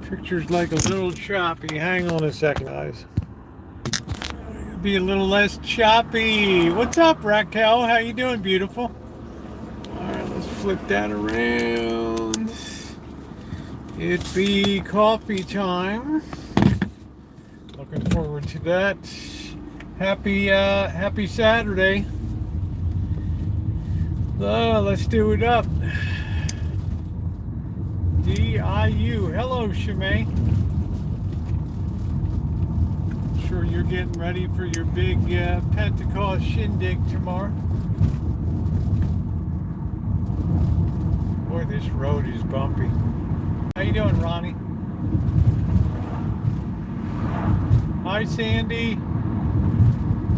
Picture's like a little choppy. Hang on a second, guys. Be a little less choppy. What's up, Raquel? How you doing, beautiful? Alright, let's flip that around. It be coffee time. Looking forward to that. Happy Saturday. Let's do it up. DIU. Hello, Shimei. Sure you're getting ready for your big Pentecost shindig tomorrow. Boy, this road is bumpy. How you doing, Ronnie? Hi, Sandy.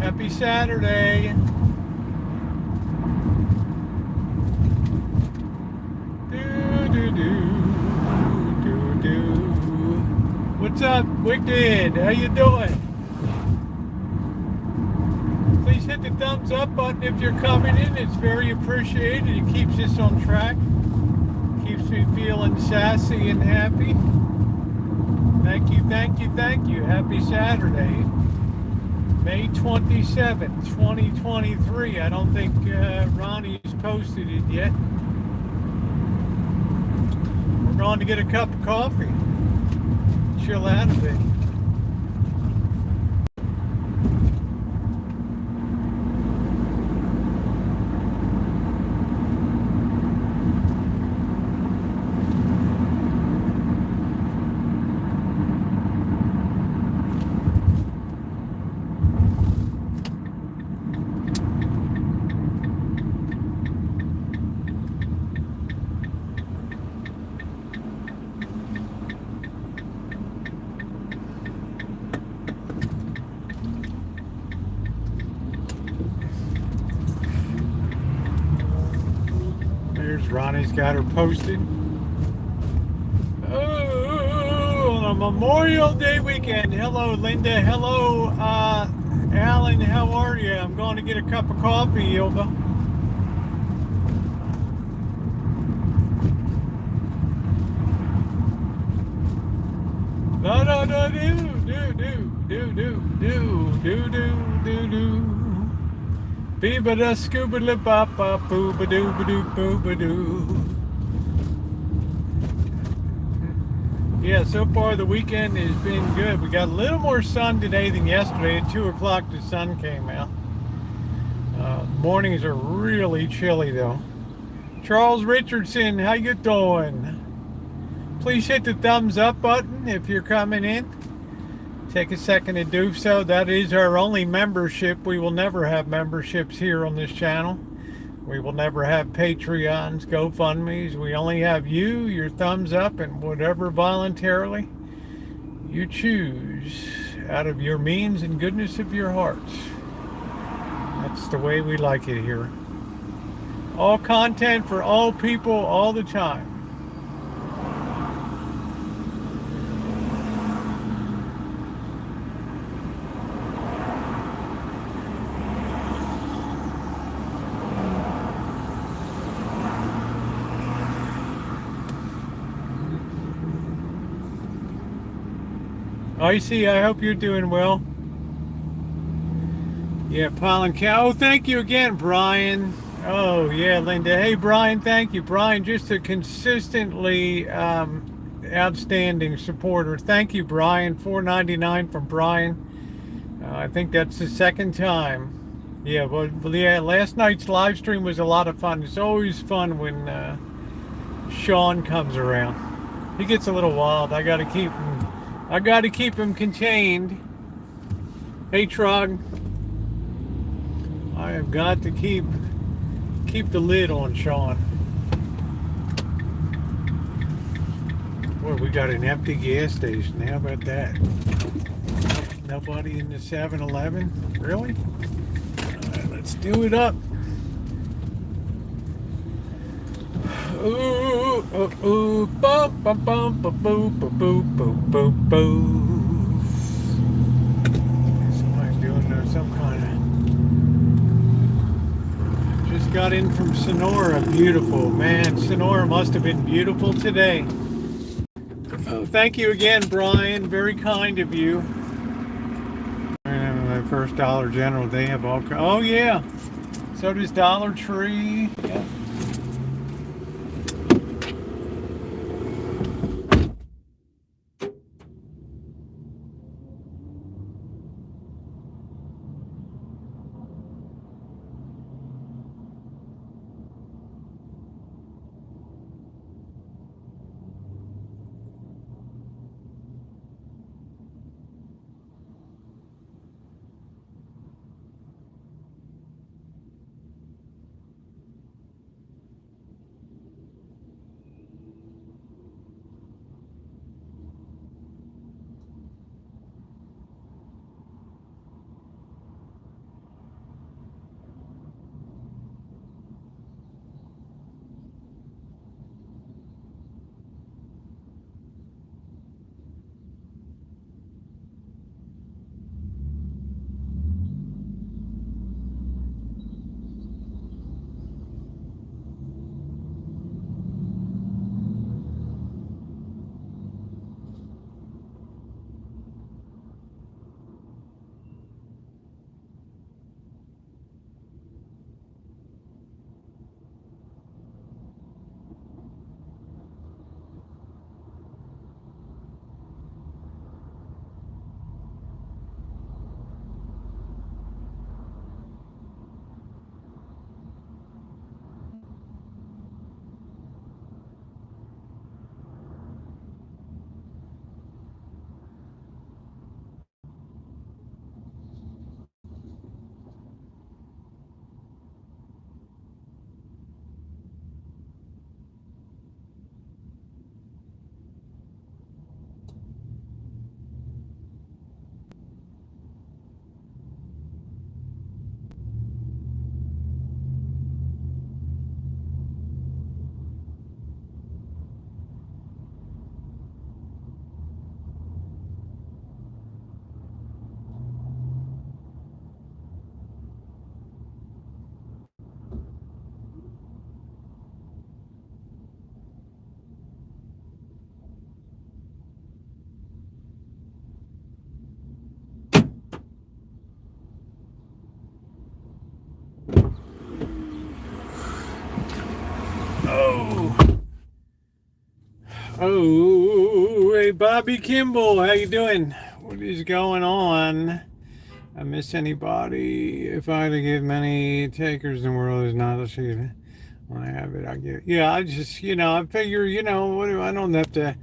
Happy Saturday. What's up, Wicked? How you doing? Please hit the thumbs up button if you're coming in. It's very appreciated. It keeps us on track. Keeps me feeling sassy and happy. Thank you, thank you, thank you. Happy Saturday. May 27th, 2023. I don't think Ronnie's posted it yet. We're going to get a cup of coffee. Chill out a bit. Ronnie's got her posted. Oh, on a Memorial Day weekend. Hello, Linda. Hello, Alan. How are you? I'm going to get a cup of coffee, Ilva. Do. Beeba da scuba da ba ba boo ba doo ba doo boo ba doo. Yeah, so far the weekend has been good. We got a little more sun today than yesterday. At 2 o'clock the sun came out. Mornings are really chilly though. Charles Richardson, how you doing? Please hit the thumbs up button if you're coming in. Take a second to do so. That is our only membership. We will never have memberships here on this channel. We will never have Patreons, GoFundMes. We only have you, your thumbs up, and whatever voluntarily you choose out of your means and goodness of your hearts. That's the way we like it here. All content for all people all the time. Icy, I hope you're doing well. Yeah, Pollen Cow. Oh, thank you again, Brian. Oh, yeah, Linda. Hey, Brian, thank you. Brian, just a consistently outstanding supporter. Thank you, Brian. $4.99 from Brian. I think that's the second time. Yeah, well, yeah, last night's live stream was a lot of fun. It's always fun when Sean comes around. He gets a little wild. I got to keep him contained. Hey, Trog. I have got to keep the lid on Sean. Boy, we got an empty gas station. How about that? Nobody in the 7-Eleven? Really? All right, let's do it up. Ooh, ooh, ooh, bum, bum, bum, bum, boo, boo, boo, boo, boo, boo. Somebody's doing some kind of... Just got in from Sonora. Beautiful. Man, Sonora must have been beautiful today. Oh, thank you again, Brian. Very kind of you. My first Dollar General, they have all. Oh yeah, so does Dollar Tree. Yeah. Oh, hey Bobby Kimball, how you doing? What is going on? I miss anybody? If I had to give many takers in the world, is not achieved. When I have it, I give. Yeah, I just, I figure, what do I don't have to.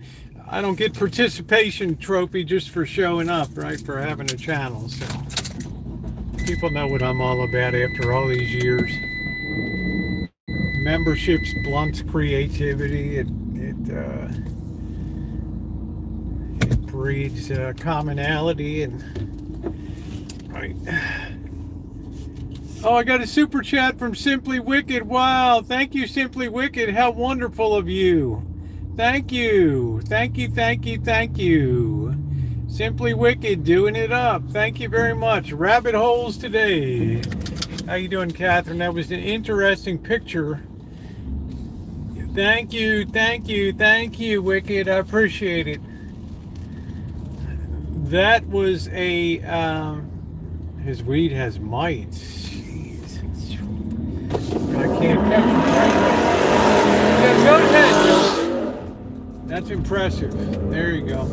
I don't get participation trophy just for showing up, right? For having a channel, so people know what I'm all about after all these years. Memberships blunts creativity. It breeds commonality and right. Oh, I got a super chat from Simply Wicked. Wow, thank you, Simply Wicked. How wonderful of you. Thank you. Thank you, thank you, thank you. Simply Wicked, doing it up. Thank you very much. Rabbit holes today. How you doing, Catherine? That was an interesting picture. Thank you, thank you, thank you, Wicked. I appreciate it. That was a, his weed has mites. Jeez. I can't catch him right now. Yeah, go ahead. That's impressive. There you go.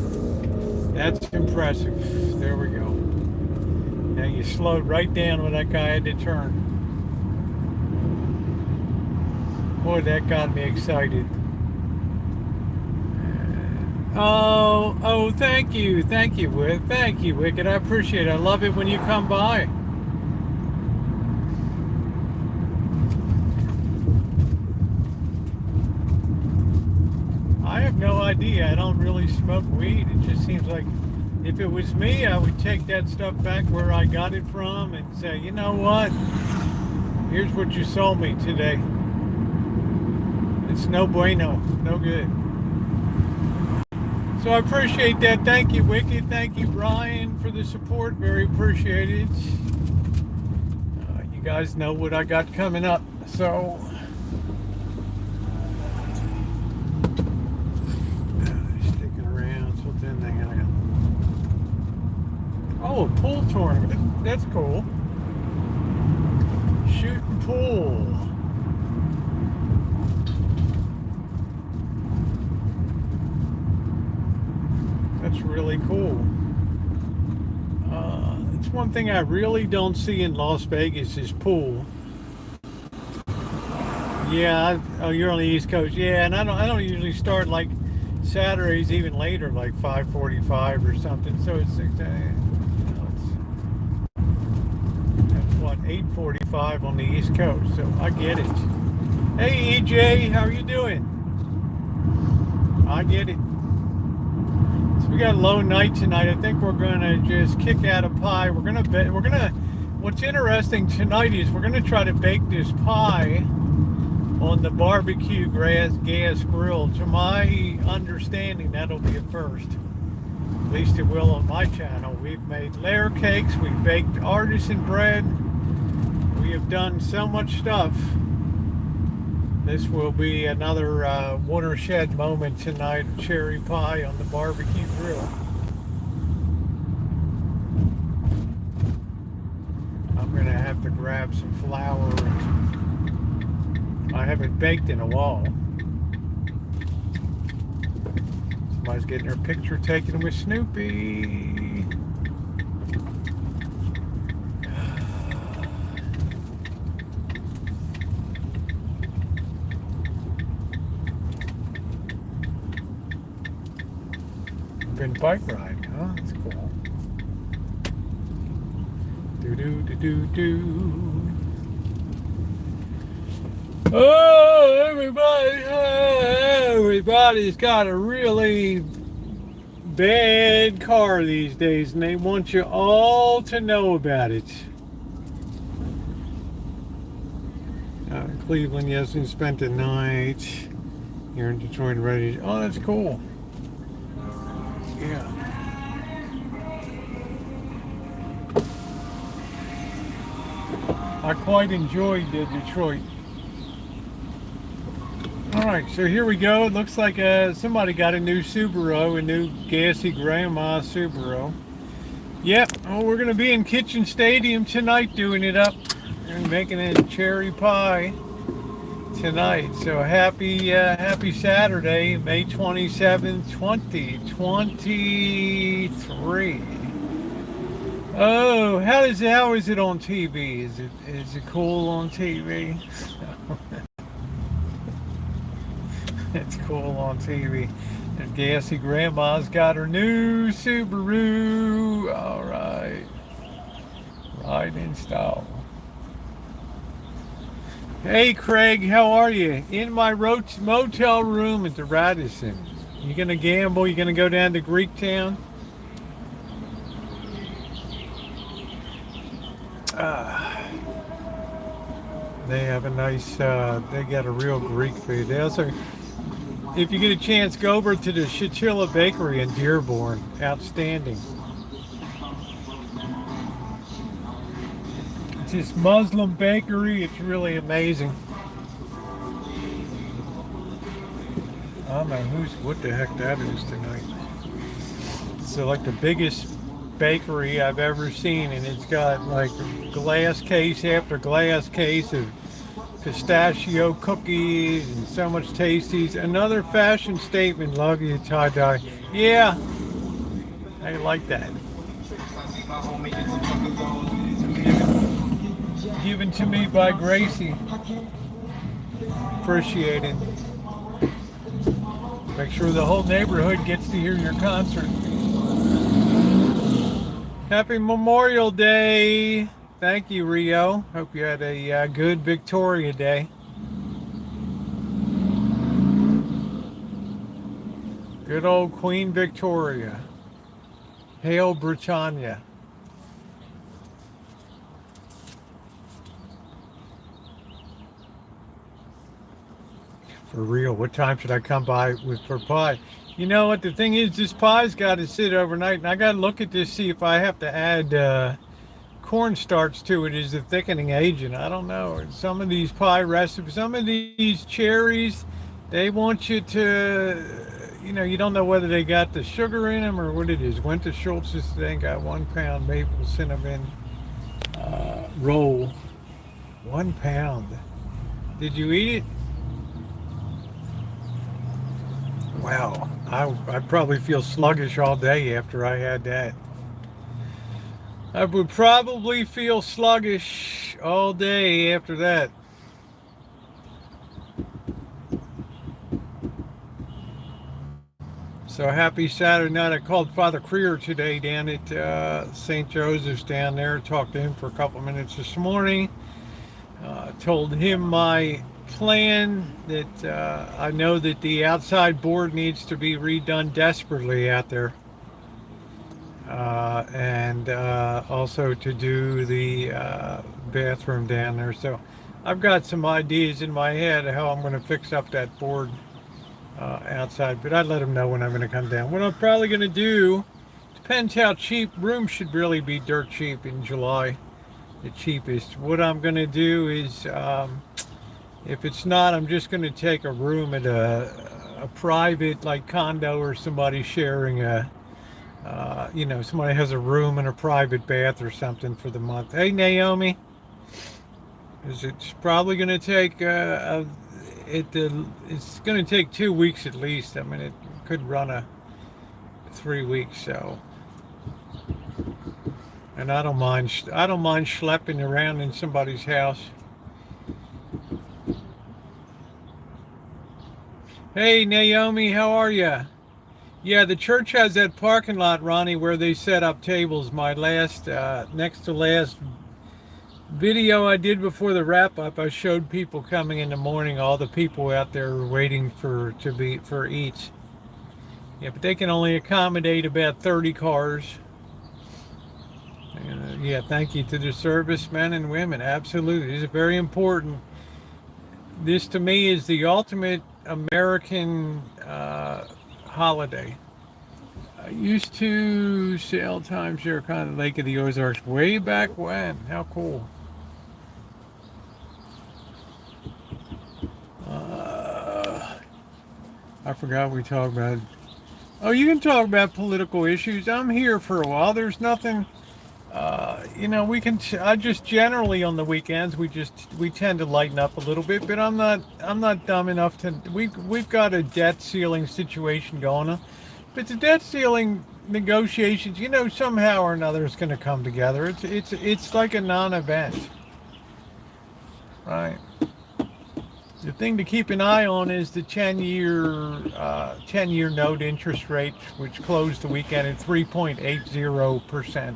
That's impressive. There we go. Now you slowed right down when that guy had to turn. Boy, that got me excited. Oh, thank you, Wicked. I appreciate it. I love it when you come by. I have no idea. I don't really smoke weed. It just seems like if it was me, I would take that stuff back where I got it from and say, you know what? Here's what you sold me today. It's no bueno, no good. So I appreciate that. Thank you, Wicked. Thank you, Brian, for the support. Very appreciated. You guys know what I got coming up. So sticking around. Oh, a pool tournament. That's cool. Shooting pool. That's really cool. It's one thing I really don't see in Las Vegas is pool. Yeah, oh, you're on the East Coast. Yeah, and I don't usually start like Saturdays even later, like 5:45 or something. So it's that's what 8:45 on the East Coast. So I get it. Hey EJ, how are you doing? I get it. So we got a low night tonight. I think we're gonna just kick out a pie. What's interesting tonight is we're gonna try to bake this pie on the barbecue gas grill. To my understanding, that'll be a first. At least it will on my channel. We've made layer cakes, we've baked artisan bread, we have done so much stuff. This will be another watershed moment tonight, cherry pie on the barbecue grill. I'm gonna have to grab some flour. I haven't baked in a while. Somebody's getting their picture taken with Snoopy. Good bike ride, huh? That's cool. Do do do do do. Oh, everybody's got a really bad car these days, and they want you all to know about it. Cleveland, yes, and spent the night here in Detroit, ready. Oh, that's cool. Yeah. I quite enjoyed Detroit. All right, so here we go. It looks like somebody got a new Subaru, a new gassy grandma Subaru. Yep, well, we're going to be in Kitchen Stadium tonight doing it up and making a cherry pie tonight. So happy Saturday, May 27th, 2023. Oh, how is it on TV? Is it cool on TV? It's cool on TV. And gassy grandma's got her new Subaru. All right. Ride in style. Hey Craig, how are you? In my motel room at the Radisson. You gonna gamble? You gonna go down to Greektown? They have a nice, they got a real Greek food. They also, if you get a chance, go over to the Chinchilla Bakery in Dearborn. Outstanding. It's this Muslim bakery. It's really amazing. I don't know what the heck that is tonight. It's like the biggest bakery I've ever seen, and it's got like glass case after glass case of pistachio cookies and so much tasties. Another fashion statement. Love you, tie-dye. Yeah, I like that. Given to me by Gracie. Appreciate it. Make sure the whole neighborhood gets to hear your concert. Happy Memorial Day. Thank you, Rio. Hope you had a good Victoria Day. Good old Queen Victoria. Hail Britannia. For real, what time should I come by for pie? You know what, the thing is, this pie's got to sit overnight, and I got to look at this, see if I have to add cornstarch to it as a thickening agent. I don't know. Some of these pie recipes, some of these cherries, they want you to, you don't know whether they got the sugar in them or what it is. Went to Schultz's today and got 1 pound maple cinnamon roll. 1 pound. Did you eat it? Wow. I'd probably feel sluggish all day after I had that. I would probably feel sluggish all day after that. So happy Saturday night. I called Father Creer today down at St. Joseph's down there. Talked to him for a couple minutes this morning. Told him my plan that I know that the outside board needs to be redone desperately out there. And also to do the bathroom down there. So I've got some ideas in my head of how I'm going to fix up that board outside, but I'd let them know when I'm going to come down. What I'm probably going to do, depends how cheap. Rooms should really be dirt cheap in July, the cheapest. What I'm going to do is, if it's not, I'm just going to take a room at a private like condo or somebody sharing a, somebody has a room and a private bath or something for the month. Hey, Naomi, it's probably going to take it's going to take 2 weeks at least. I mean, it could run 3 weeks. So, and I don't mind schlepping around in somebody's house. Hey, Naomi, how are you? Yeah, the church has that parking lot, Ronnie, where they set up tables. My last, next to last video I did before the wrap up, I showed people coming in the morning, all the people out there waiting for eats. Yeah, but they can only accommodate about 30 cars. Yeah, thank you to the servicemen and women. Absolutely, this is very important. This to me is the ultimate American holiday. I used to sail timeshare kind of Lake of the Ozarks way back when. How cool. I forgot we talked about. Oh, you can talk about political issues. I'm here for a while. There's nothing. We can. I just generally on the weekends we tend to lighten up a little bit. But I'm not dumb enough to. We've got a debt ceiling situation going on. But the debt ceiling negotiations, somehow or another it's going to come together. It's like a non-event, right? The thing to keep an eye on is the 10-year note interest rate, which closed the weekend at 3.80%.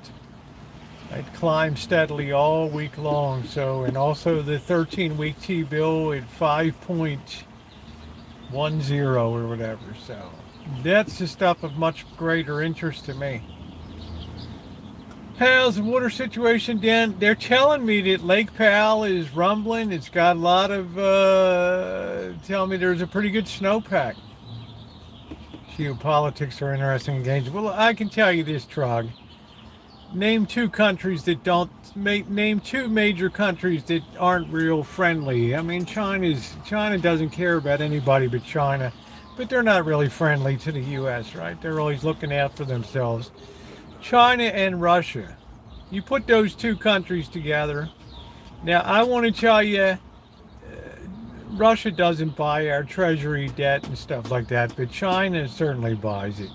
It climbed steadily all week long. So, and also the 13-week T-bill at 5.10 or whatever. So that's the stuff of much greater interest to me. How's the water situation down? They're telling me that Lake Powell is rumbling. It's got a lot of, tell me there's a pretty good snowpack. Geopolitics are interesting games. Well, I can tell you this, Trog. Name two major countries that aren't real friendly. I mean, China doesn't care about anybody but China, but they're not really friendly to the U.S., right? They're always looking out for themselves. China and Russia. You put those two countries together. Now, I want to tell you, Russia doesn't buy our treasury debt and stuff like that, but China certainly buys it.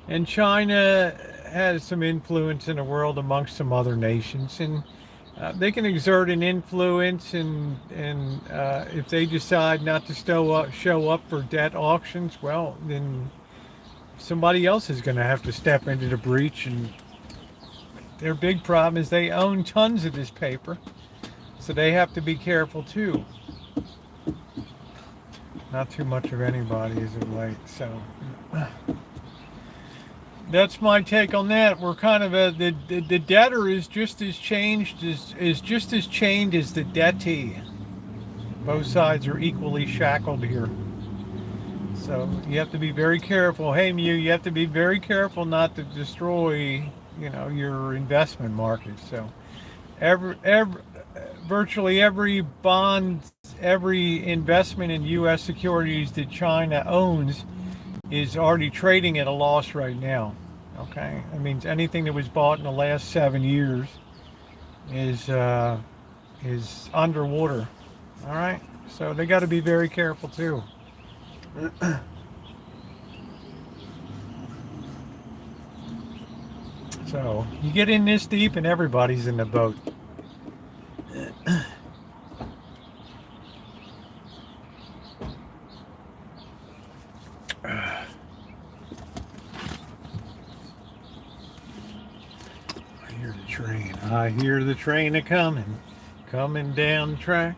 And China has some influence in the world amongst some other nations, and they can exert an influence, and if they decide not to show up for debt auctions, well, then somebody else is going to have to step into the breach. And their big problem is they own tons of this paper, so they have to be careful too. Not too much of anybody as of late. So that's my take on that. We're kind of the debtor is just as chained as the dettee. Both sides are equally shackled here. So you have to be very careful. Hey, Mew, you have to be very careful not to destroy, your investment market. So virtually every bond, every investment in U.S. securities that China owns is already trading at a loss right now. Okay, that means anything that was bought in the last 7 years is underwater. All right, so they got to be very careful too. So you get in this deep and everybody's in the boat. I hear the train. I hear the train a-coming, coming down the track.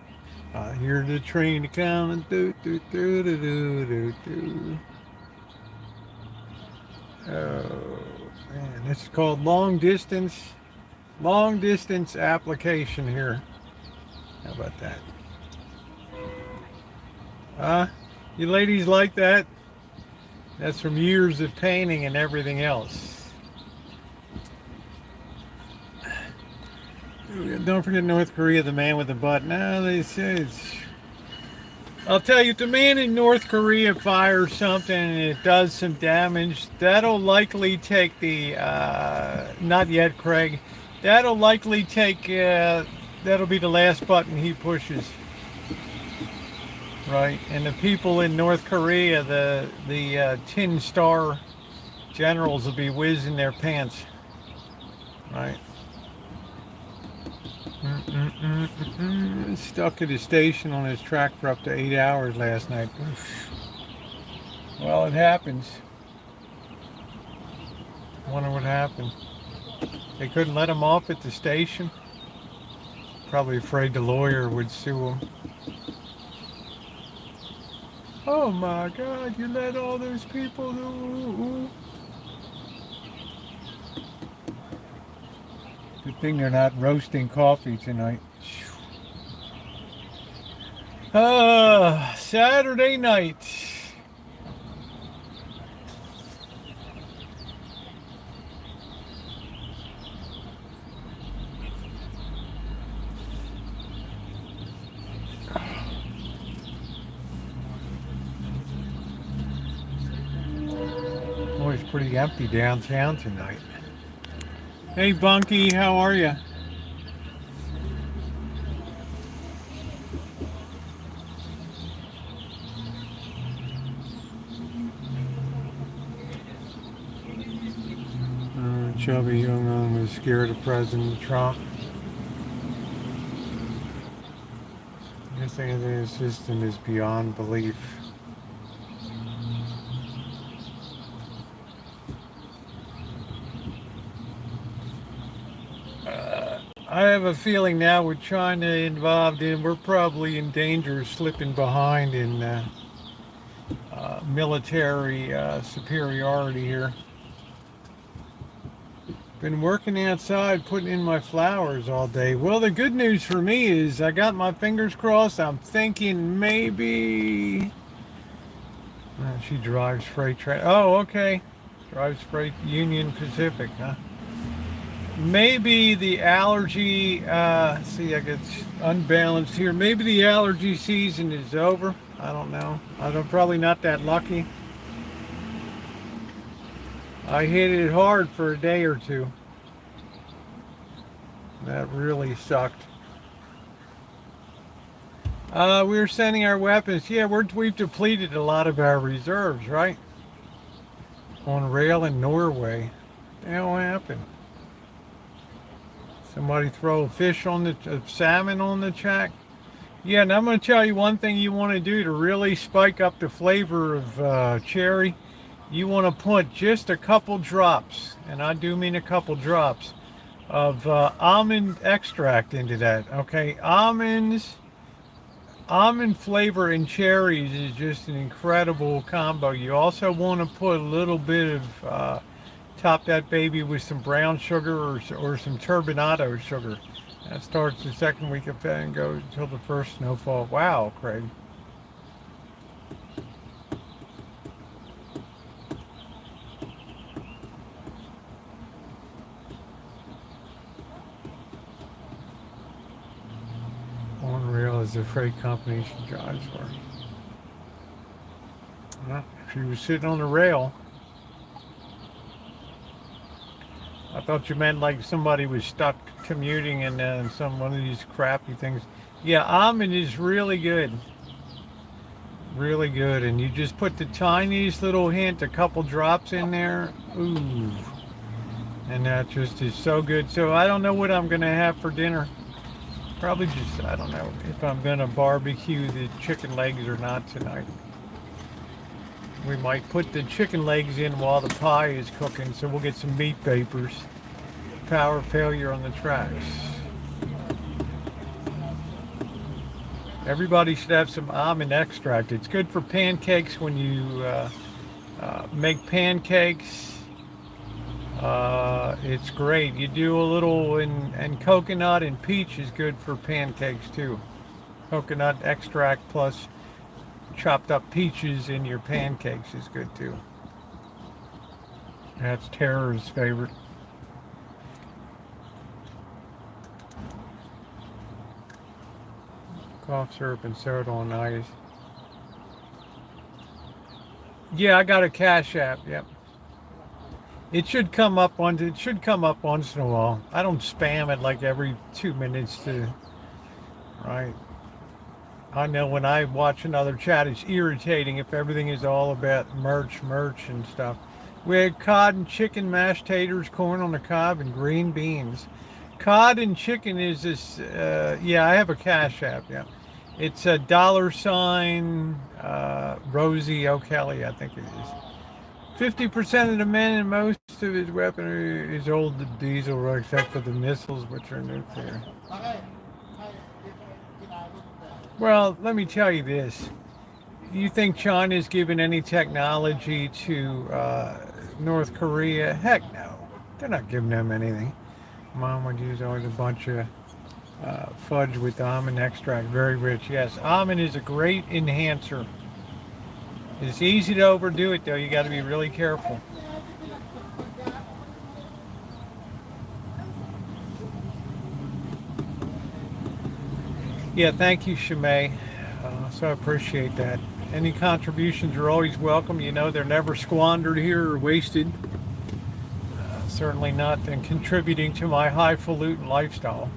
I hear the train a-coming, do do do do do do do. Oh man, this is called long distance application here. How about that? You ladies like that? That's from years of painting and everything else. Don't forget North Korea, the man with the butt. No, they say it's... I'll tell you, if the man in North Korea fires something and it does some damage, that'll likely take the... not yet, Craig. That'll likely take... that'll be the last button he pushes. Right, and the people in North Korea, the Tin Star generals will be whizzing their pants. Right. Stuck at a station on his track for up to 8 hours last night. Oof. Well, it happens. I wonder what happened. They couldn't let him off at the station. Probably afraid the lawyer would sue him. Oh my God, you let all those people do. Good thing they're not roasting coffee tonight. Saturday night. Oh, it's pretty empty downtown tonight. Hey Bunky, how are you? Chubby young man was scared of President Trump. I think the system is beyond belief. I have a feeling now with China involved we're probably in danger of slipping behind in military superiority here. Been working outside putting in my flowers all day. Well, the good news for me is I got my fingers crossed. I'm thinking maybe... she drives freight train. Oh, okay. Drives freight Union Pacific, huh? Maybe the allergy, see, I get unbalanced here. Maybe the allergy season is over. I don't know. I'm probably not that lucky. I hit it hard for a day or two. That really sucked. We were sending our weapons. Yeah, we've depleted a lot of our reserves, right? On rail in Norway. What the hell happened? Somebody throw a salmon on the track? Yeah, and I'm going to tell you one thing you want to do to really spike up the flavor of cherry. You want to put just a couple drops, and I do mean a couple drops, of almond extract into that. Okay, almond flavor in cherries is just an incredible combo. You also want to put a little bit of top that baby with some brown sugar or some turbinado sugar. That starts the second week of February and goes until the first snowfall. Wow, Craig. Unreal is the freight company she drives for. She was sitting on the rail. I thought you meant like somebody was stuck commuting in one of these crappy things. Yeah, almond is really good. Really good. And you just put the tiniest little hint, a couple drops in there. Ooh. And that just is so good. So I don't know what I'm going to have for dinner. Probably just, I don't know if I'm going to barbecue the chicken legs or not tonight. We might put the chicken legs in while the pie is cooking, so we'll get some meat vapors. Power failure on the tracks. Everybody should have some almond extract. It's good for pancakes when you make pancakes. It's great. You do a little, and coconut and peach is good for pancakes too. Coconut extract plus chopped up peaches in your pancakes is good too. That's Tara's favorite. Cough syrup and soda on ice. Yeah, I got a Cash App. Yep. It should come up once. It should come up once in a while. I don't spam it like every 2 minutes to. Right. I know when I watch another chat, it's irritating if everything is all about merch and stuff. We had cod and chicken, mashed taters, corn on the cob, and green beans. Cod and chicken is this, yeah, I have a Cash App, yeah. It's a $, Rosieokelly, I think it is. 50% of the men and most of his weaponry is old diesel, except for the missiles, which are nuclear. Well, let me tell you this. You think China's given any technology to North Korea? Heck no. They're not giving them anything. Mom would use always a bunch of fudge with almond extract. Very rich. Yes, almond is a great enhancer. It's easy to overdo it, though. You got to be really careful. Yeah, thank you, Shimei. So I appreciate that. Any contributions are always welcome. You know, they're never squandered here or wasted. Certainly not in contributing to my highfalutin lifestyle.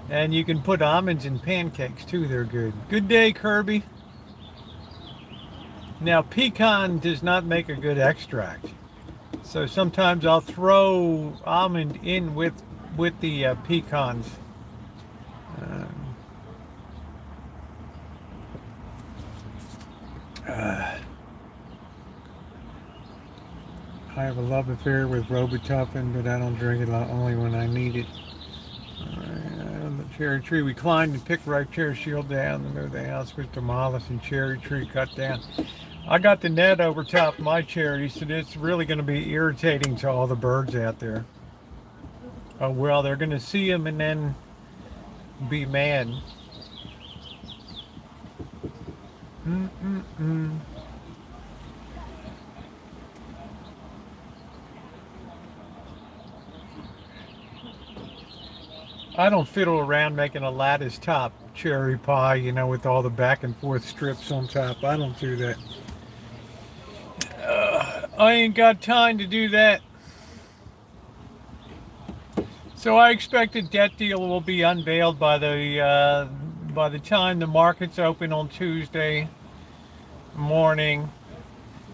And you can put almonds in pancakes too. They're good. Good day, Kirby. Now, pecan does not make a good extract. So sometimes I'll throw almond in with the pecans. I have a love affair with Robitussin, but I don't drink it only when I need it. On the cherry tree, we climbed and picked ripe cherry shield down. The move the house was demolished and cherry tree cut down. I got the net over top of my cherries, so it's really going to be irritating to all the birds out there. Oh well, they're going to see them and then be mad. I don't fiddle around making a lattice top cherry pie, you know, with all the back and forth strips on top. I don't do that. I ain't got time to do that. So I expect a debt deal will be unveiled by the time the markets open on Tuesday morning,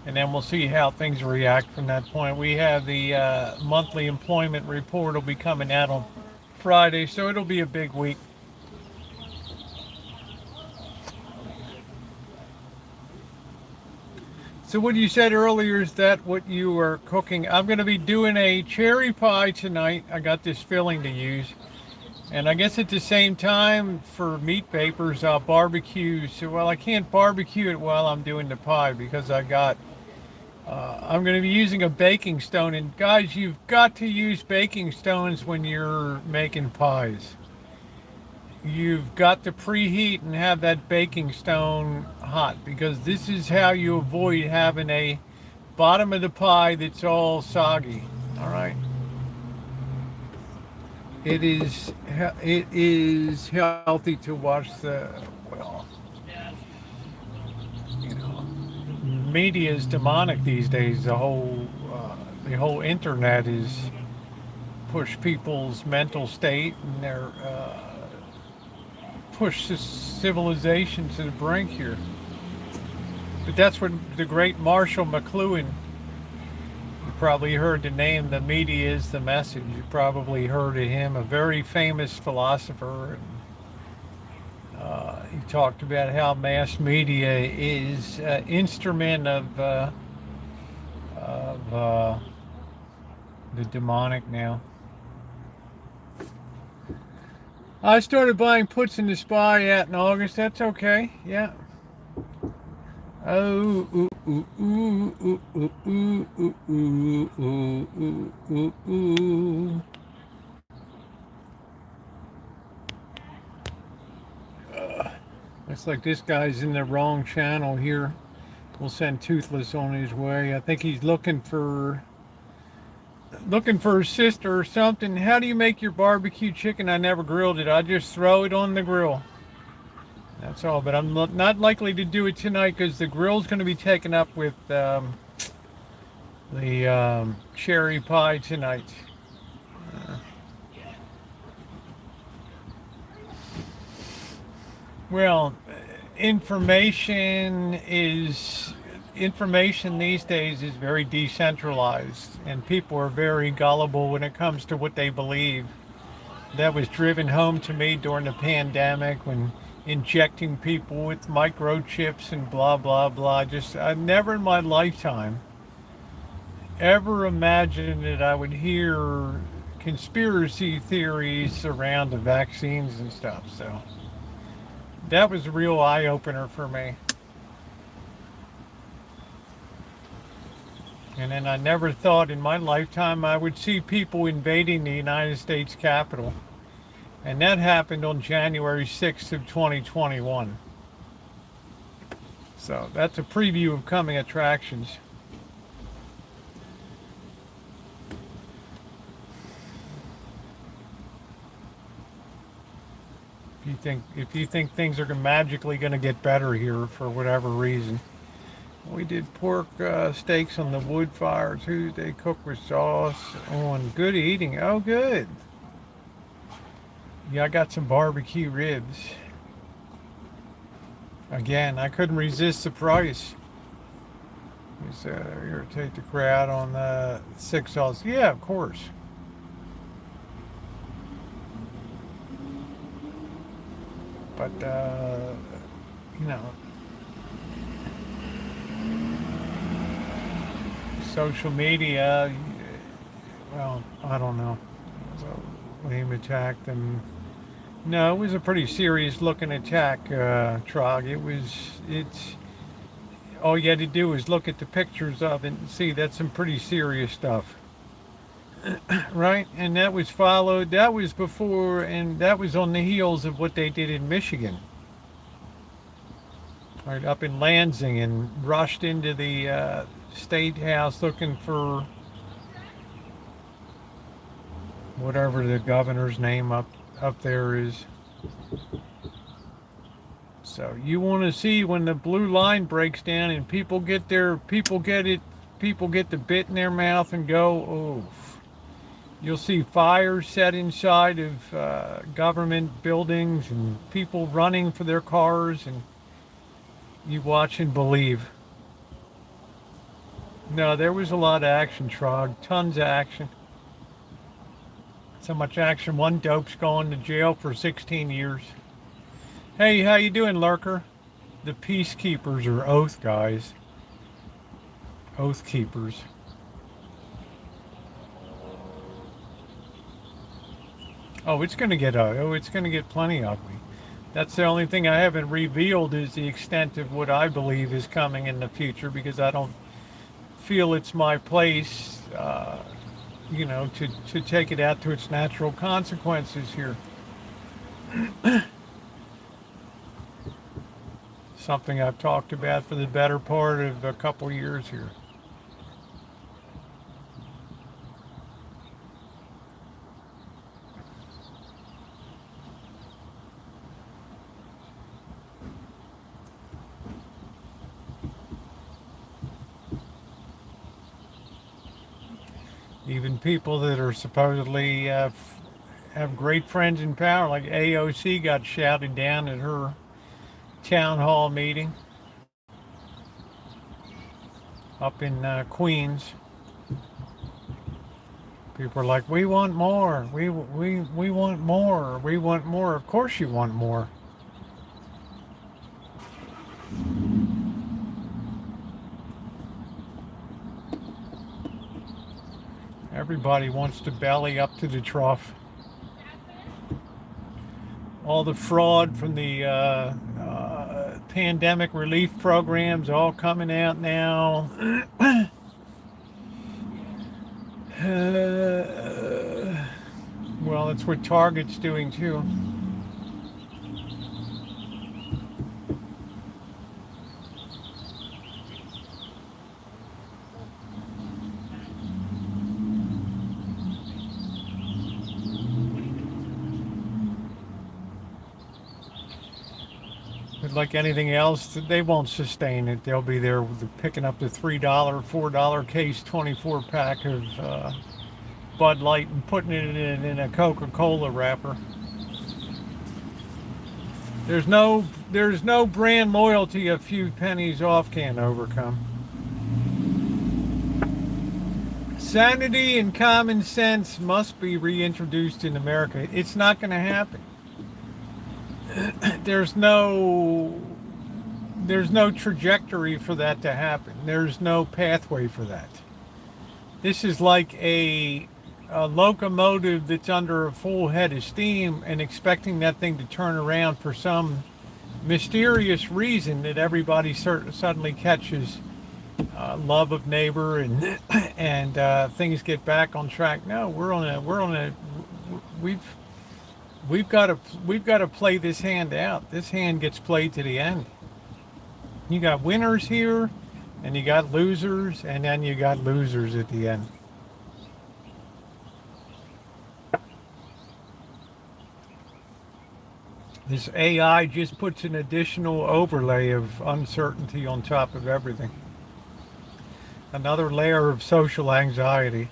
and then we'll see how things react from that point. We have the monthly employment report will be coming out on Friday, so it'll be a big week. So what you said earlier, is that what you were cooking? I'm going to be doing a cherry pie tonight. I got this filling to use. And I guess at the same time, for meat vapors, I'll barbecue. So, well, I can't barbecue it while I'm doing the pie because I'm going to be using a baking stone. And guys, you've got to use baking stones when you're making pies. You've got to preheat and have that baking stone hot, because this is how you avoid having a bottom of the pie that's all soggy. All right. it is healthy to watch the, well, you know, media is demonic these days. The whole internet is push people's mental state and their push this civilization to the brink here. But that's what the great Marshall McLuhan, you probably heard the name, the media is the message. You probably heard of him, a very famous philosopher. He talked about how mass media is an instrument of the demonic now. I started buying puts in the spy out in August. That's okay. Yeah. Oh, ooh, ooh, ooh, ooh, ooh, ooh, ooh, ooh, ooh, ooh, ooh, ooh. Looks like this guy's in the wrong channel here. We'll send Toothless on his way. I think he's looking for his sister or something. How do you make your barbecue chicken? I never grilled it. I just throw it on the grill. That's all. But I'm not likely to do it tonight because the grill's going to be taken up with the cherry pie tonight. Well, information is information these days is very decentralized, and people are very gullible when it comes to what they believe. That was driven home to me during the pandemic when injecting people with microchips and blah blah blah. Just I never in my lifetime ever imagined that I would hear conspiracy theories around the vaccines and stuff. So that was a real eye opener for me. And then I never thought in my lifetime I would see people invading the United States Capitol. And that happened on January 6th of 2021. So that's a preview of coming attractions. If you think things are magically going to get better here for whatever reason. We did pork steaks on the wood fire Tuesday, cooked with sauce on Good Eating. Oh, good. Yeah, I got some barbecue ribs. Again, I couldn't resist the price. You said irritate the crowd on the 6 sauce. Yeah, of course. But you know, social media. Well, I don't know. So Liam attacked them. No, it was a pretty serious looking attack, Trog. It's all you had to do was look at the pictures of it and see that's some pretty serious stuff. Right? And that was followed, that was before, and that was on the heels of what they did in Michigan. Right up in Lansing and rushed into the state house looking for whatever the governor's name up there is. So you want to see when the blue line breaks down and people get the bit in their mouth and go, oh. You'll see fires set inside of government buildings and people running for their cars, and you watch and believe. No, there was a lot of action, Trog. Tons of action. So much action. One dope's going to jail for 16 years. Hey, how you doing, Lurker? The peacekeepers are oath guys. Oath keepers. Oh, it's going to get plenty ugly. That's the only thing I haven't revealed is the extent of what I believe is coming in the future, because I don't feel it's my place, to take it out to its natural consequences here. Something I've talked about for the better part of a couple years here. Even people that are supposedly have great friends in power, like AOC, got shouted down at her town hall meeting up in Queens. People are like, "We want more. We want more. We want more." Of course, you want more. Everybody wants to belly up to the trough. All the fraud from the pandemic relief programs all coming out now. Well, that's what Target's doing too. But like anything else, they won't sustain it. They'll be there picking up the $3, $4 case 24 pack of Bud Light and putting it in a Coca-Cola wrapper. There's no brand loyalty a few pennies off can't overcome. Sanity and common sense must be reintroduced in America. It's not going to happen. There's no trajectory for that to happen. There's no pathway for that. This is like a locomotive that's under a full head of steam and expecting that thing to turn around for some mysterious reason that everybody suddenly catches love of neighbor and and things get back on track. No, we've got to play this hand out. This hand gets played to the end. You got winners here, and you got losers, and then you got losers at the end. This AI just puts an additional overlay of uncertainty on top of everything. Another layer of social anxiety.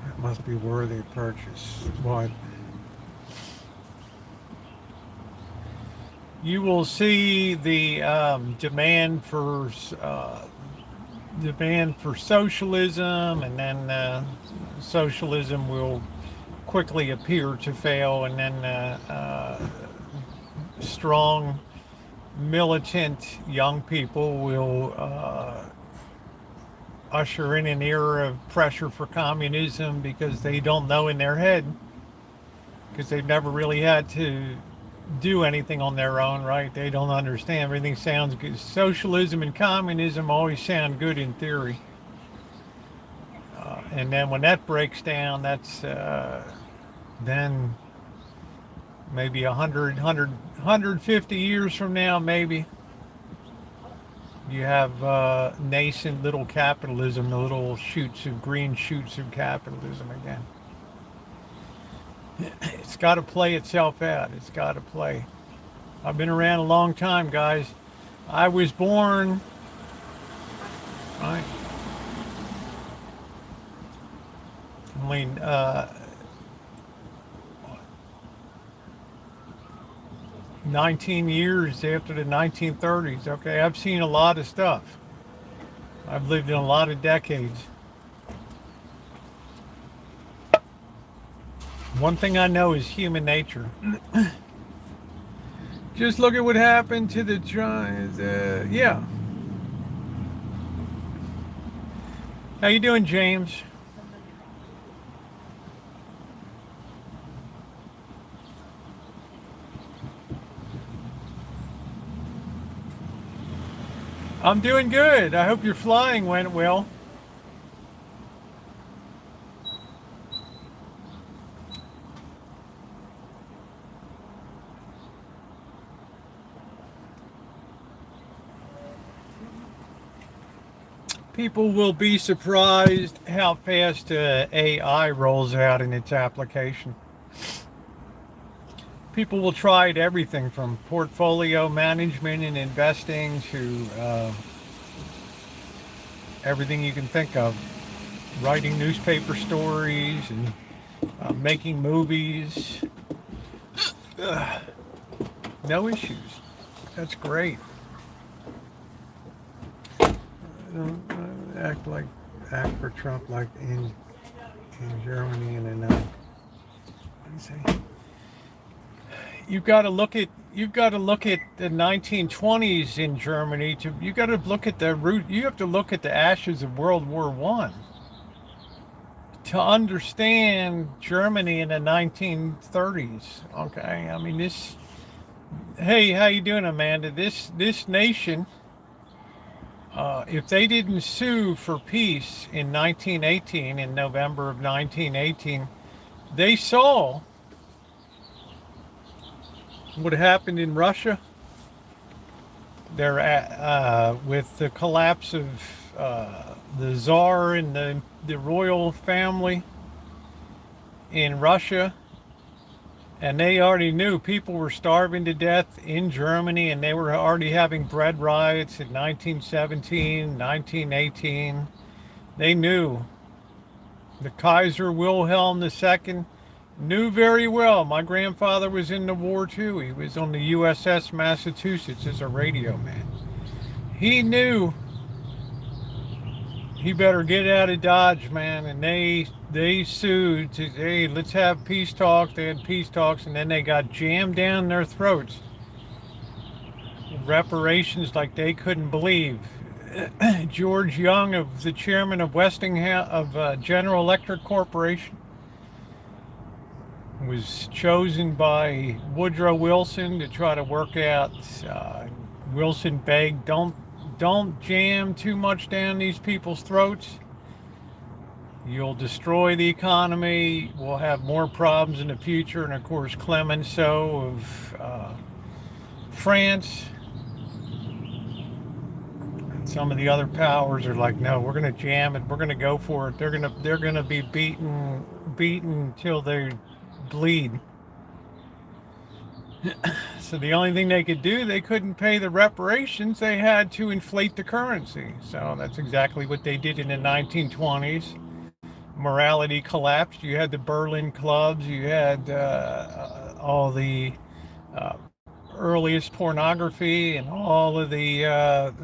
It must be worthy of purchase. What? You will see the demand for socialism, and then socialism will quickly appear to fail, and then strong, militant young people will usher in an era of pressure for communism because they don't know in their head, because they've never really had to do anything on their own, right? They don't understand. Everything sounds good. Socialism and communism always sound good in theory. And then when that breaks down, that's then maybe 150 years from now, maybe you have nascent little capitalism, the little green shoots of capitalism again. It's got to play itself out. It's got to play. I've been around a long time, guys. I was born, right? I mean, 19 years after the 1930s. Okay, I've seen a lot of stuff. I've lived in a lot of decades. One thing I know is human nature. Just look at what happened to yeah. How you doing, James? I'm doing good. I hope your flying went well. People will be surprised how fast AI rolls out in its application. People will try it everything from portfolio management and investing to everything you can think of. Writing newspaper stories and making movies. No issues. That's great. Don't act for Trump like in Germany and in you've got to look at the 1920s in Germany. You got to look at the root. You have to look at the ashes of World War One to understand Germany in the 1930s. Okay, I mean this. Hey, how you doing, Amanda? This nation, if they didn't sue for peace in 1918, in November of 1918, they saw what happened in Russia. With the collapse of the Tsar and the royal family in Russia, and they already knew people were starving to death in Germany, and they were already having bread riots in 1917, 1918. They knew. The Kaiser Wilhelm II knew very well. My grandfather was in the war too. He was on the USS Massachusetts as a radio man. He knew he better get out of Dodge, man, and they sued to, hey, let's have peace talks. They had peace talks, and then they got jammed down their throats. Reparations like they couldn't believe. George Young, of the chairman of Westinghouse of General Electric Corporation, was chosen by Woodrow Wilson to try to work out. Wilson begged, don't jam too much down these people's throats. You'll destroy the economy. We'll have more problems in the future. And of course, Clemenceau of France and some of the other powers are like, no, we're going to jam it. We're going to go for it. They're going to be beaten until they bleed. So the only thing they could do, they couldn't pay the reparations. They had to inflate the currency. So that's exactly what they did in the 1920s. Morality collapsed. You had the Berlin clubs. You had all the earliest pornography and all of the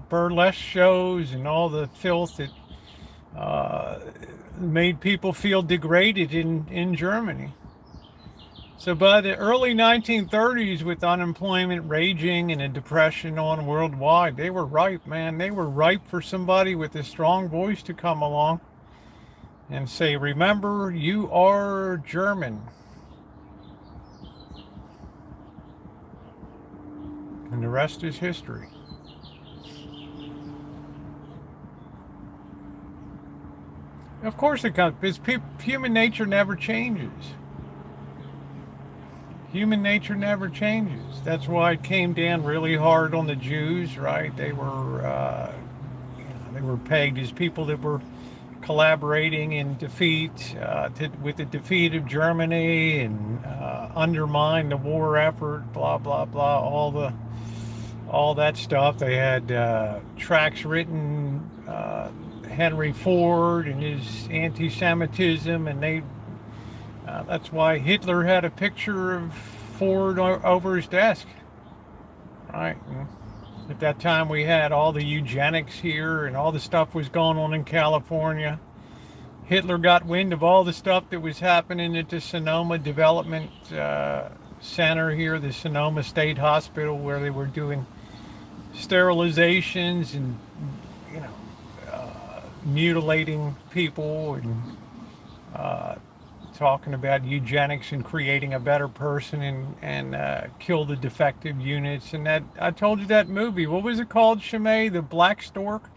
burlesque shows and all the filth that made people feel degraded in Germany. So by the early 1930s, with unemployment raging and a depression on worldwide, they were ripe, man. They were ripe for somebody with a strong voice to come along and say, remember, you are German. And the rest is history. Of course it comes, because human nature never changes. Human nature never changes. That's why it came down really hard on the Jews, right? They were pegged as people that were collaborating in defeat with the defeat of Germany and undermine the war effort. Blah blah blah. All that stuff. They had tracts written. Henry Ford and his anti-Semitism, and that's why Hitler had a picture of Ford over his desk, right? And at that time we had all the eugenics here and all the stuff was going on in California. Hitler got wind of all the stuff that was happening at the Sonoma Development Center here, the Sonoma State Hospital, where they were doing sterilizations and mutilating people and talking about eugenics and creating a better person and kill the defective units. And that, I told you that movie, what was it called, Shimei? The Black Stork?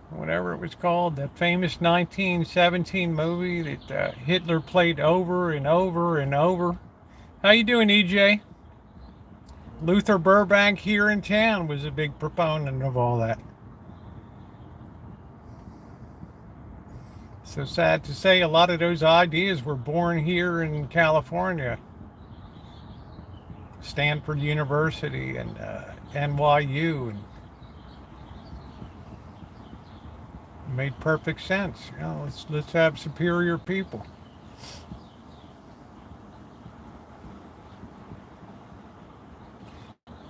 Whatever it was called, that famous 1917 movie that Hitler played over and over and over. How you doing, EJ? Luther Burbank here in town was a big proponent of all that. So sad to say, a lot of those ideas were born here in California, Stanford University and NYU, and made perfect sense. You know, let's have superior people.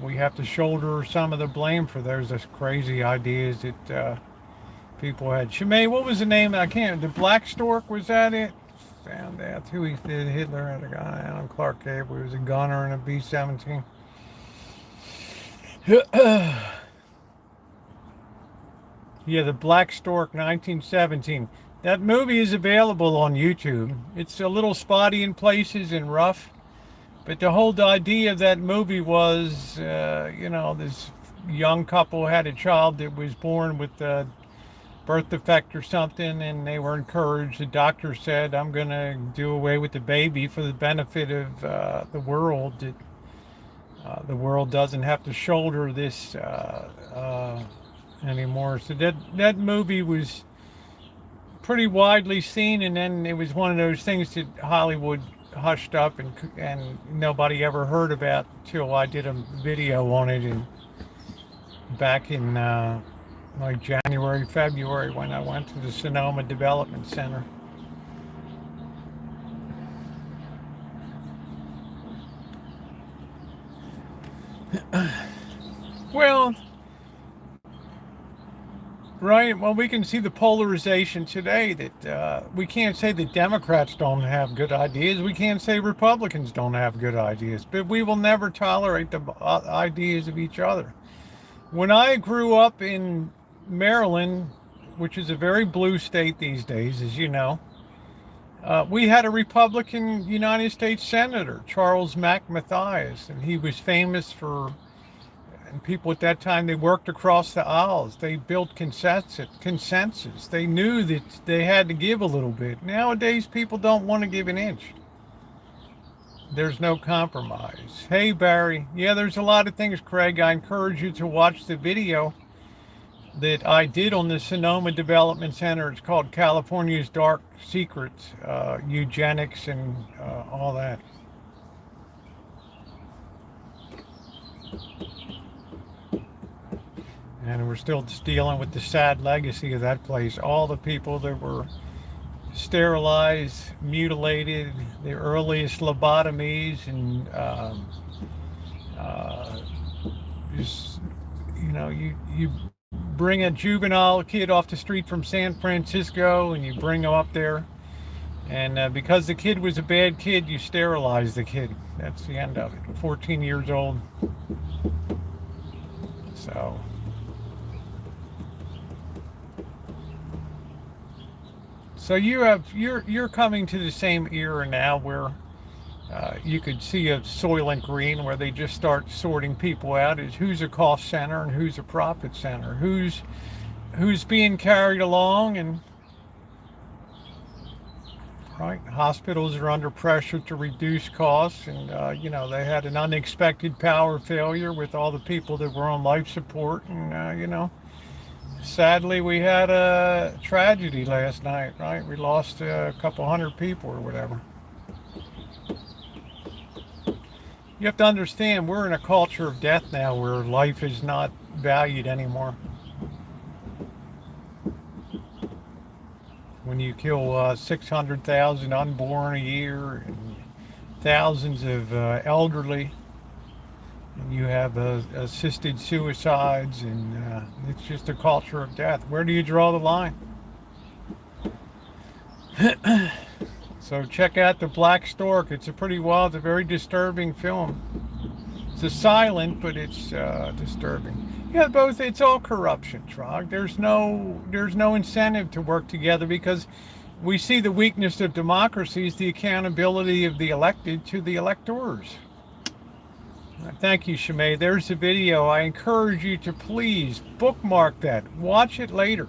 We have to shoulder some of the blame for those crazy ideas that people had. Shimei, what was the name? I can't. The Black Stork, was that it? Found out who he did. Hitler had a guy, Alan Clark Gable. He was a gunner in a B-17. Yeah, the Black Stork, 1917. That movie is available on YouTube. It's a little spotty in places and rough, but the whole idea of that movie was, this young couple had a child that was born with a birth defect or something, and they were encouraged. The doctor said, I'm going to do away with the baby for the benefit of the world. That the world doesn't have to shoulder this anymore. So that movie was pretty widely seen, and then it was one of those things that Hollywood hushed up and nobody ever heard about till I did a video on it back in like January, February, when I went to the Sonoma Development Center. Well, right. Well, we can see the polarization today that we can't say the Democrats don't have good ideas. We can't say Republicans don't have good ideas, but we will never tolerate the ideas of each other. When I grew up in Maryland, which is a very blue state these days, as you know, we had a Republican United States Senator, Charles Mack Mathias, and he was famous for, and people at that time, they worked across the aisles. They built consensus. They knew that they had to give a little bit. Nowadays, people don't want to give an inch. There's no compromise. Hey, Barry. Yeah, there's a lot of things, Craig. I encourage you to watch the video that I did on the Sonoma Development Center. It's called California's Dark Secrets, Eugenics and all that. And we're still dealing with the sad legacy of that place. All the people that were sterilized, mutilated, the earliest lobotomies, and just, you bring a juvenile kid off the street from San Francisco and you bring him up there, and because the kid was a bad kid, you sterilize the kid. That's the end of it. 14 years old. So you're coming to the same era now where you could see a Soylent Green where they just start sorting people out as who's a cost center and who's a profit center, who's being carried along, and right, hospitals are under pressure to reduce costs, and they had an unexpected power failure with all the people that were on life support, and sadly, we had a tragedy last night, right? We lost a couple hundred people or whatever. You have to understand, we're in a culture of death now where life is not valued anymore. When you kill 600,000 unborn a year and thousands of elderly, and you have assisted suicides, and it's just a culture of death. Where do you draw the line? So check out The Black Stork. It's a very disturbing film. It's a silent, but it's disturbing. Yeah, both. It's all corruption, Trog. There's no incentive to work together because we see the weakness of democracy is the accountability of the elected to the electors. Thank you, Shimei. There's the video. I encourage you to please bookmark that. Watch it later.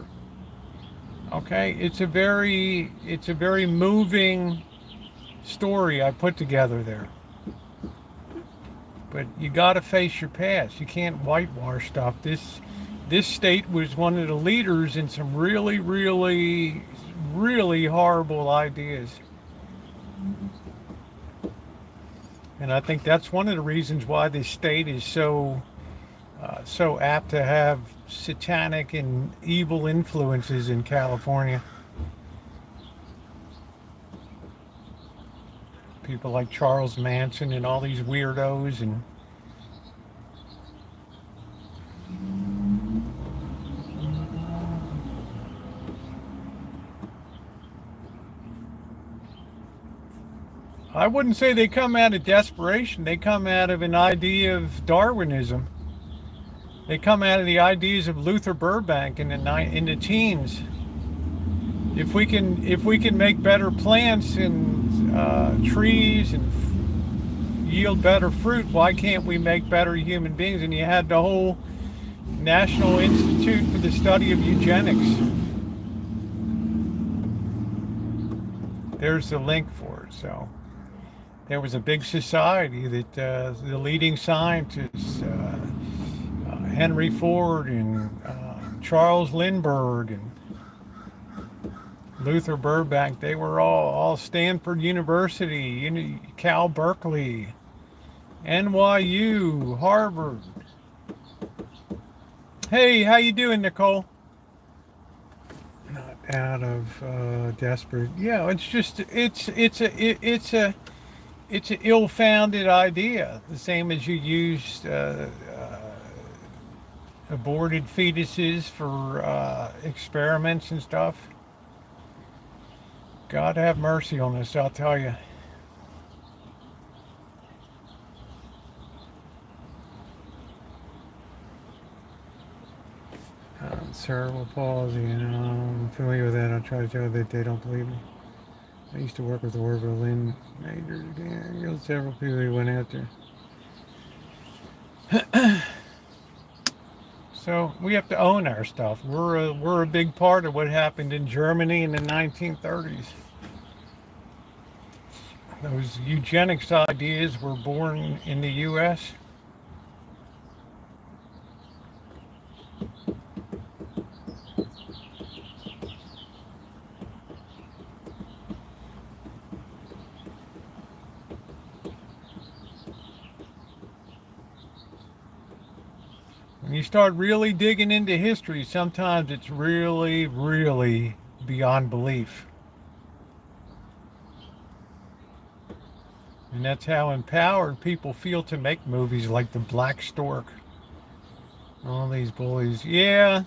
Okay? It's a very moving story I put together there. But you got to face your past. You can't whitewash stuff. this state was one of the leaders in some really, really, really horrible ideas. And I think that's one of the reasons why this state is so apt to have satanic and evil influences in California. People like Charles Manson and all these weirdos, and I wouldn't say they come out of desperation. They come out of an idea of Darwinism. They come out of the ideas of Luther Burbank in the teens. If we can make better plants and trees and yield better fruit, why can't we make better human beings? And you had the whole National Institute for the Study of Eugenics. There's the link for it. So there was a big society that the leading scientists, Henry Ford and Charles Lindbergh and Luther Burbank, they were all Stanford University, Cal Berkeley, NYU, Harvard. Hey, how you doing, Nicole? Not out of desperate. Yeah, it's just it's an ill-founded idea. The same as you used aborted fetuses for experiments and stuff. God have mercy on us, I'll tell you. Cerebral palsy, I'm familiar with that. I'll try to tell you that they don't believe me. I used to work with the Orville Lynn major. Several people who went out there. So we have to own our stuff. We're a big part of what happened in Germany in the 1930s. Those eugenics ideas were born in the U.S. When you start really digging into history, sometimes it's really, really beyond belief. And that's how empowered people feel to make movies like The Black Stork. All these bullies. Yeah.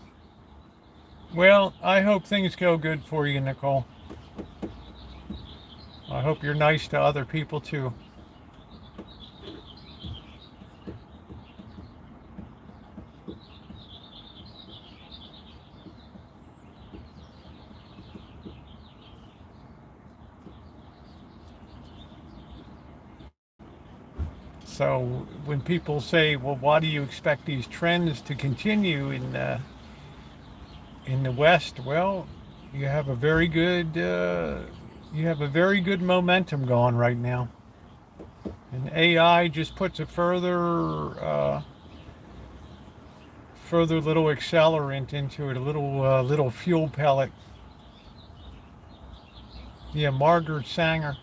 Well, I hope things go good for you, Nicole. I hope you're nice to other people too. So when people say, well, why do you expect these trends to continue in the West? Well, you have a very good momentum going right now. And AI just puts a further little accelerant into it, a little fuel pellet. Yeah, Margaret Sanger.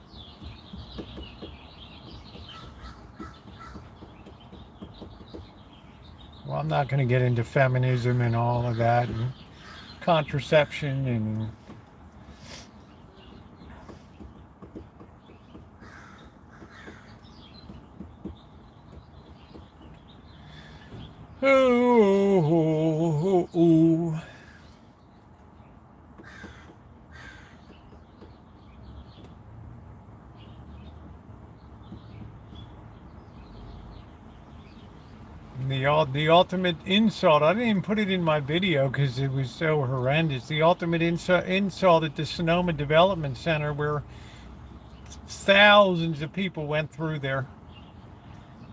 Well, I'm not going to get into feminism and all of that, and contraception and ooh. The ultimate insult, I didn't even put it in my video because it was so horrendous. The ultimate insult at the Sonoma Development Center, where thousands of people went through there,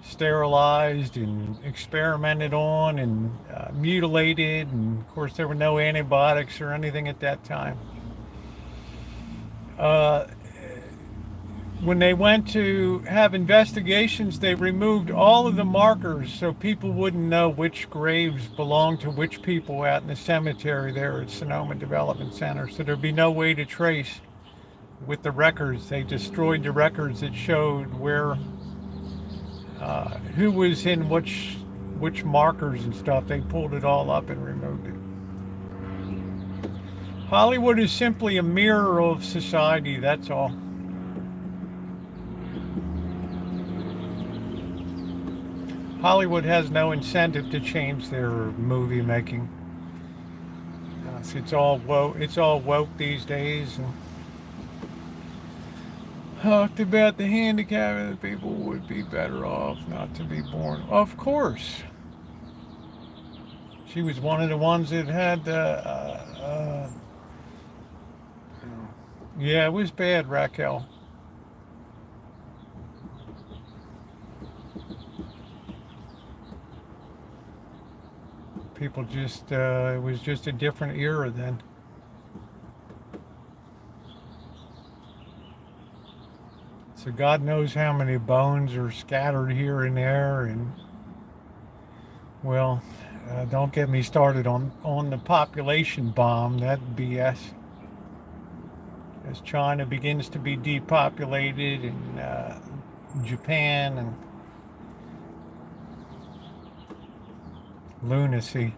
sterilized and experimented on and mutilated, and of course there were no antibiotics or anything at that time. when they went to have investigations, they removed all of the markers so people wouldn't know which graves belonged to which people out in the cemetery there at Sonoma Development Center. So there'd be no way to trace with the records. They destroyed the records that showed where, who was in which markers and stuff. They pulled it all up and removed it. Hollywood is simply a mirror of society, that's all. Hollywood has no incentive to change their movie making. It's all woke. It's all woke these days. And talked about the handicap, and people would be better off not to be born. Of course, she was one of the ones that had. Yeah, it was bad, Raquel. People just, it was just a different era then. So God knows how many bones are scattered here and there, and well, don't get me started on the population bomb. That BS. As China begins to be depopulated, and Japan, and lunacy.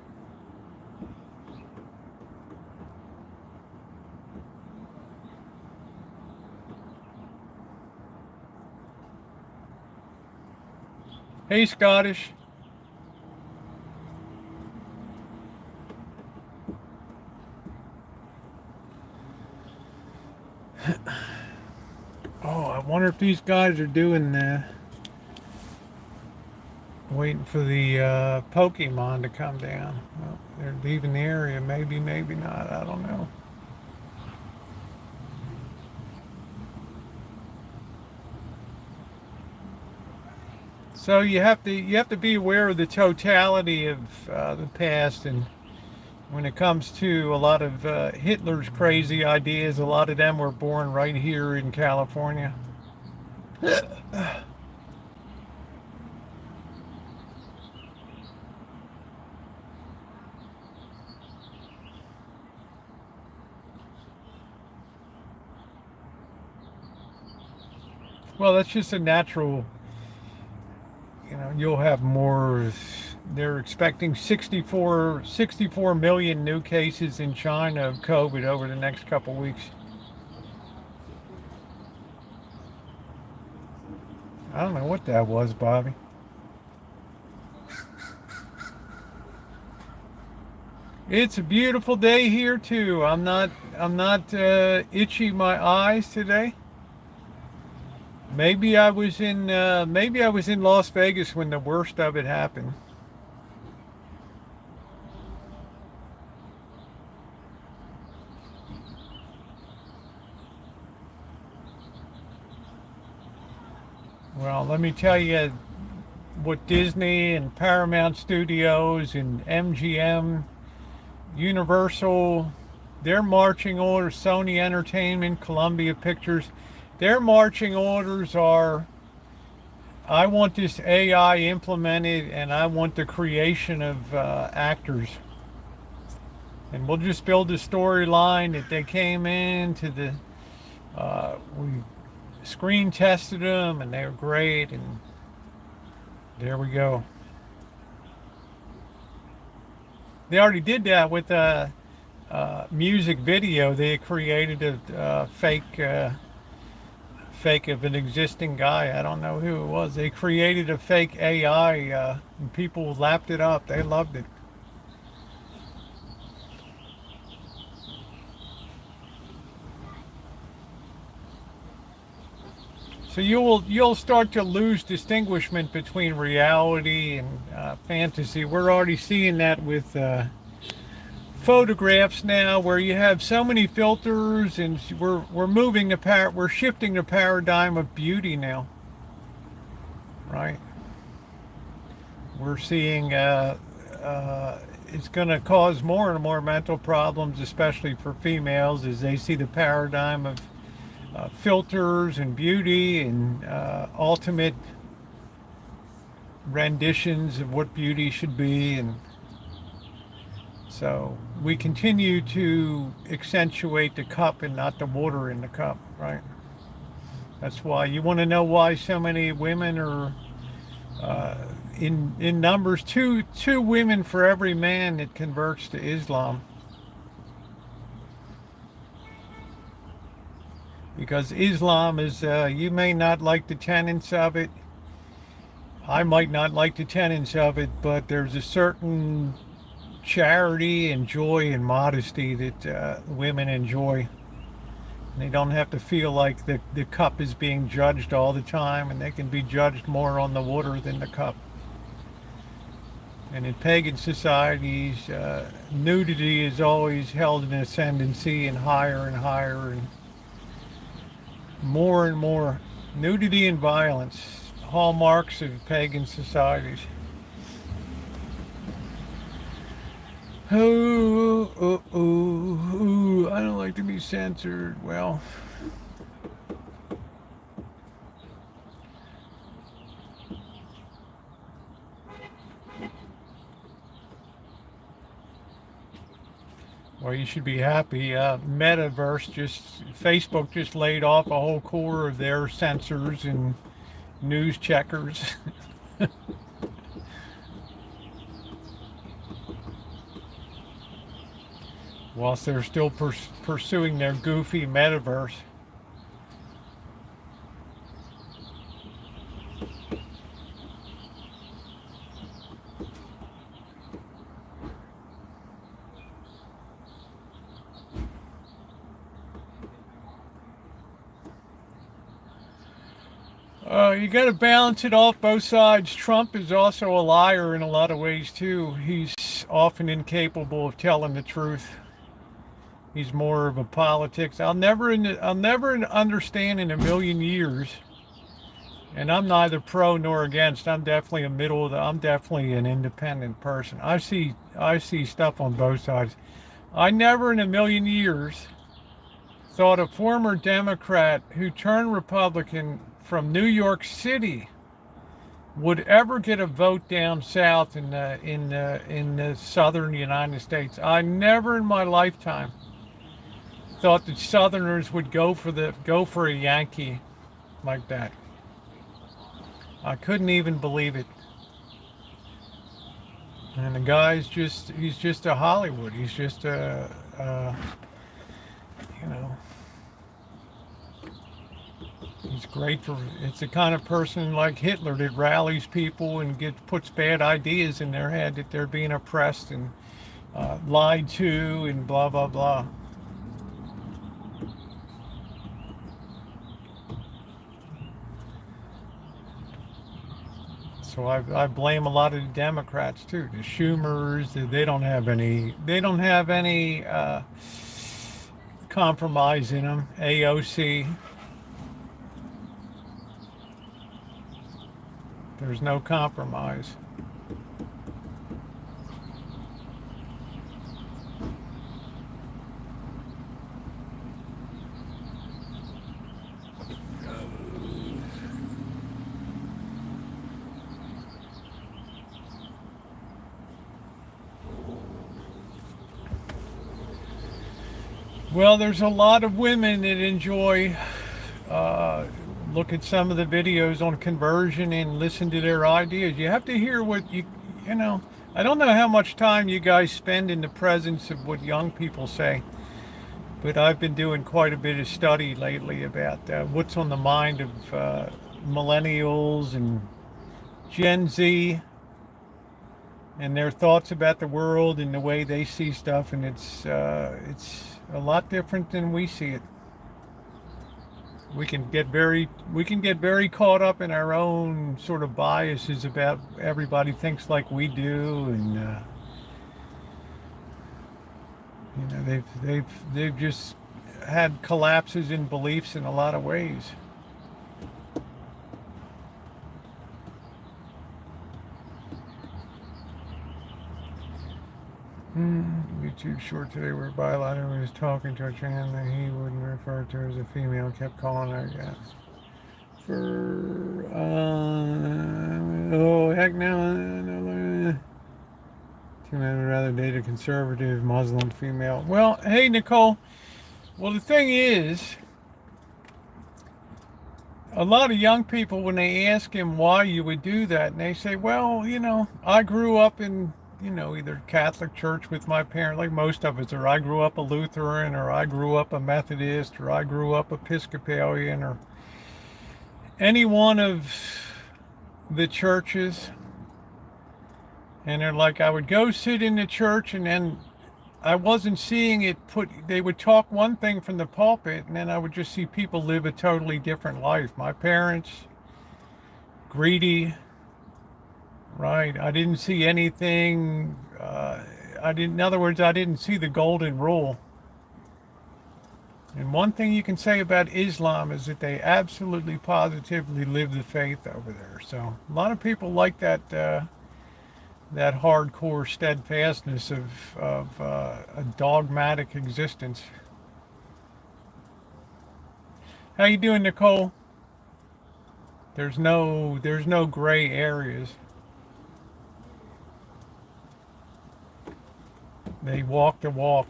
Hey, Scottish. Oh, I wonder if these guys are doing waiting for the Pokemon to come down. Well, they're leaving the area. Maybe, maybe not. I don't know. So you have to be aware of the totality of the past, and when it comes to a lot of Hitler's crazy ideas, a lot of them were born right here in California. Well, that's just a natural, you'll have more. They're expecting 64 million new cases in China of COVID over the next couple weeks. I don't know what that was, Bobby. It's a beautiful day here too. I'm not itchy my eyes today. Maybe I was in Las Vegas when the worst of it happened. Well, let me tell you what Disney and Paramount Studios and MGM, Universal, their marching orders, Sony Entertainment, Columbia Pictures, their marching orders are, I want this AI implemented, and I want the creation of actors. And we'll just build a storyline that they came into the, we screen tested them and they were great, and there we go. They already did that with a music video. They created a fake of an existing guy. I don't know who it was. They created a fake AI, and people lapped it up. They loved it. So you'll start to lose distinguishment between reality and fantasy. We're already seeing that with photographs now, where you have so many filters, and we're shifting the paradigm of beauty now, right? We're seeing it's going to cause more and more mental problems, especially for females, as they see the paradigm of filters and beauty and ultimate renditions of what beauty should be. And so we continue to accentuate the cup and not the water in the cup, right? That's why you want to know why so many women are in numbers, two women for every man that converts to Islam. Because Islam is, you may not like the tenets of it. I might not like the tenets of it, but there's a certain charity and joy and modesty that women enjoy. And they don't have to feel like the cup is being judged all the time, and they can be judged more on the water than the cup. And in pagan societies, nudity is always held in ascendancy and higher and more. Nudity and violence, hallmarks of pagan societies. Oh, I don't like to be censored. Well, you should be happy. Facebook just laid off a whole core of their censors and news checkers. Whilst they're still pursuing their goofy metaverse. You got to balance it off both sides. Trump is also a liar in a lot of ways too. He's often incapable of telling the truth. He's more of a politics. I'll never understand in a million years. And I'm neither pro nor against. I'm definitely I'm definitely an independent person. I see stuff on both sides. I never in a million years thought a former Democrat who turned Republican from New York City would ever get a vote down south in the southern United States. I never in my lifetime thought that Southerners would go for a Yankee like that. I couldn't even believe it. And the guy's he's just a Hollywood. He's just he's great it's the kind of person like Hitler that rallies people and puts bad ideas in their head that they're being oppressed and lied to and blah, blah, blah. So I blame a lot of the Democrats too. The Schumers, they don't have any compromise in them. AOC, there's no compromise. Well, there's a lot of women that enjoy look at some of the videos on conversion and listen to their ideas. You have to hear what you know. I don't know how much time you guys spend in the presence of what young people say, but I've been doing quite a bit of study lately about what's on the mind of millennials and Gen Z and their thoughts about the world and the way they see stuff, and it's a lot different than we see it. We can get very caught up in our own sort of biases about everybody thinks like we do, and they've just had collapses in beliefs in a lot of ways. YouTube short today where Bylander was talking to a trans that he wouldn't refer to as a female, kept calling her, yes. For, oh, heck no. Two men would rather date a conservative Muslim female. Well, hey, Nicole. Well, the thing is, a lot of young people, when they ask him why you would do that, and they say, well, I grew up in, either Catholic church with my parents, like most of us, or I grew up a Lutheran, or I grew up a Methodist, or I grew up Episcopalian, or any one of the churches. And they're like, I would go sit in the church, and then I wasn't seeing it they would talk one thing from the pulpit, and then I would just see people live a totally different life. My parents, greedy, right? I didn't see anything, in other words, I didn't see the golden rule. And one thing you can say about Islam is that they absolutely positively live the faith over there. So a lot of people like that hardcore steadfastness of a dogmatic existence. How you doing, Nicole? There's no gray areas. They walk the walk.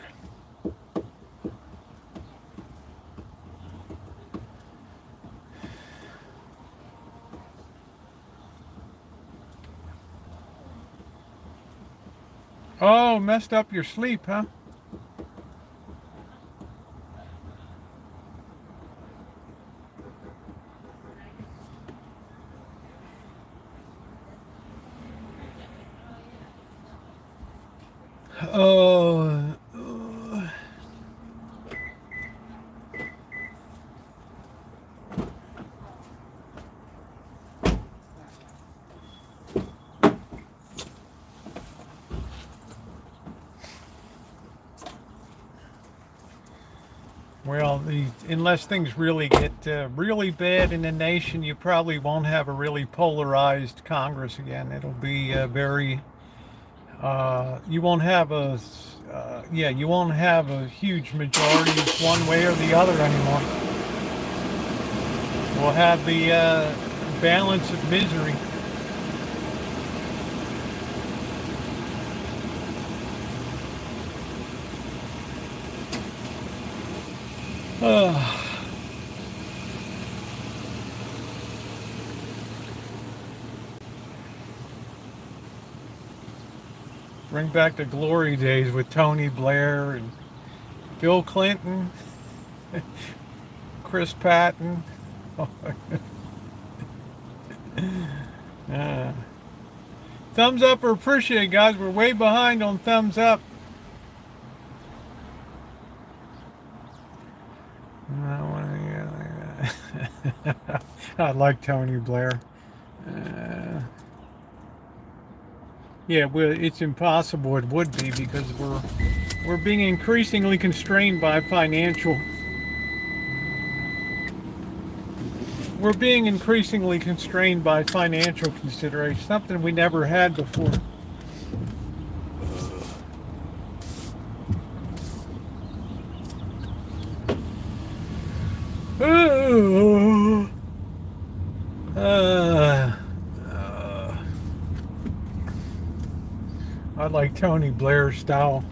Oh, messed up your sleep, huh? Oh. Well, unless things really get really bad in the nation, you probably won't have a really polarized Congress again. It'll be very. You won't have you won't have a huge majority one way or the other anymore. We'll have the balance of misery. Bring back the glory days with Tony Blair and Bill Clinton, Chris Patton. Thumbs up or appreciate it, guys. We're way behind on thumbs up. I like Tony Blair. Yeah, well, it's impossible. It would be because we're being increasingly constrained by financial. We're being increasingly constrained by financial considerations, something we never had before. I like Tony Blair's style.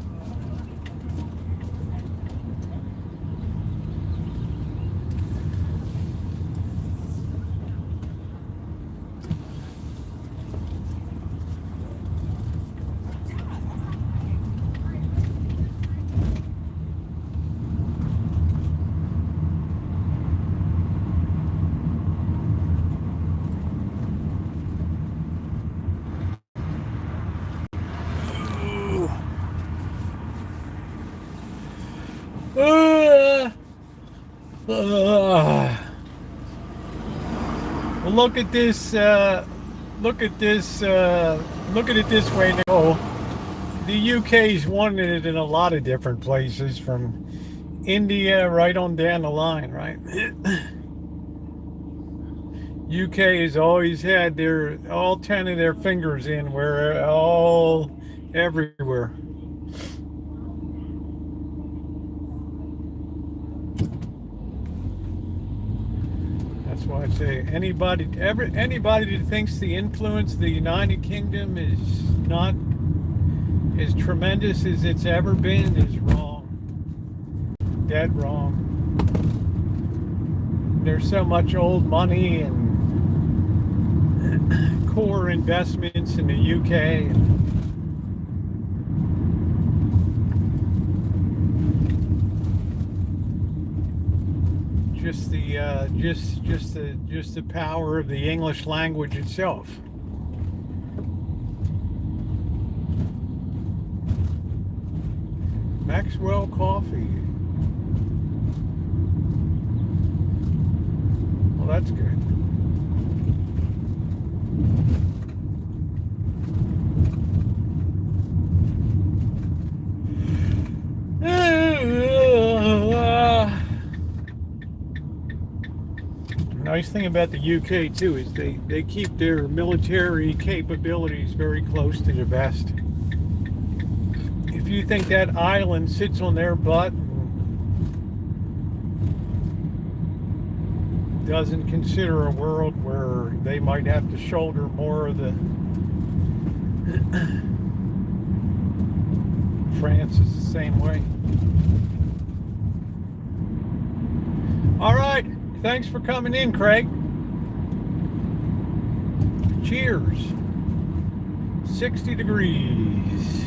Well, look at this. Look at this. Look at it this way, Nicole. The UK's wanted it in a lot of different places, from India right on down the line, right? UK has always had all 10 of their fingers in, where all everywhere. That's why I say anybody that thinks the influence of the United Kingdom is not as tremendous as it's ever been is wrong. Dead wrong. There's so much old money and core investments in the UK. Just the power of the English language itself. Maxwell Coffee. Well, that's good. Nice thing about the UK too is they keep their military capabilities very close to the vest. If you think that island sits on their butt and doesn't consider a world where they might have to shoulder more of the France is the same way. All right. Thanks for coming in, Craig. Cheers. 60 degrees.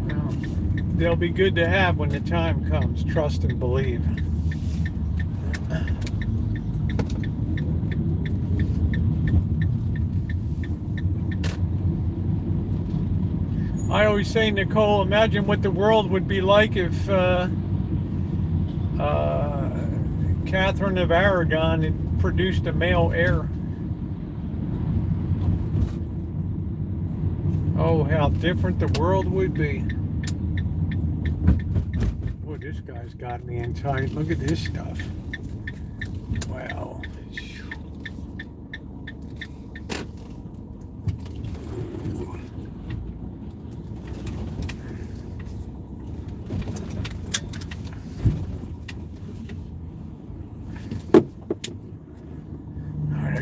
Well, they'll be good to have when the time comes. Trust and believe. I always say, Nicole, imagine what the world would be like if Catherine of Aragon had produced a male heir. Oh, how different the world would be. Boy, this guy's got me in tight. Look at this stuff. Wow.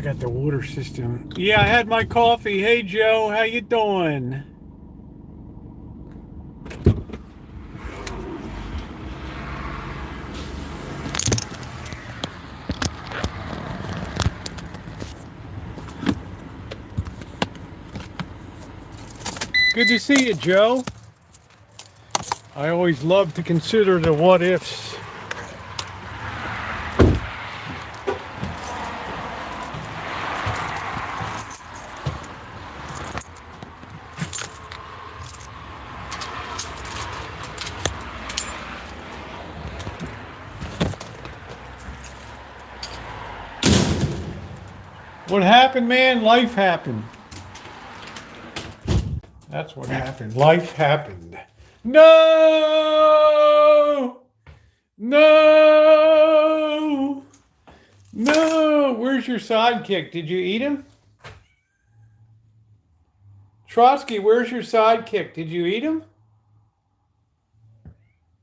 Got the water system. Yeah, I had my coffee. Hey Joe, how you doing? Good to see you, Joe. I always love to consider the what ifs. What happened, man? Life happened. That's what happened. Life happened. No! No! No! Where's your sidekick? Did you eat him? Trotsky, where's your sidekick? Did you eat him?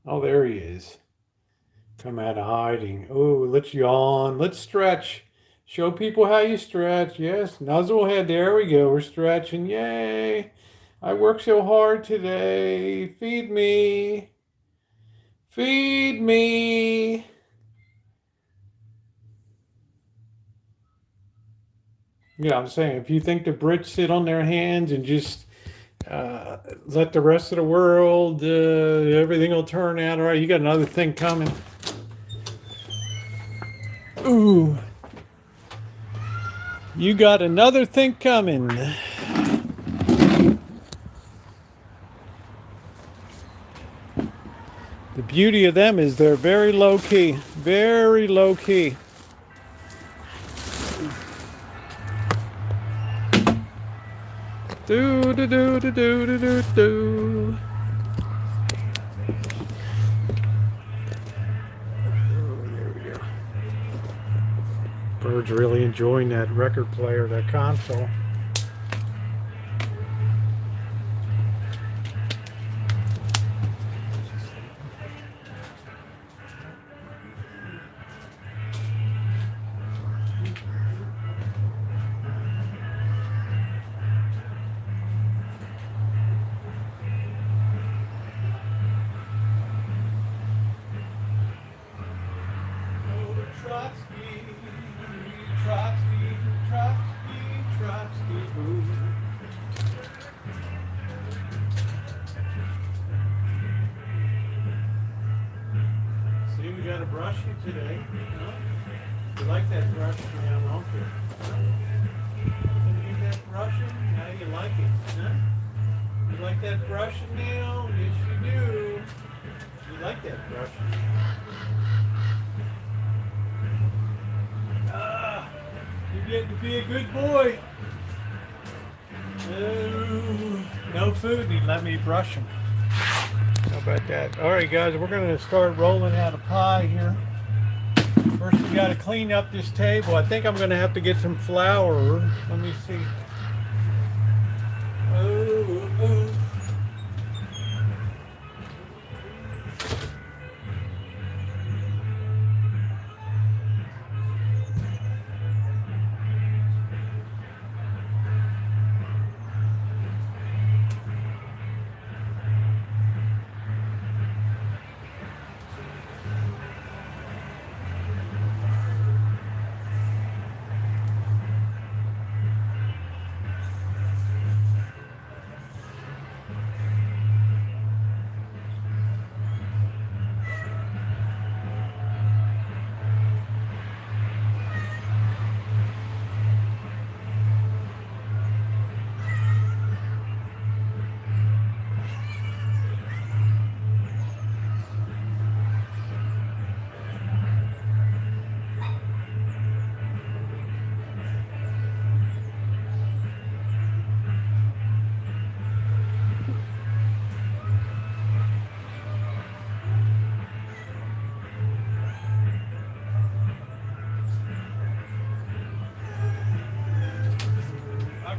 Oh, there he is. Come out of hiding. Oh, let's yawn. Let's stretch. Show people how you stretch. Yes, nuzzlehead. There we go. We're stretching. Yay. I worked so hard today. Feed me. Feed me. Yeah, I'm saying, if you think the Brits sit on their hands and just let the rest of the world, everything will turn out all right. You got another thing coming. Ooh. You got another thing coming. The beauty of them is they're very low key. Very low key. Do do do do do do do do. Oh, there Edward's really enjoying that record player, that console. See, we got a brush here today. Huh? You like that brush now, don't you? Huh? Can you get that brushing? How do you like it? Huh? You like that brushing now? Yes, you do. You like that brushing. You're getting to be a good boy. No food, and he let me brush him. How about that? All right, guys, we're going to start rolling out a pie here. First, we got to clean up this table. I think I'm going to have to get some flour. Let me see. Oh.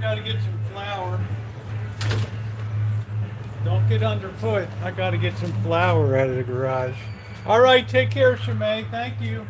Got to get some flour. Don't get underfoot. I got to get some flour out of the garage. All right, take care, Shemay. Thank you.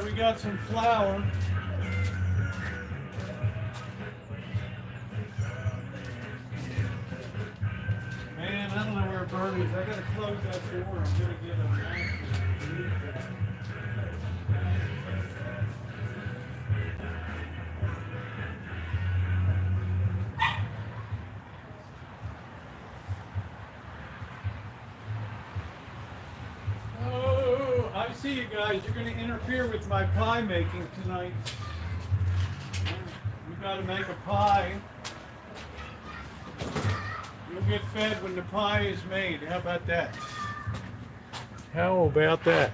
We got some flour. Man, I don't know where Bernie's. I gotta close that door. I'm gonna get a knife. See you guys, you're going to interfere with my pie making tonight. We got to make a pie. You'll get fed when the pie is made. How about that? How about that?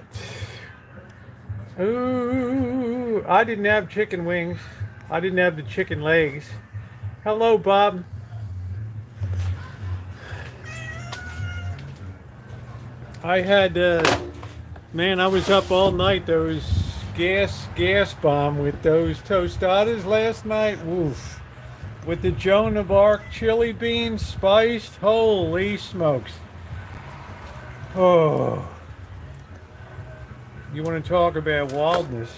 Ooh, I didn't have chicken wings. I didn't have the chicken legs. Hello, Bob. I had man, I was up all night. Those gas bomb with those tostadas last night. Woof. With the Joan of Arc chili beans spiced. Holy smokes. Oh. You want to talk about wildness?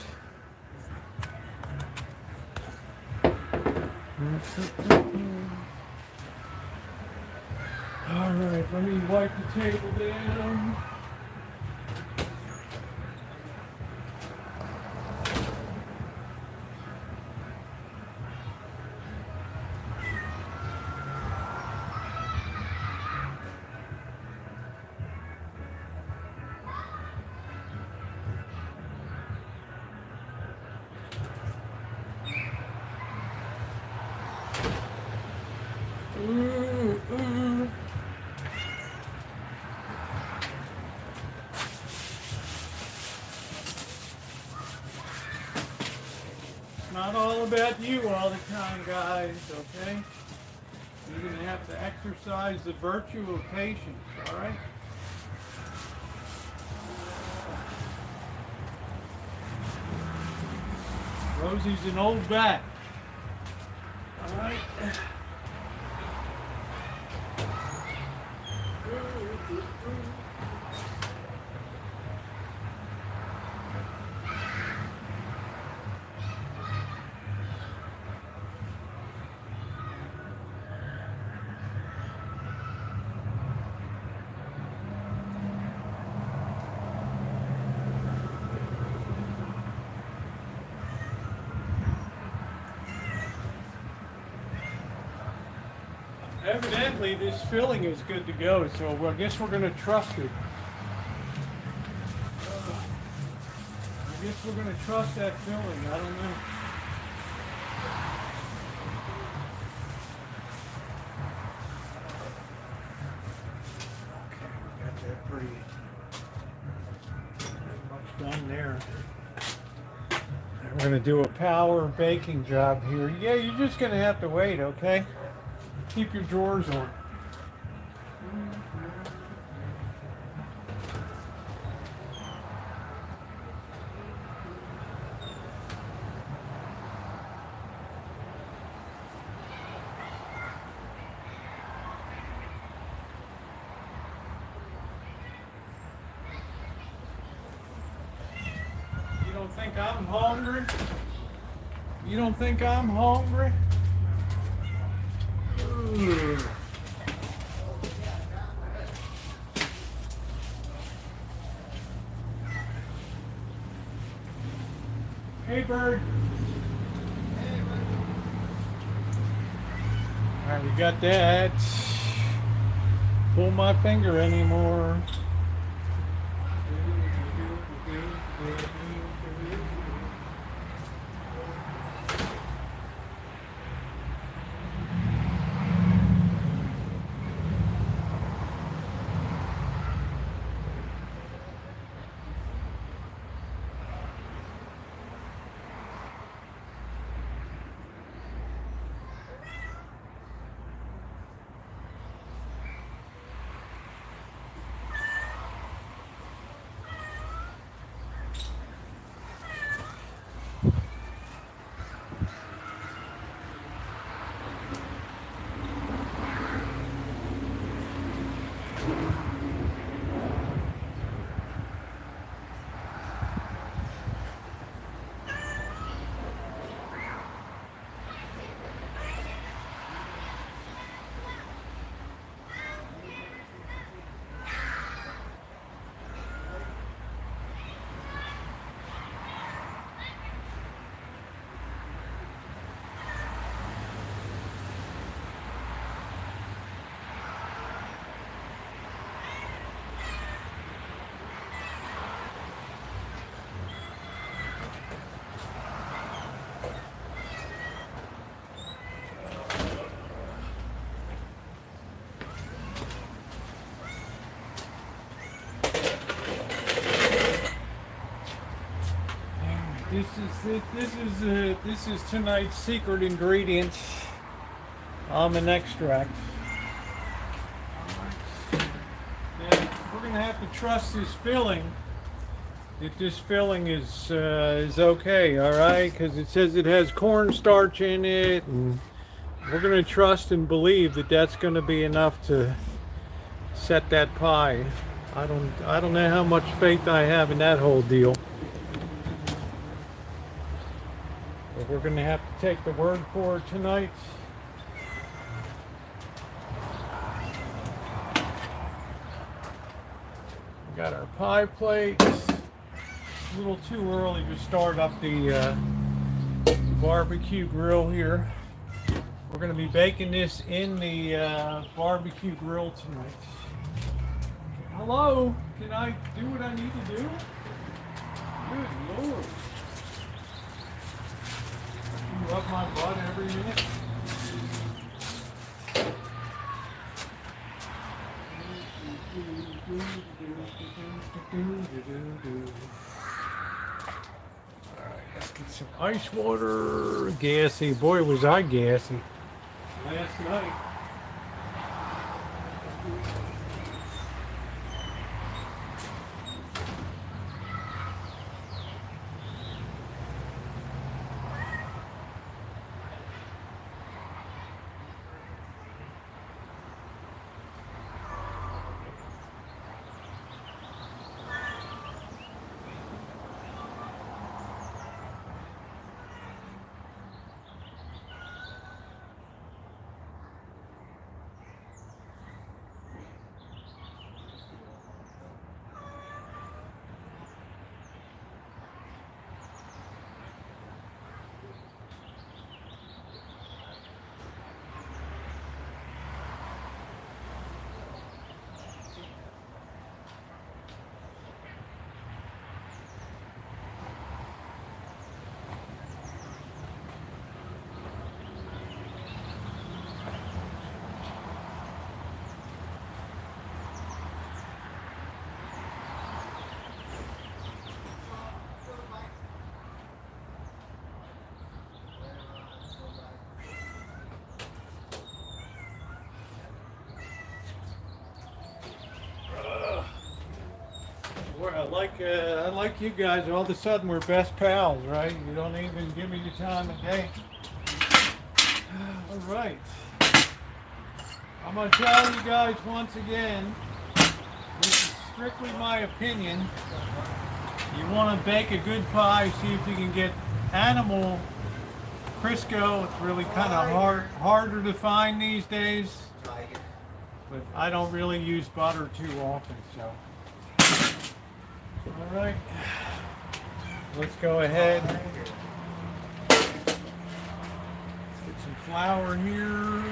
All right, let me wipe the table down. It's not all about you all the time, guys, okay? You're going to have to exercise the virtue of patience, all right? Rosie's an old bat. All right? Evidently, this filling is good to go, so I guess we're going to trust it. I guess we're going to trust that filling. I don't know. Okay, we got that pretty much done there. We're going to do a power baking job here. Yeah, you're just going to have to wait, okay? Keep your drawers on. You don't think I'm hungry? You don't think I'm hungry? Hey, bird. All right, we got that. Pull my finger anymore. This is tonight's secret ingredient, almond extract. Now, we're gonna have to trust this filling. That this filling is okay, all right? Because it says it has cornstarch in it, and we're gonna trust and believe that that's gonna be enough to set that pie. I don't know how much faith I have in that whole deal. But we're gonna have to take the word for it tonight. We got our pie plates. A little too early to start up the barbecue grill here. We're going to be baking this in the barbecue grill tonight. Hello, can I do what I need to do? Good Lord. You rub my butt every minute. Alright, let's get some ice water. Gassy. Boy, was I gassy last night. I like you guys. All of a sudden, we're best pals, right? You don't even give me the time of day. All right. I'm going to tell you guys once again, this is strictly my opinion. You want to bake a good pie, see if you can get animal Crisco. It's really kind of harder to find these days. But I don't really use butter too often, so. All right, let's go ahead. Let's get some flour here.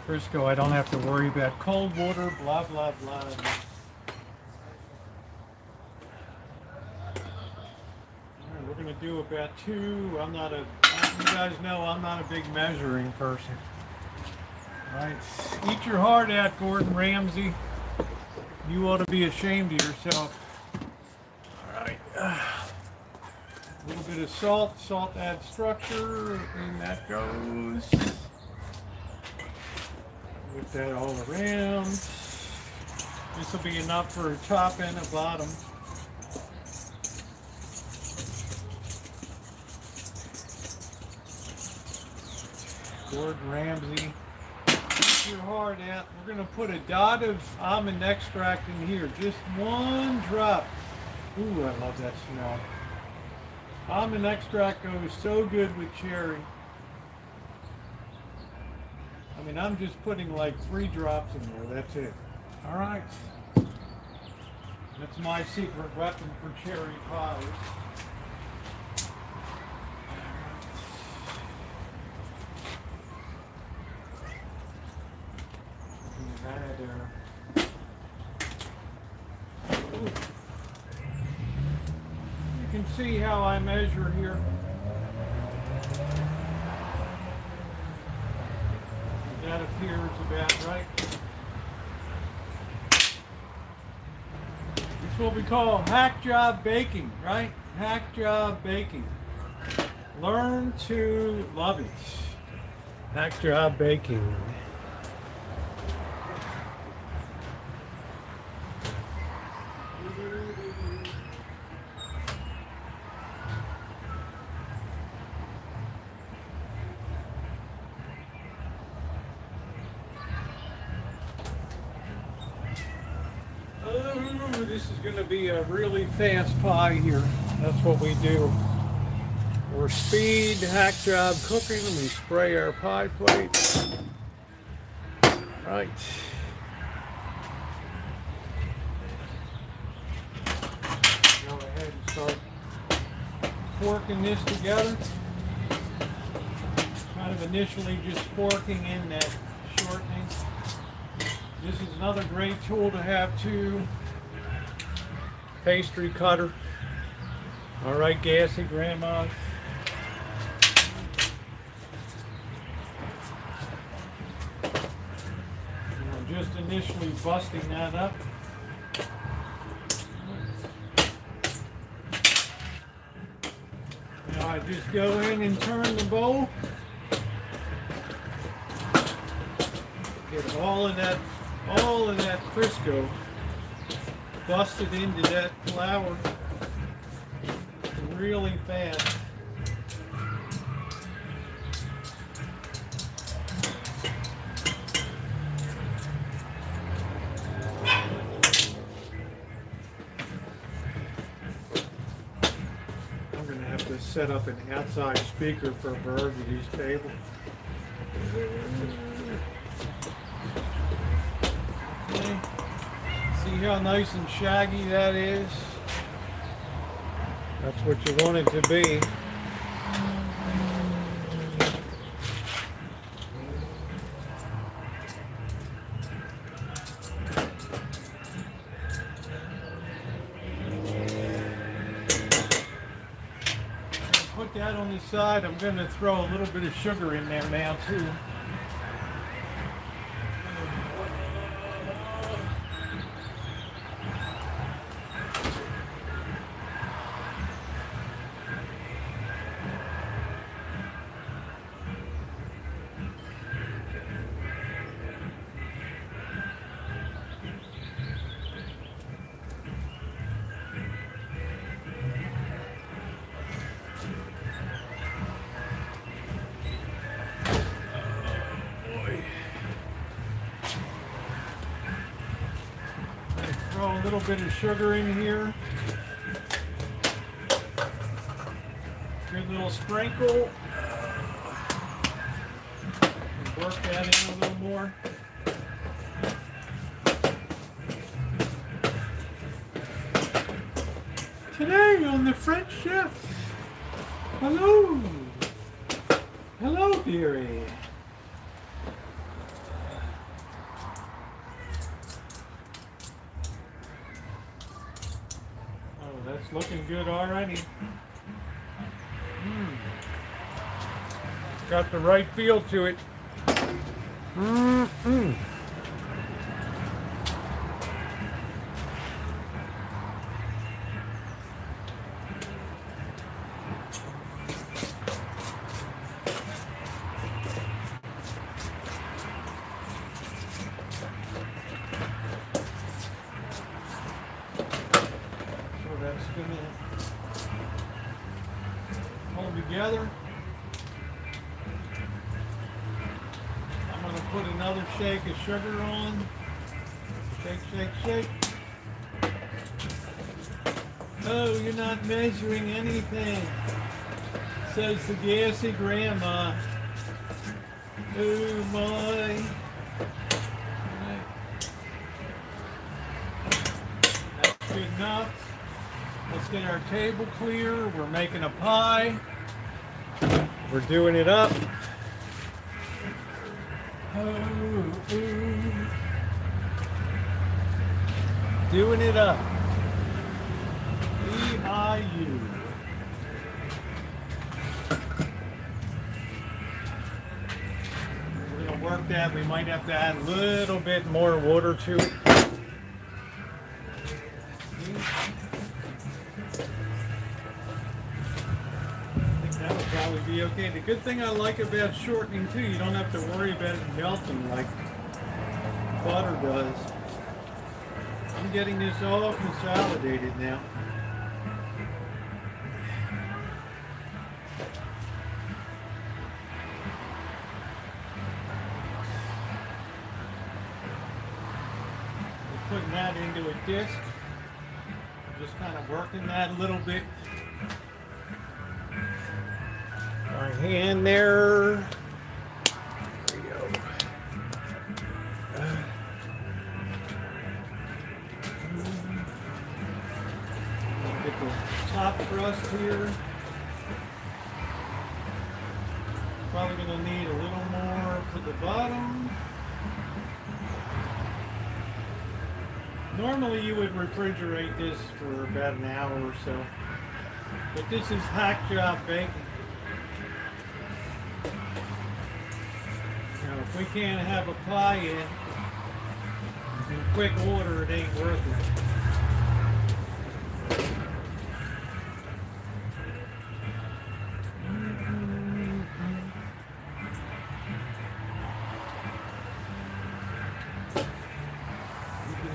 Crisco, I don't have to worry about cold water, blah, blah, blah. All right, we're going to do about 2. You guys know I'm not a big measuring person. Right. Eat your heart out, Gordon Ramsay. You ought to be ashamed of yourself. All right. A little bit of salt. Salt adds structure, and that goes. Whip that all around. This will be enough for a top and a bottom. Gordon Ramsay. Your heart out. We're going to put a dot of almond extract in here. Just 1 drop. Ooh, I love that smell. Almond extract goes so good with cherry. I mean, I'm just putting like 3 drops in there. That's it. All right. That's my secret weapon for cherry pies. You can see how I measure here. That appears about right. This is what we call hack job baking, right? Hack job baking. Learn to love it. Hack job baking. This is going to be a really fast pie here. That's what we do. We're speed hack job cooking, and we spray our pie plate. Right. Go ahead and start forking this together. Kind of initially just forking in that shortening. This is another great tool to have too. Pastry cutter. All right, gassy grandmas. I'm just initially busting that up. Now I just go in and turn the bowl. Get all of that Crisco busted into that flour really fast. I'm going to have to set up an outside speaker for Burgundy's table. Okay. See how nice and shaggy that is? That's what you want it to be. Put that on the side. I'm going to throw a little bit of sugar in there now too. Throw a little bit of sugar in here. Good little sprinkle. And work that in a little more. Today on the French Chef. Hello. Hello, dearie. That's looking good already. Got the right feel to it. Hold together. I'm going to put another shake of sugar on. Shake, shake, shake. Oh, you're not measuring anything, says the gassy grandma. Oh my. That's good enough. Let's get our table clear. We're making a pie. We're doing it up. Doing it up. E-I-U. We're going to work that. We might have to add a little bit more water to it. That'll probably be okay. The good thing I like about shortening too, you don't have to worry about it melting like butter does. I'm getting this all consolidated now. We're putting that into a disc. Just kind of working that a little bit. Right hand there. There we go. Get the top crust here. Probably going to need a little more for the bottom. Normally you would refrigerate this for about an hour or so, but this is hack job baking. Now, if we can't have a pie in quick order, it ain't worth it.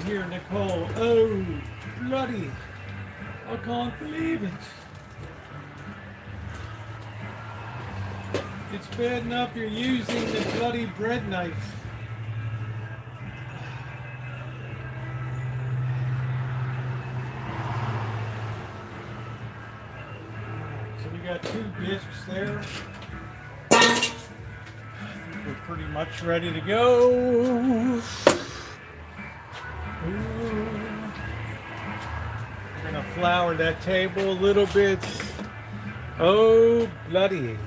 Here, Nicole. Oh, bloody. I can't believe it. It's bad enough you're using the bloody bread knife. So we got 2 discs there. We're pretty much ready to go. We're gonna flour that table a little bit. Oh, bloody.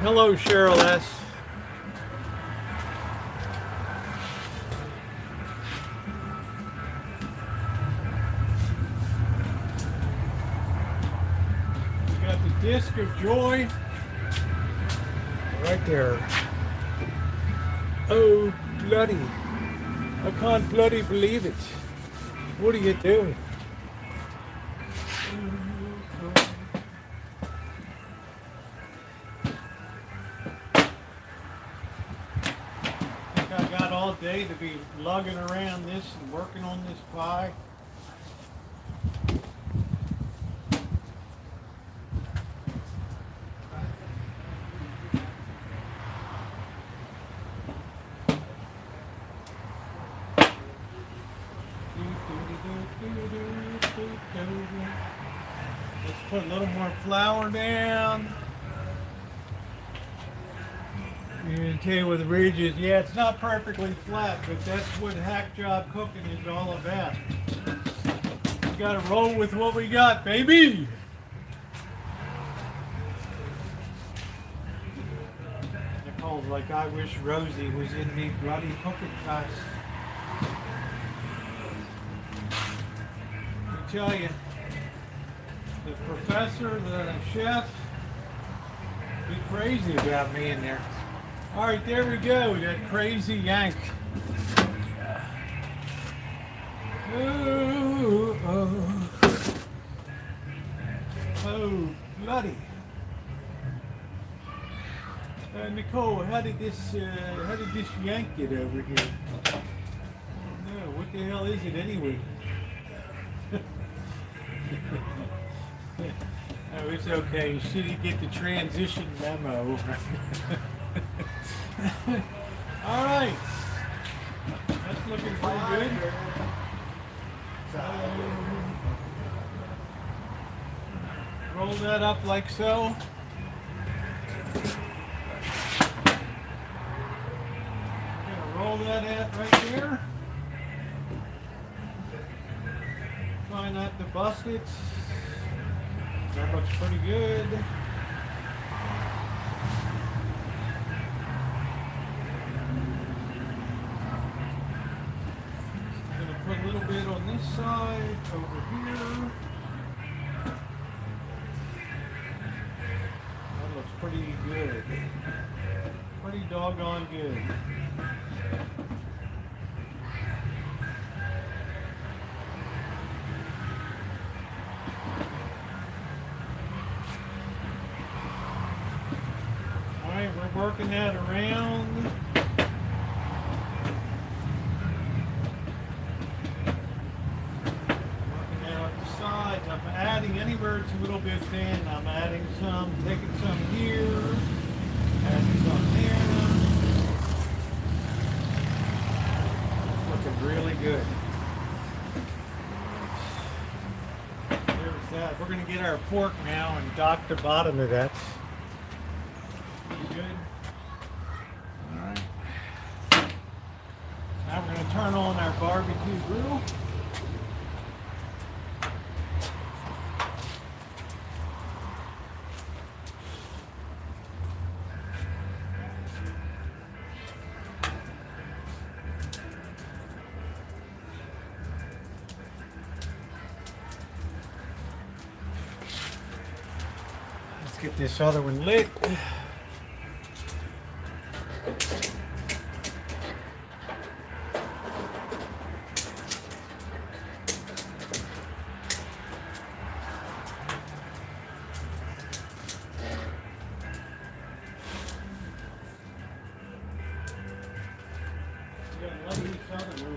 Hello, Cheryl S. We got the disc of joy right there. Oh, bloody. I can't bloody believe it. What are you doing? I think I got all day to be lugging around this and working on this pie. Let's put a little more flour down. You can tell with ridges, yeah, it's not perfectly flat, but that's what hack job cooking is all about. We gotta roll with what we got, baby. Nicole's like, I wish Rosie was in the bloody cooking class. I tell you, the professor, the chef, be crazy about me in there. All right, there we go. That crazy yank. Oh, oh, oh, bloody. Nicole, how did this yank get over here? No, what the hell is it anyway? Oh, it's okay. You should get the transition memo. All right. That's looking pretty good. Roll that up like so. Gonna roll that out right there. Try not to bust it. That looks pretty good. I'm going to put a little bit on this side, over here. That looks pretty good. Pretty doggone good. We're working that around. Working that up the sides. I'm adding anywhere it's a little bit thin. I'm adding some, taking some here, adding some there. It's looking really good. get our fork now and dock the bottom of that. You good? Alright. Now we're going to turn on our barbecue grill. Let's get this other one lit.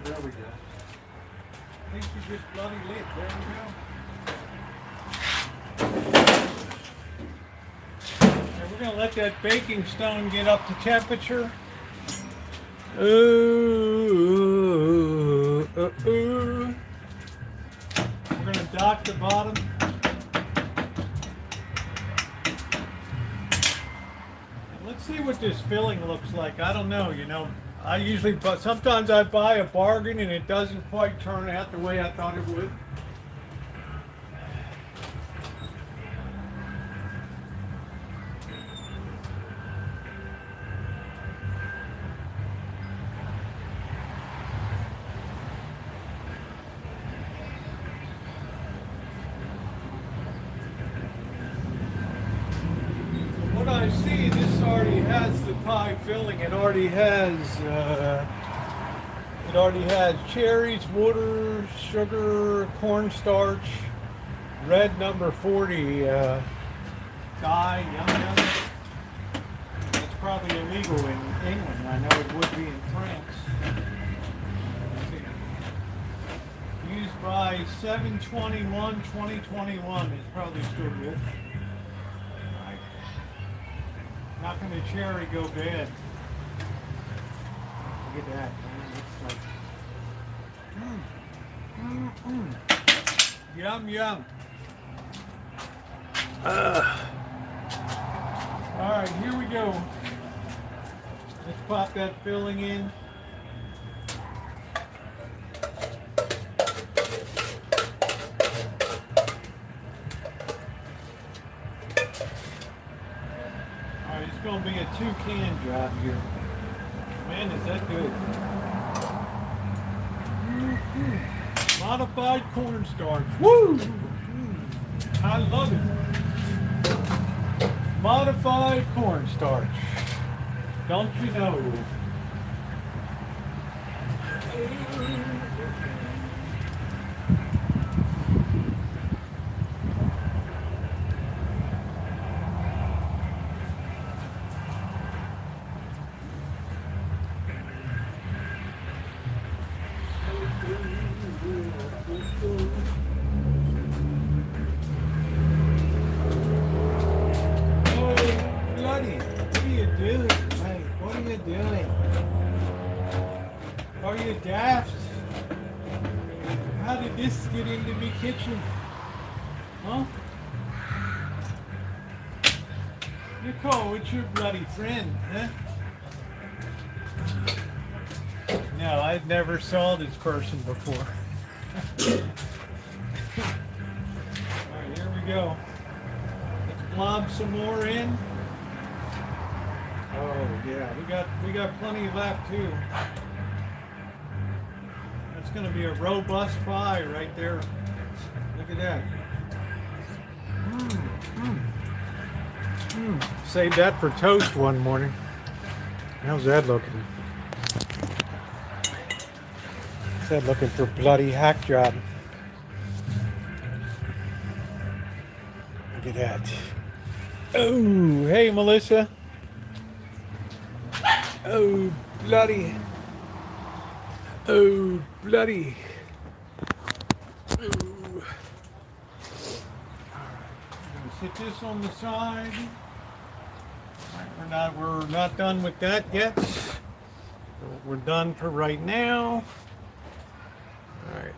There we go. I think she just bloody lit. There we go. And we're going to let that baking stone get up to temperature. We're going to dock the bottom. And let's see what this filling looks like. I don't know, you know. I usually, but sometimes I buy a bargain and it doesn't quite turn out the way I thought it would. What I see, this already has the pie filling. It already has cherries, water, sugar, cornstarch, red number 40 dye, yum. It's probably illegal in England. I know it would be in France. Used by 7/21/2021 is probably still good. How can the cherry go bad? Look at that, man. It's like, yum, yum. All right, here we go. Let's pop that filling in. It's going to be a 2-can job here. Man, is that good. Modified cornstarch. Woo! I love it. Modified cornstarch. Don't you know? Are you daft? How did this get into me kitchen? Huh? Nicole, it's your bloody friend, huh? No, I'd never saw this person before. Alright, here we go. Let's blob some more in. Oh yeah, we got plenty left too. That's gonna be a robust pie right there. Look at that. Saved that for toast one morning. How's that looking? How's that looking for bloody hack job? Look at that. Oh, hey Melissa. Oh, bloody. Oh, bloody. Oh. Sit this on the side. Right, we're not done with that yet. We're done for right now. All right.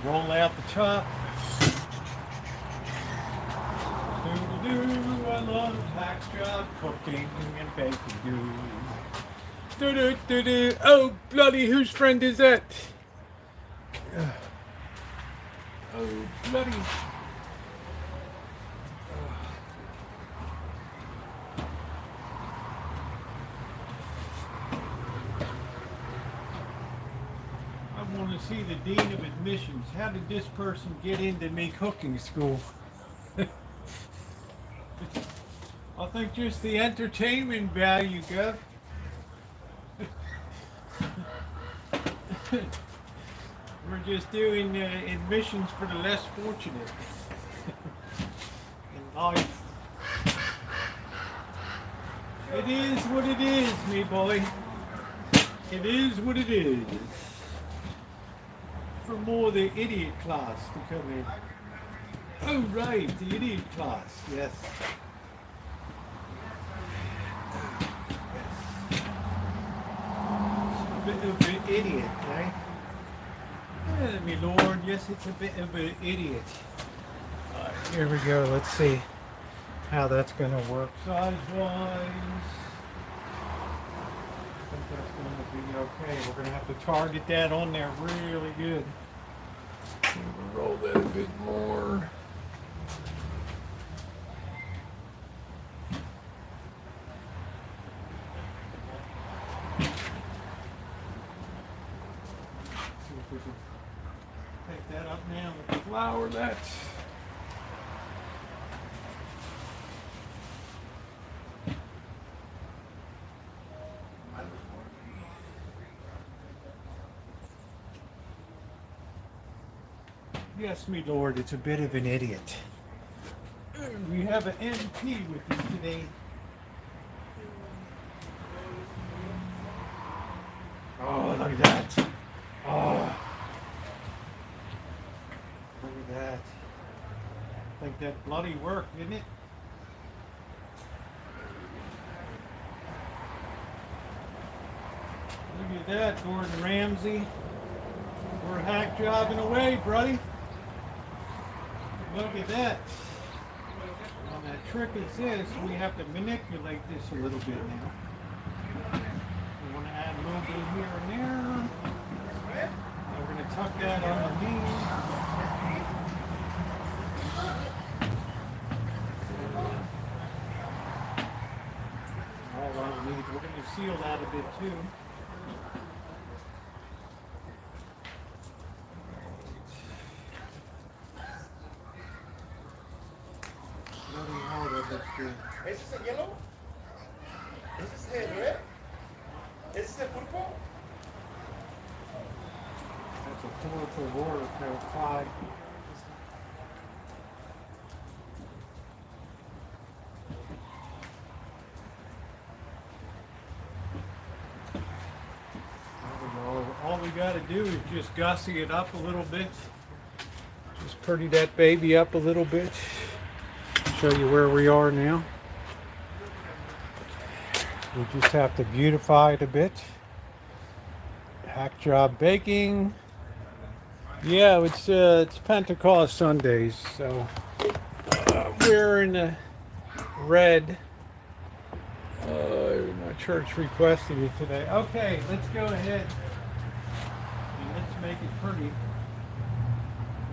roll out the top. Do-do-do, I love hack job cooking and baking. Do-do-do-do. Oh, bloody, whose friend is that? Oh, bloody. I want to see the Dean of Admissions. How did this person get into me cooking school? I think just the entertainment value, Gov. We're just doing admissions for the less fortunate in life. It is what it is, me boy. It is what it is. For more the idiot class to come in. Oh right, the idiot class, yes. A bit of an idiot, right? Yeah, my lord, yes, it's a bit of an idiot. Here we go, let's see how that's going to work size-wise. I think that's going to be okay. We're going to have to target that on there really good. Roll that a bit more. See if we can take that up now and flour that. Yes, me lord, it's a bit of an idiot. We have an MP with us today. Oh, look at that. Oh. Look at that. I think that bloody worked, didn't it? Look at that, Gordon Ramsay. We're hack jobbing away, buddy. Look at that. Now the trick is this, we have to manipulate this a little bit now. We want to add a little bit here and there. And we're going to tuck that underneath. All underneath. We're going to seal that a bit too. ¿Ese es el hielo? ¿Ese es el red? ¿Ese es el pulpo? That's a purple water pie. All we got to do is just gussy it up a little bit. Just pretty that baby up a little bit. Show you where we are now. We just have to beautify it a bit. Hack job baking. Yeah, it's Pentecost Sundays, so we're in the red. My church requested it today. Okay, let's go ahead and let's make it pretty.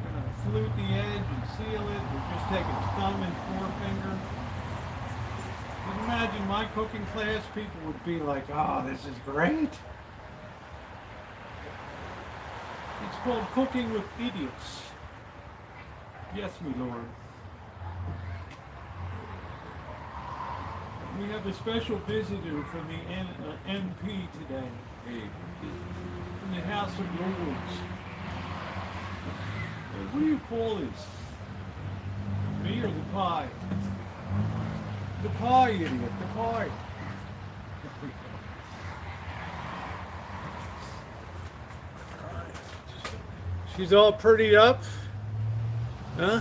We're going to flute the edge and seal it. We're just taking thumb and forefinger. You can imagine my cooking class, people would be like, oh, this is great. It's called Cooking with Idiots. Yes, my lord. We have a special visitor from the MP today, from the House of Lords. What do you call this? Me or the pie? The pie, idiot, the pie. She's all pretty up, huh?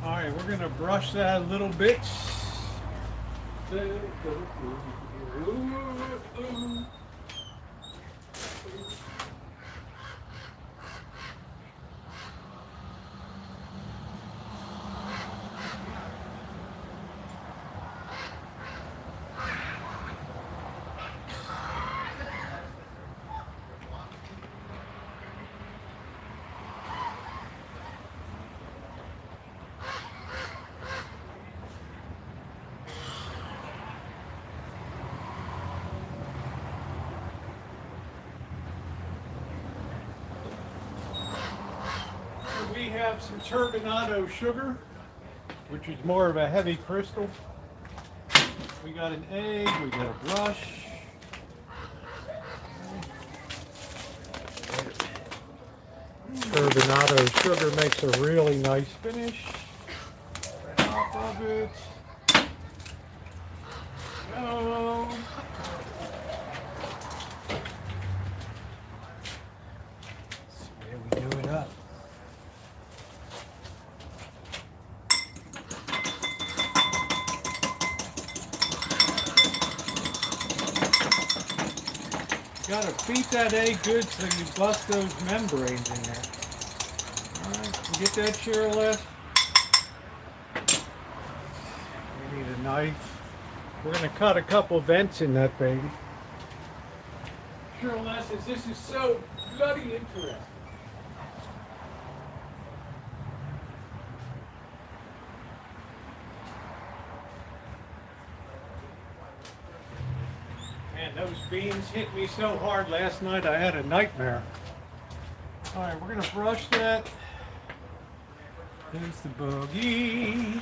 All right, we're gonna brush that a little bit. have some turbinado sugar, which is more of a heavy crystal. We got an egg, we got a brush. Turbinado sugar makes a really nice finish. Top of it. Go. So there we do it up. Gotta beat that egg good so you bust those membranes in there. Alright, you get that, Cheryl? We need a knife. We're gonna cut a couple vents in that baby. Cheryl says this is so bloody interesting. Man, those beans hit me so hard last night I had a nightmare. Alright, we're gonna brush that. There's the boogie.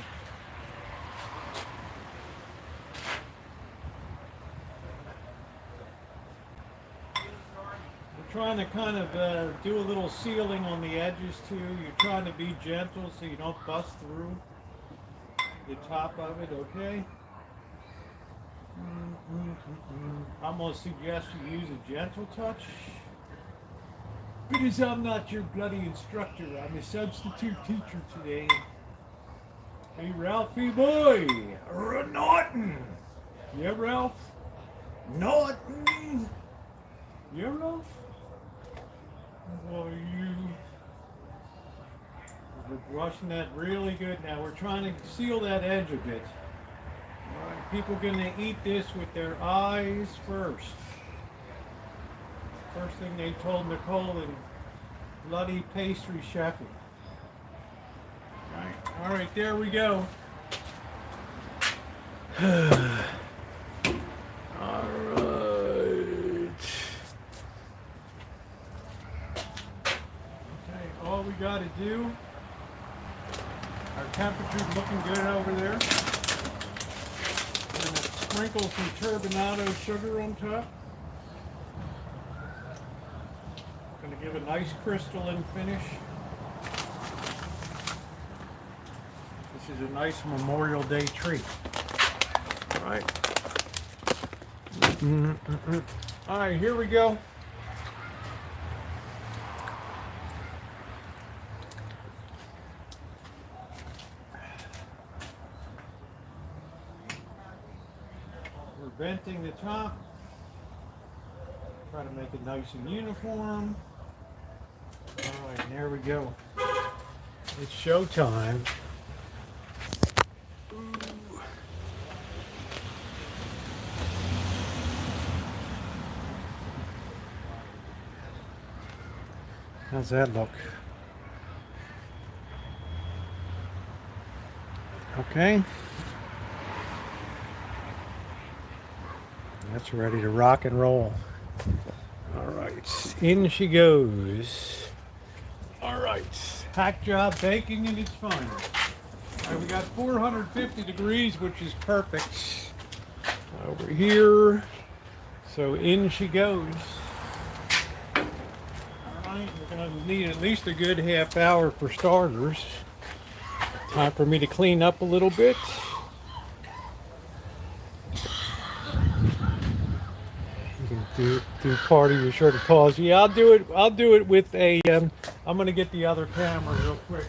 We're trying to kind of do a little sealing on the edges too. You're trying to be gentle so you don't bust through the top of it, okay? I'm going to suggest you use a gentle touch. Because I'm not your bloody instructor. I'm a substitute teacher today. Hey, Ralphie boy. Norton. Yeah, Ralph? Norton. Yeah, Ralph? How are you? We're brushing that really good now. We're trying to seal that edge a bit. Alright, people gonna eat this with their eyes first. First thing they told Nicole and bloody pastry chefing. Alright, there we go. Alright. Okay, all we gotta do, our temperature's looking good over there. We're going to sprinkle some turbinado sugar on top. Going to give a nice crystalline finish. This is a nice Memorial Day treat. All right. All right, here we go. Venting the top. Try to make it nice and uniform. Alright, there we go. It's showtime. Ooh. How's that look? Okay. That's ready to rock and roll. All right, in she goes. All right, hack job baking and it's fun. All right, we got 450 degrees, which is perfect. Over here, so in she goes. All right, we're gonna need at least a good half hour for starters. Time for me to clean up a little bit. Do part of your shirt and pause. Yeah, I'll do it with a I'm gonna get the other camera real quick.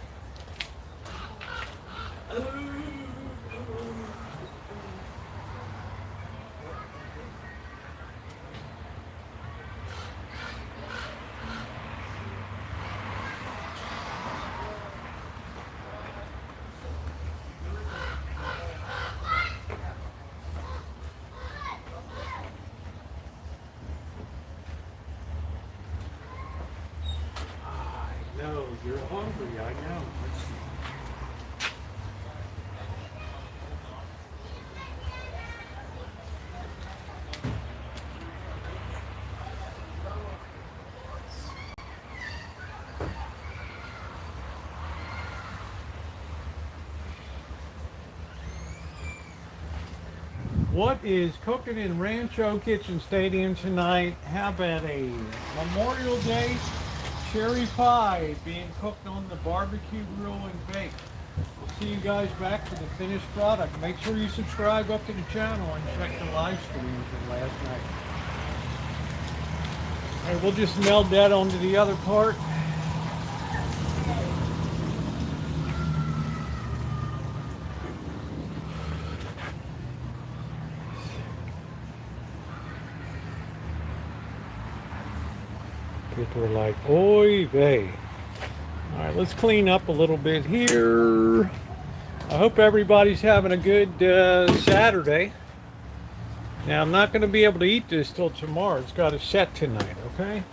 No, you're hungry, I know. Let's see. What is cooking in Rancho Kitchen Stadium tonight? How about a Memorial Day cherry pie being cooked on the barbecue grill and baked? We'll see you guys back for the finished product. Make sure you subscribe up to the channel and check the live streams from last night. All right, we'll just meld that onto the other part. People are like, oy vey. All right, let's clean up a little bit here. I hope everybody's having a good Saturday. Now, I'm not going to be able to eat this till tomorrow. It's got to set tonight, okay?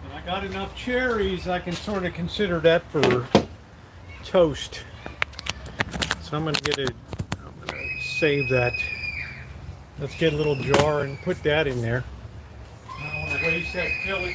And I got enough cherries, I can sort of consider that for toast. So I'm going to save that. Let's get a little jar and put that in there. I don't want to waste that filling.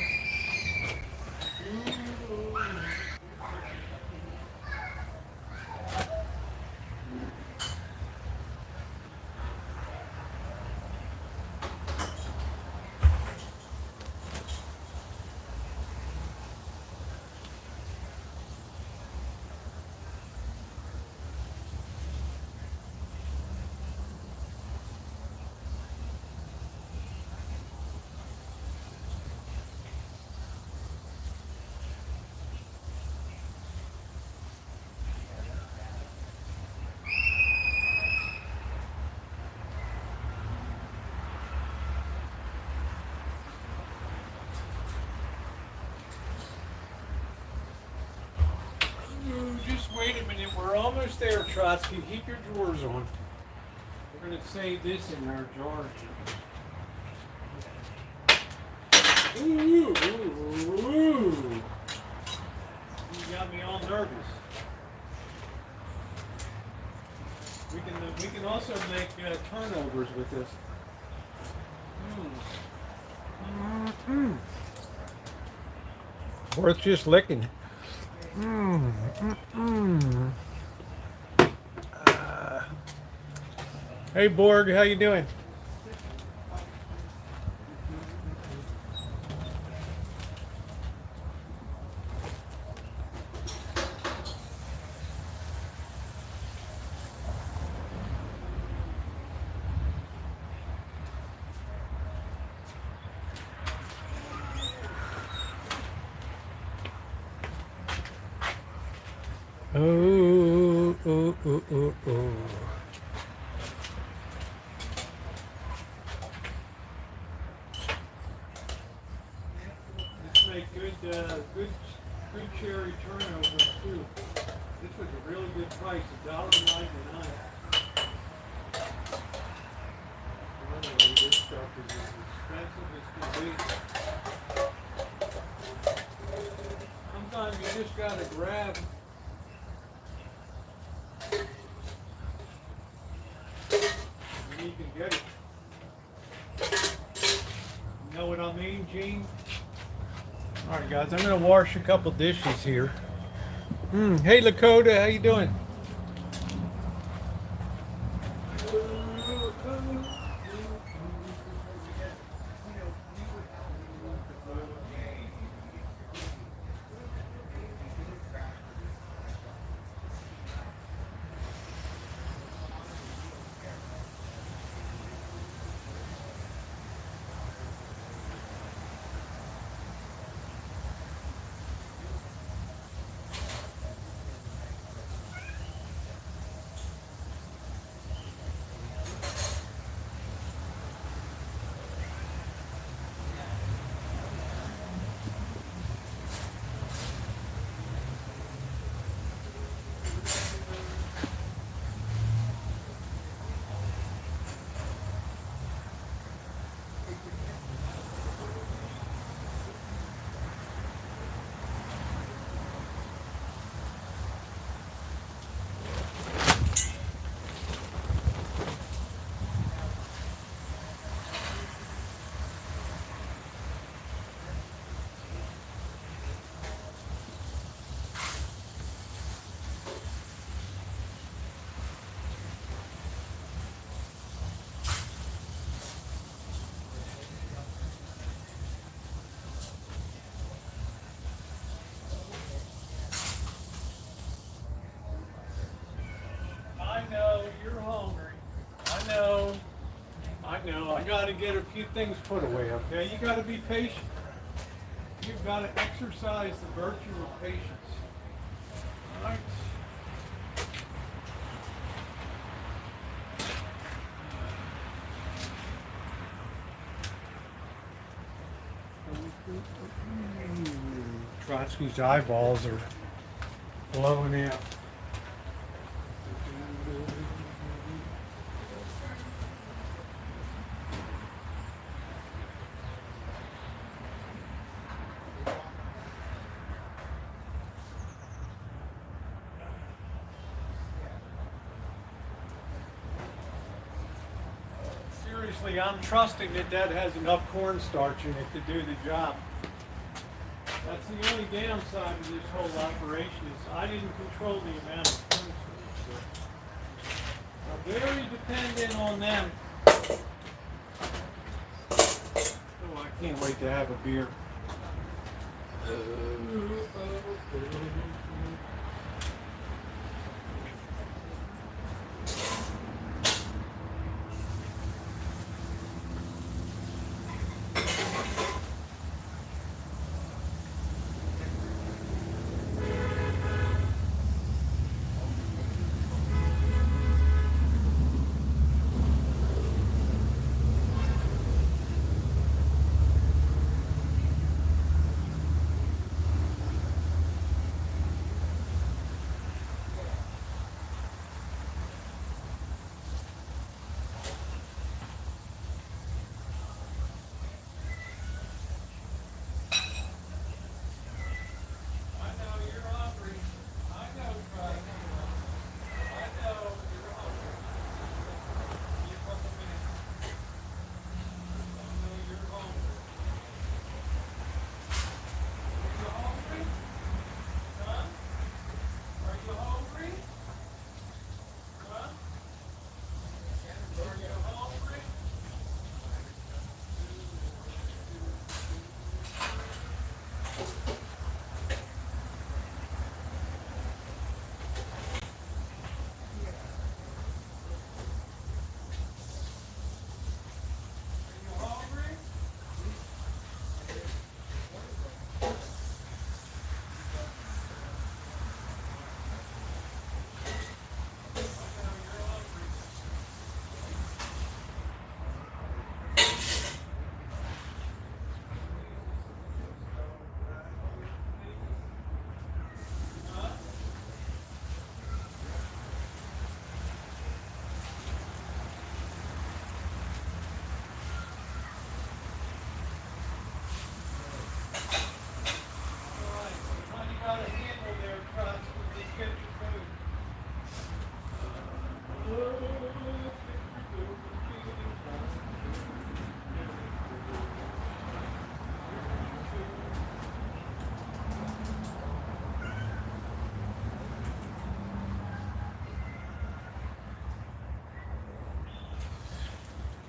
Just wait a minute, we're almost there, Trotsky. Keep your drawers on. We're going to save this in our jar. Ooh, ooh, ooh. You got me all nervous. We can also make turnovers with this. Worth just licking. Hey Borg, how you doing? Oh, oh, oh, oh, oh. Let's make good cherry turnovers too. This was a really good price, $1.99. Anyway, this stuff is as expensive as can be. Sometimes you just gotta grab. You can get it. You know what I mean, Gene? Alright guys, I'm going to wash a couple dishes here. Hey Lakota, how you doing? get a few things put away, okay? You got to be patient. You've got to exercise the virtue of patience. All right. Trotsky's eyeballs are blowing out. Seriously, I'm trusting that that has enough cornstarch in it to do the job. That's the only downside of this whole operation is I didn't control the amount of cornstarch. So I'm very dependent on them. Oh, I can't wait to have a beer.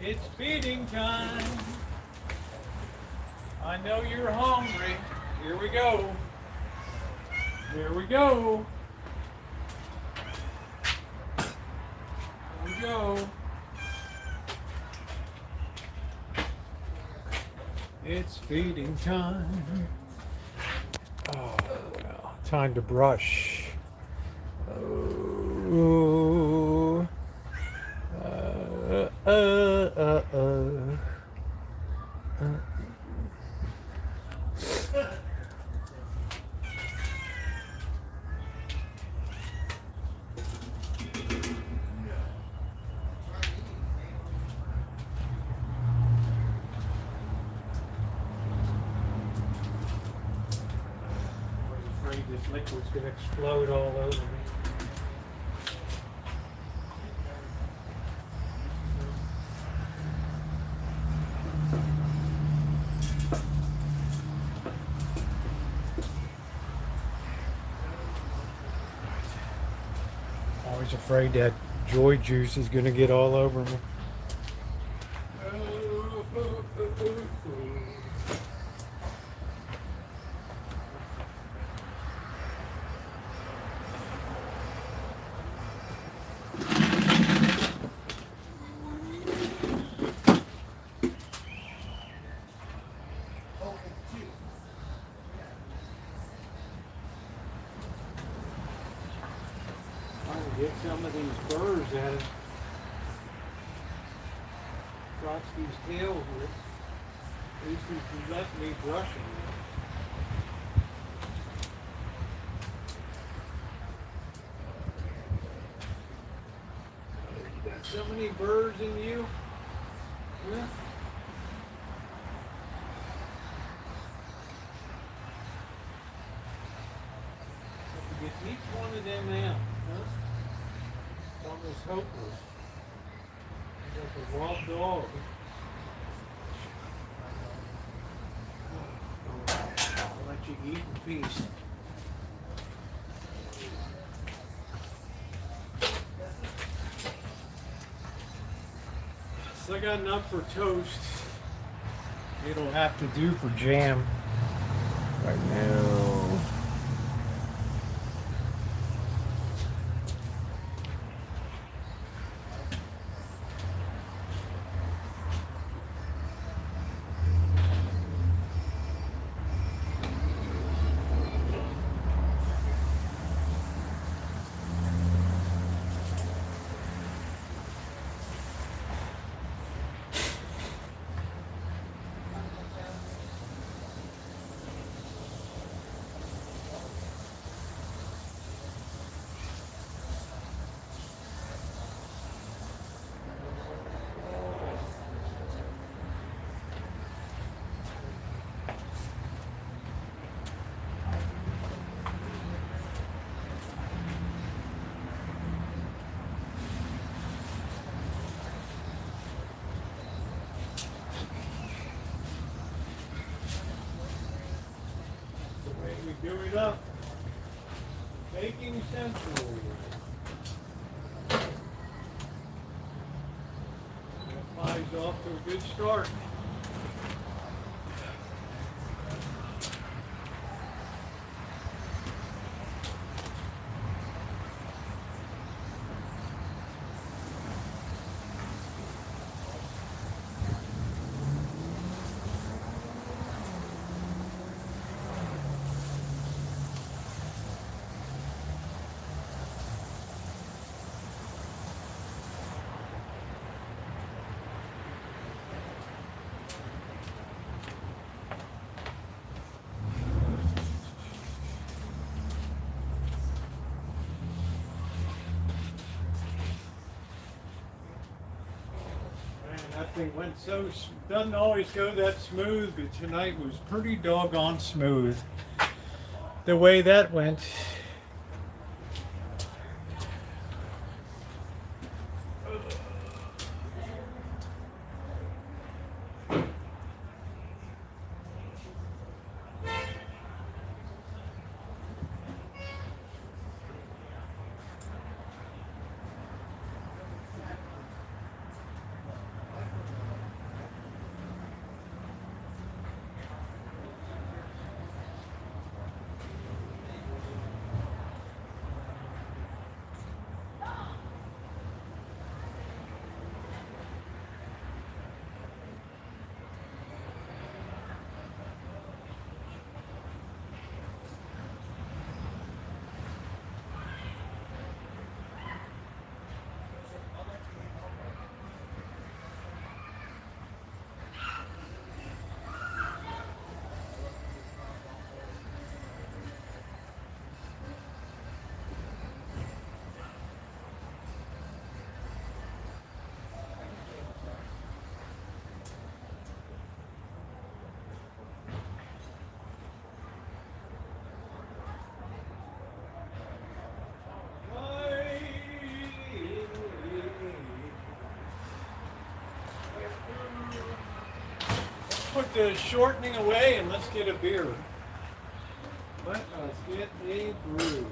It's feeding time. I know you're hungry. Here we go. Here we go. Here we go. It's feeding time. Oh, well, time to brush. Oh. This liquid's going to explode all over me. Always afraid that joy juice is going to get all over me. Trying to get some of these burrs out of Trotsky's tail here. At least if you let me brush him. You got so many burrs in you. Huh? Have to get each one of them out. Huh? It's almost hopeless. Like a wild dog. I'll let you eat in peace. So I got enough for toast. It'll have to do for jam right now. Do it up. Baking Central. That pie's off to a good start. That thing went so, doesn't always go that smooth, but tonight was pretty doggone smooth. The way that went. Put the shortening away and let's get a beer. Let us get a brew.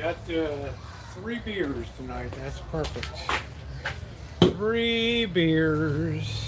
got 3 beers tonight. That's perfect. 3 beers.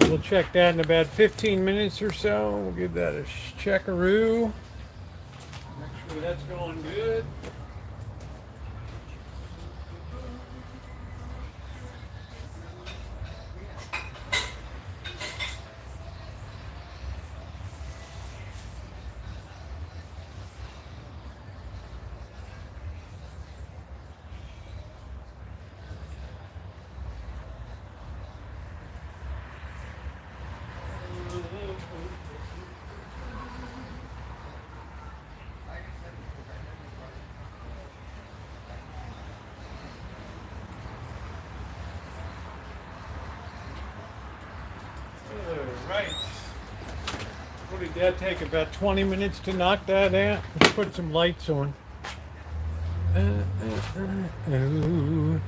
We'll check that in about 15 minutes or so. We'll give that a checkaroo. Make sure that's going good. Right. What did that take? About 20 minutes to knock that out? Let's put some lights on. Oh.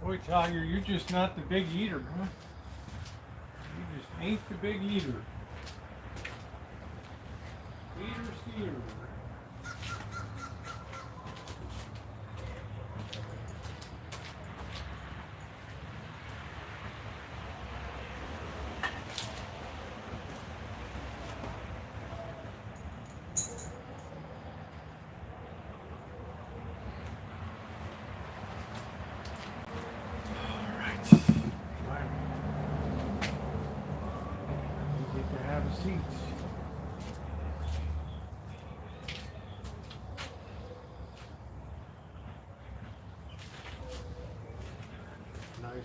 Boy, Tiger, you're just not the big eater, huh? You just ain't the big eater. Eater, steer. Seats. Nice. It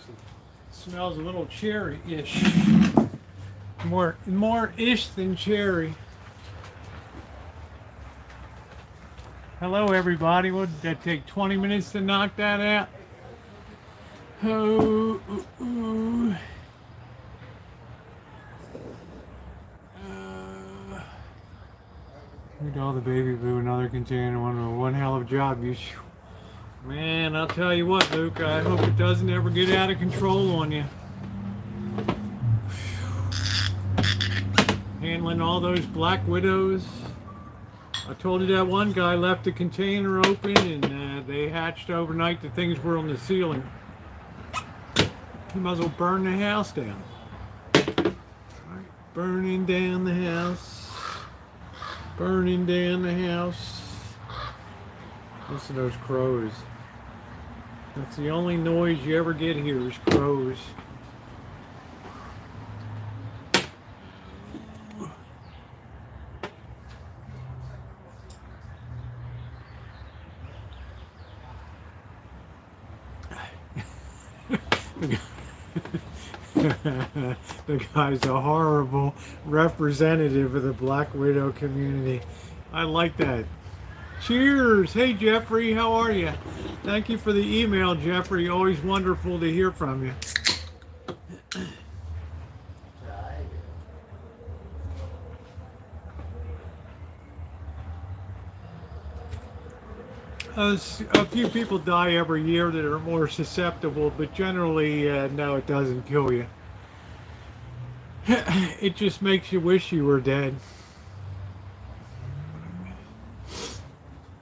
smells a little cherry-ish. More ish than cherry. Hello, everybody. What did that take? 20 minutes to knock that out? Oh, ooh, ooh. Look at all the baby boo, another container, one hell of a job. Man, I'll tell you what, Luke, I hope it doesn't ever get out of control on you. Handling all those black widows. I told you that one guy left the container open and they hatched overnight. The things were on the ceiling. You might as well burn the house down. Right, burning down the house. Burning down the house. Listen to those crows. That's the only noise you ever get here is crows. The guy's a horrible representative of the Black Widow community. I like that. Cheers! Hey Jeffrey, how are you? Thank you for the email, Jeffrey. Always wonderful to hear from you. A few people die every year that are more susceptible, but generally, no, it doesn't kill you. It just makes you wish you were dead.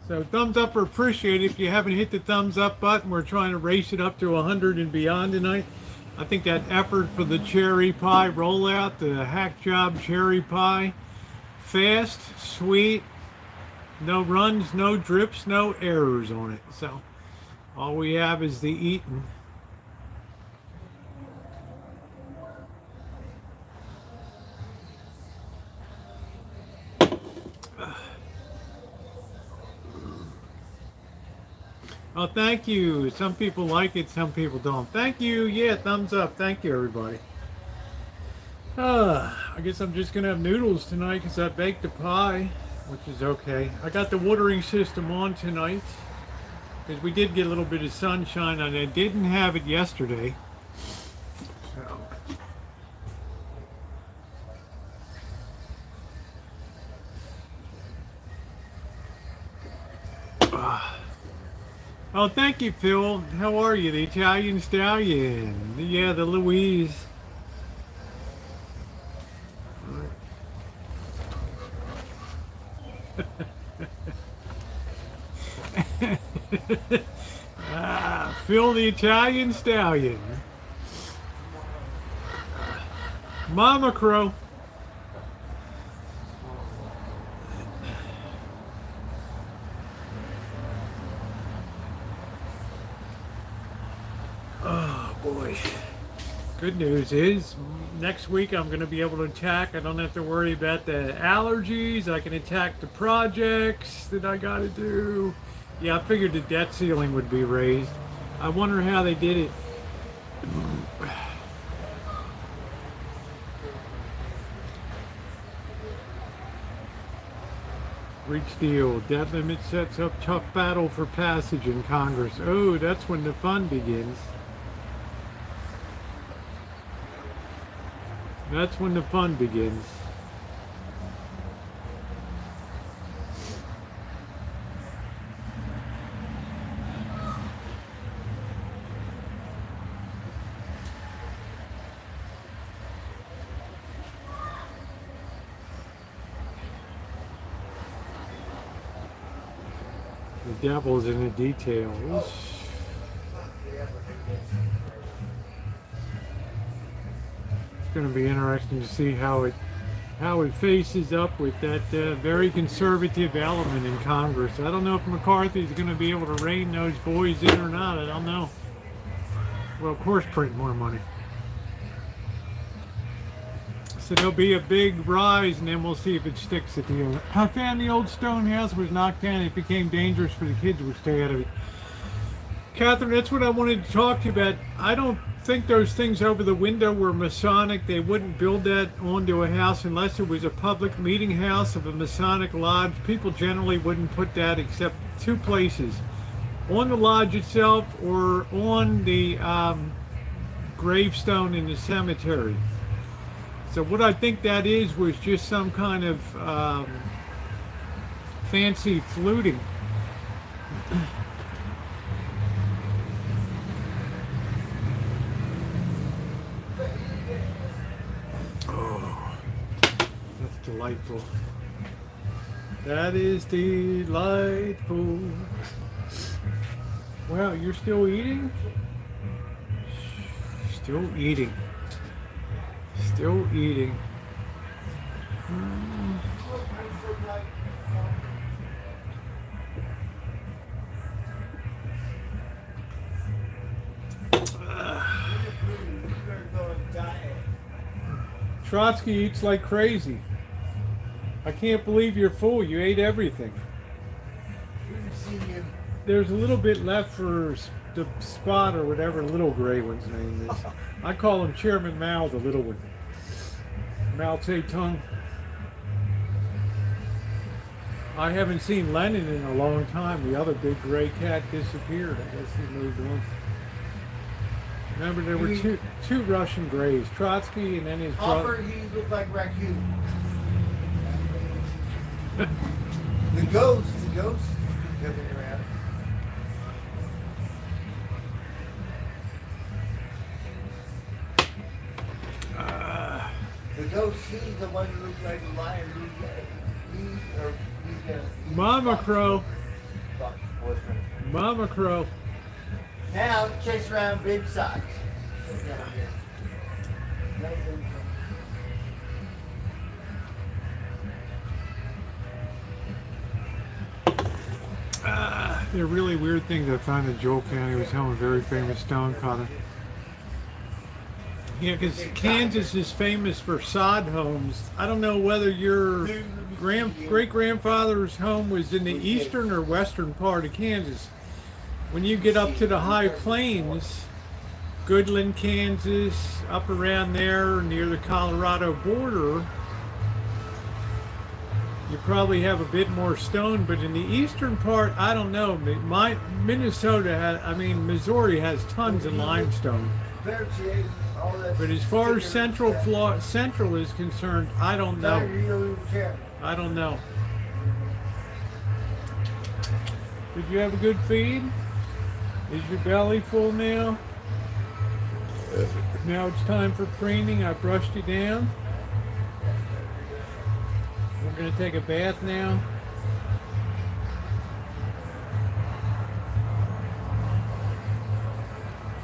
So thumbs up or appreciate it. If you haven't hit the thumbs up button, we're trying to race it up to 100 and beyond tonight. I think that effort for the cherry pie rollout, the hack job cherry pie, fast, sweet, no runs, no drips, no errors on it. So all we have is the eating. Oh, thank you. Some people like it, some people don't. Thank you. Yeah, thumbs up. Thank you, everybody. I guess I'm just going to have noodles tonight because I baked a pie, which is okay. I got the watering system on tonight because we did get a little bit of sunshine and I didn't have it yesterday. Oh, thank you, Phil. How are you? The Italian Stallion. Yeah, the Louise. Phil the Italian Stallion. Mama Crow. Oh boy. Good news is next week I'm going to be able to attack. I don't have to worry about the allergies. I can attack the projects that I got to do. Yeah, I figured the debt ceiling would be raised. I wonder how they did it. Reach deal. Debt limit sets up tough battle for passage in Congress. Oh, that's when the fun begins. That's when the fun begins. The devil's in the details. It's going to be interesting to see how it faces up with that very conservative element in Congress. I don't know if McCarthy's going to be able to rein those boys in or not. I don't know. Well, of course, print more money. So there'll be a big rise, and then we'll see if it sticks at the end. I found the old stone house was knocked down. It became dangerous for the kids to stay out of it. Catherine, that's what I wanted to talk to you about. I don't think those things over the window were Masonic. They wouldn't build that onto a house unless it was a public meeting house of a Masonic lodge. People generally wouldn't put that except two places. On the lodge itself or on the gravestone in the cemetery. So what I think that is was just some kind of fancy fluting. Oh, that's delightful. That is delightful. Wow, you're still eating? Still eating. Still eating. Trotsky eats like crazy. I can't believe you're full. You ate everything. There's a little bit left for the Spot or whatever little gray one's name is. I call him Chairman Mao, the little one. Mao Zedong. I haven't seen Lenin in a long time. The other big gray cat disappeared. I guess he moved on. Remember, there were two Russian grays, Trotsky and then his brother. He looked like raccoon. The ghost coming around. The ghost, he's the one who looked like a lion. Mama Crow. Mama Crow. Now chase around big socks. They're really weird things I found in Joel County. Was home a very famous stone cutter. Yeah, because Kansas is famous for sod homes. I don't know whether your great-grandfather's home was in the eastern or western part of Kansas. When you get up to the high plains, Goodland, Kansas, up around there near the Colorado border, you probably have a bit more stone, but in the eastern part, I don't know. Missouri has tons of limestone. But as far as Central is concerned, I don't know. I don't know. Did you have a good feed? Is your belly full now? Now it's time for preening. I brushed you down. We're going to take a bath now.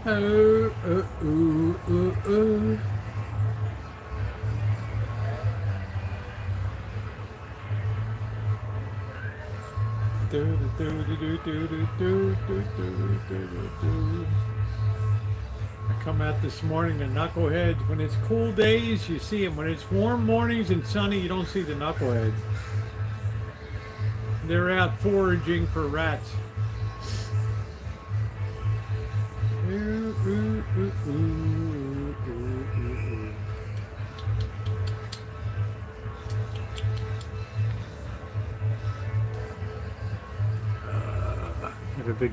Oh, oh, oh, oh, oh. I come out this morning, the knuckleheads. When it's cool days, you see them. When it's warm mornings and sunny, you don't see the knuckleheads. They're out foraging for rats. Ooh, ooh, ooh, ooh, ooh, ooh, ooh. Got a big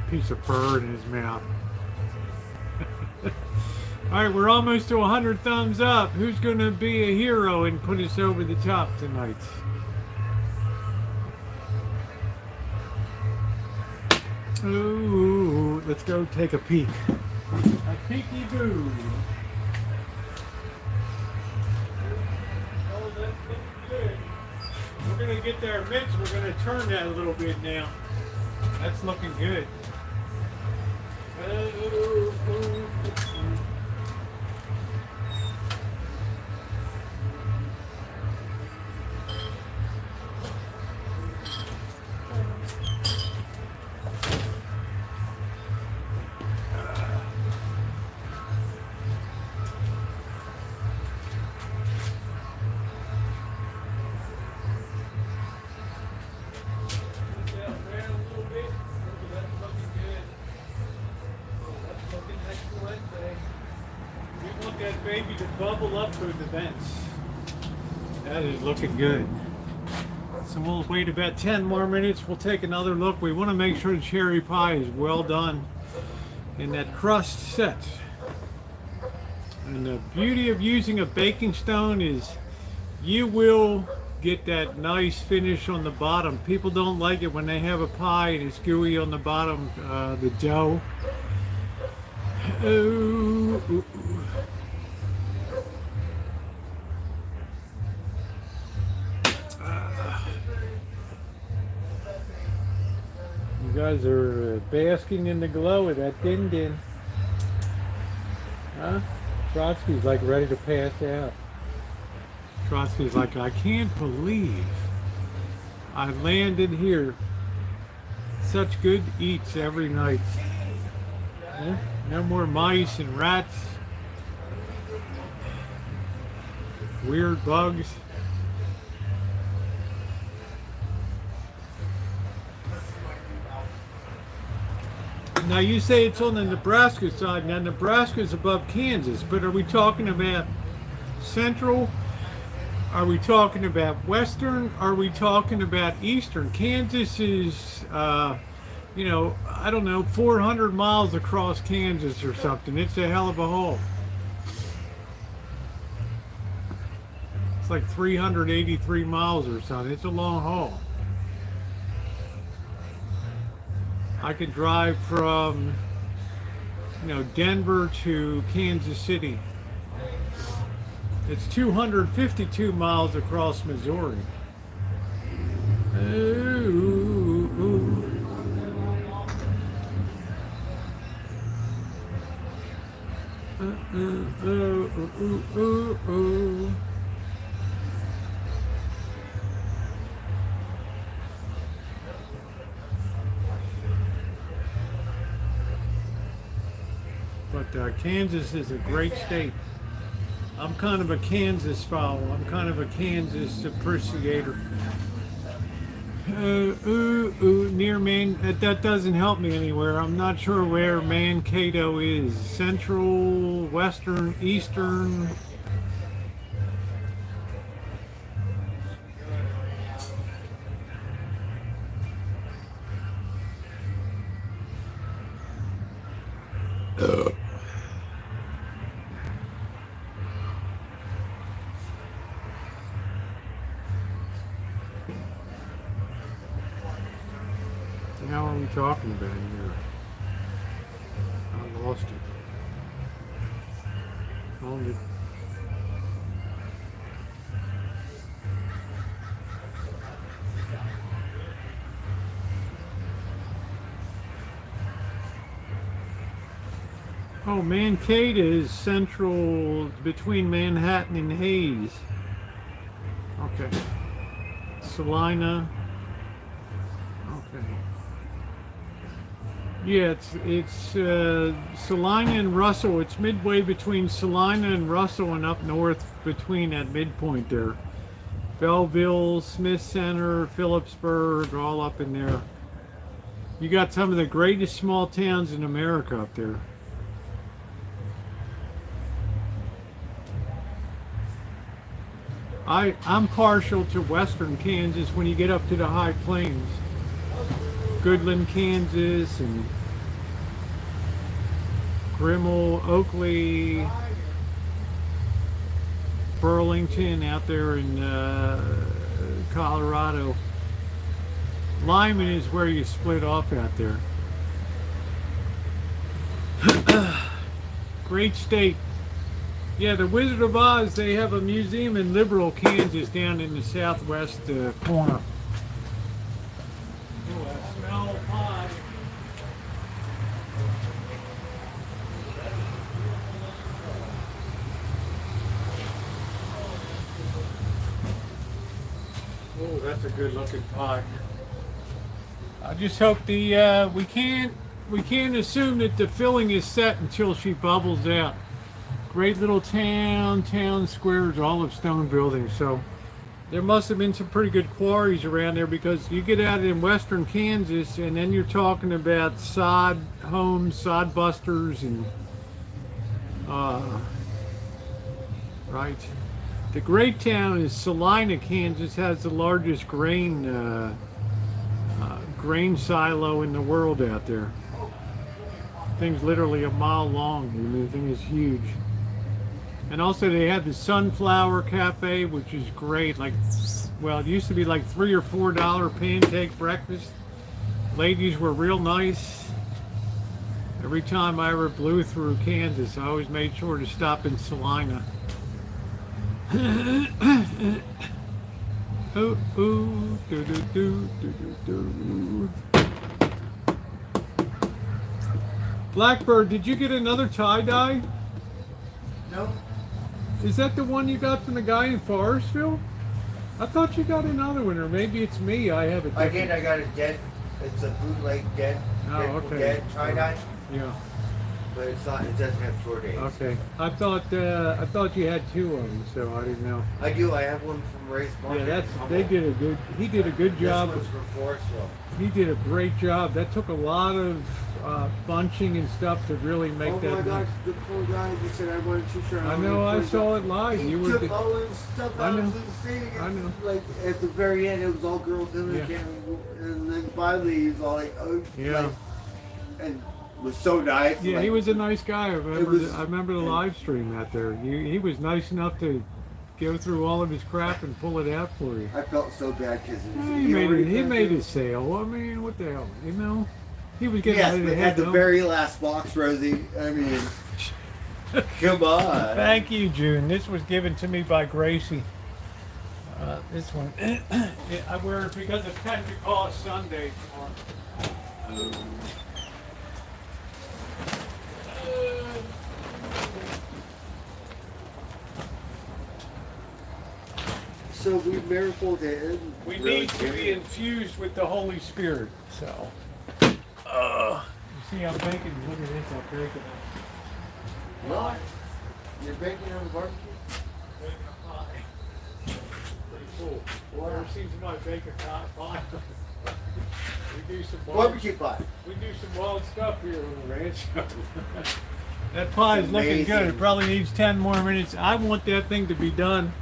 piece of fur in his mouth. All right, we're almost to 100 thumbs up. Who's going to be a hero and put us over the top tonight? Ooh, let's go take a peek. A peeky-boo. Oh, that's looking good. We're going to get our mix. We're going to turn that a little bit now. That's looking good. That baby to bubble up through the vents. That is looking good. So we'll wait about 10 more minutes. We'll take another look. We want to make sure the cherry pie is well done and that crust sets. And the beauty of using a baking stone is you will get that nice finish on the bottom. People don't like it when they have a pie and it's gooey on the bottom, the dough. Ooh, ooh, ooh. You guys are basking in the glow of that din-din. Huh? Trotsky's like ready to pass out. Trotsky's like, I can't believe I landed here. Such good eats every night. Huh? No more mice and rats. Weird bugs. Now you say it's on the Nebraska side. Now Nebraska's above Kansas, but are we talking about central? Are we talking about western? Are we talking about eastern? Kansas is, you know, I don't know, 400 miles across Kansas or something. It's a hell of a haul. It's like 383 miles or something. It's a long haul. I could drive from, you know, Denver to Kansas City. It's 252 miles across Missouri. Ooh, ooh. But Kansas is a great state. I'm kind of a Kansas follower. I'm kind of a Kansas appreciator. Near Maine. That doesn't help me anywhere. I'm not sure where Mankato is. Central, Western, Eastern. How are we talking about here? I lost it. Found it. Oh, Mankato is central between Manhattan and Hayes. Okay. Salina. Okay. Yeah, it's Salina and Russell. It's midway between Salina and Russell and up north between that midpoint there. Belleville, Smith Center, Phillipsburg, all up in there. You got some of the greatest small towns in America up there. I'm partial to western Kansas when you get up to the high plains. Goodland, Kansas, and Grimmel, Oakley, Burlington out there in Colorado. Lyman is where you split off out there. Great state. Yeah, the Wizard of Oz, they have a museum in Liberal, Kansas, down in the southwest corner. Oh, I smell pie. Oh, that's a good looking pie. I just hope the we can't assume that the filling is set until she bubbles out. Great little town squares, all of stone buildings. So there must have been some pretty good quarries around there, because you get out in western Kansas and then you're talking about sod homes, sod busters, and right. The great town is Salina, Kansas. Has the largest grain silo in the world out there. Thing's literally a mile long. I mean, the thing is huge. And also they have the Sunflower Cafe, which is great. Like, well, it used to be like $3 or $4 pancake breakfast. Ladies were real nice. Every time I ever blew through Kansas, I always made sure to stop in Salina. Ooh, ooh, do do do do do do. Blackbird, did you get another tie-dye? Nope. Is that the one you got from the guy in Forestville? I thought you got another one, or maybe it's me. I have it. I did. I got a dead. It's a bootleg dead. Oh, okay. Dead tie-dye. Yeah. But it's not. It doesn't have short ends. Okay. I thought you had two of them, so I didn't know. I do. I have one from Ray's Market. Yeah, he did a good job. This one's from Forestville. He did a great job. That took a lot of bunching and stuff to really make that. Oh my gosh, the poor guy just said I wanted to shirt. I know. I saw it live. He You were. took all his stuff out of the state. I know. Like at the very end, it was all girls in the camera, and then finally he's all like, "Oh, yeah," like, and was so nice. Yeah, like, he was a nice guy. I remember the live stream out there. He was nice enough to go through all of his crap and pull it out for you. I felt so bad because He made his sale. I mean, what the hell, you know? He was getting ready to head the very last box, Rosie. I mean, come on. Thank you, June. This was given to me by Gracie. This one, I wear it because it's Pentecost Sunday tomorrow. So we miracled it. In We really need to good. be infused with the Holy Spirit. So, you see, I'm baking. Look at this. I'm baking. What? You're baking on the barbecue? Baking a pie. Pretty cool. Wow. Ever seen somebody bake a pie? We do some Barbecue pie. We do some wild stuff here on the Rancho. That pie is looking good. Amazing. It probably needs 10 more minutes. I want that thing to be done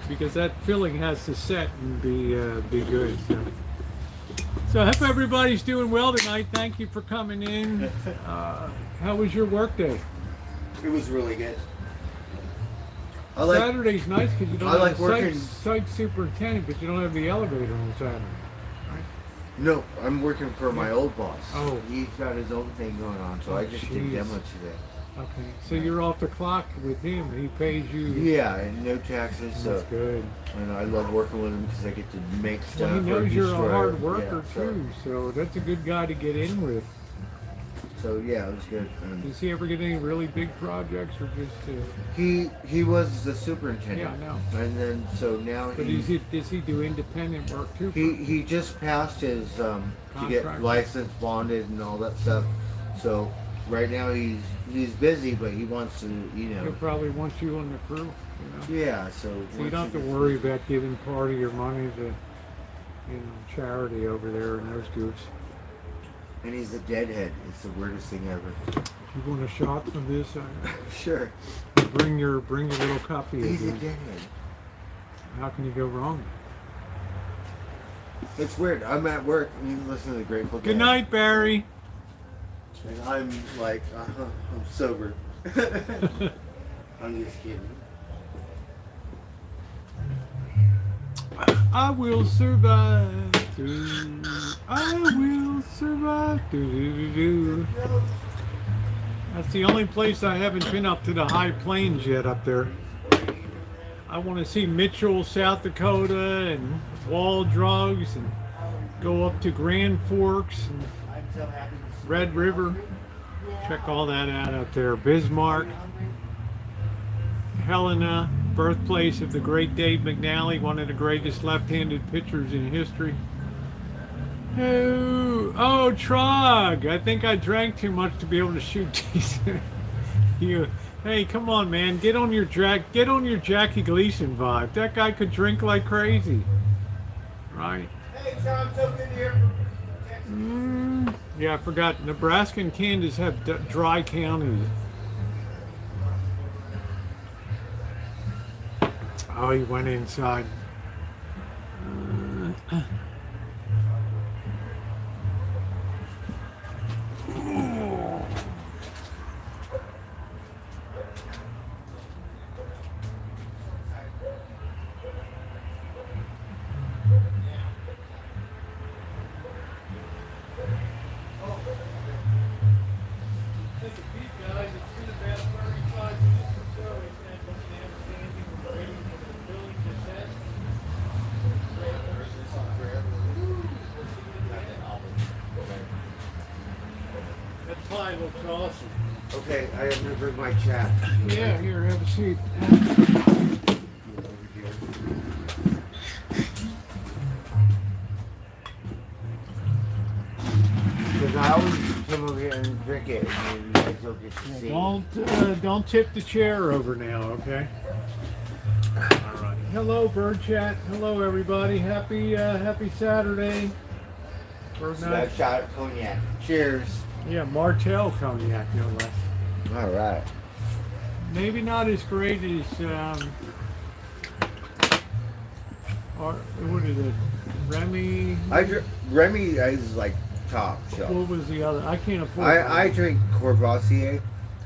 because that filling has to set and be good. So I hope everybody's doing well tonight. Thank you for coming in. How was your work day? It was really good. I like. Saturday's nice because you don't I have like a working- site superintendent, but you don't have the elevator on Saturday. No, I'm working for my old boss. Oh. He's got his own thing going on, so I just did Jeez. demo today. Okay, so you're off the clock with him. He pays you. Yeah, and no taxes. That's So, good. and I love working with him because I get to make stuff. Well, he or knows you're destroy a hard it. worker Yeah, too, so that's a good guy to get in with. So yeah, it was good. Does he ever get any really big projects or just? He was the superintendent. Yeah, I know. And then so now But does he do independent work too? he just passed his to get Contract. licensed, bonded, and all that stuff. So right now he's busy, but he wants to, He'll probably want you on the crew. You know? Yeah, so So you once don't have he to gets worry busy- about giving part of your money to, charity over there and those groups. And he's a deadhead. It's the weirdest thing ever. You want a shot from this? Sure. Bring your little copy. He's a again. deadhead. How can you go wrong? It's weird. I'm at work and you listen to the Grateful Dead. Good night, Barry. And I'm like, I'm sober. I'm just kidding. I will survive. I will survive. That's the only place I haven't been up to the high plains yet up there. I want to see Mitchell, South Dakota, and Wall Drugs, and go up to Grand Forks and I'm so happy. Red River. Check all that out up there. Bismarck, Helena, birthplace of the great Dave McNally, one of the greatest left-handed pitchers in history. Oh, Trog! I think I drank too much to be able to shoot these. Hey, come on, man! Get on your Jackie Gleason vibe. That guy could drink like crazy, right? Hey, John, so good to hear from you. Yeah, I forgot. Nebraska and Kansas have dry counties. Oh, he went inside. That pie looks awesome. Okay, I have to bring my chat. Yeah, here, have a seat. Because I always come over here and drink it, and you guys don't get to see. Don't tip the chair over now, okay? All right. Hello, Bird Chat. Hello, everybody. Happy Saturday. Bird So night. that shot of cognac. Cheers. Yeah, Martell cognac, no less. All right. Maybe not as great as or what is it? Remy. Remy is like top shelf. What was the other? I can't afford. I drink Courvoisier.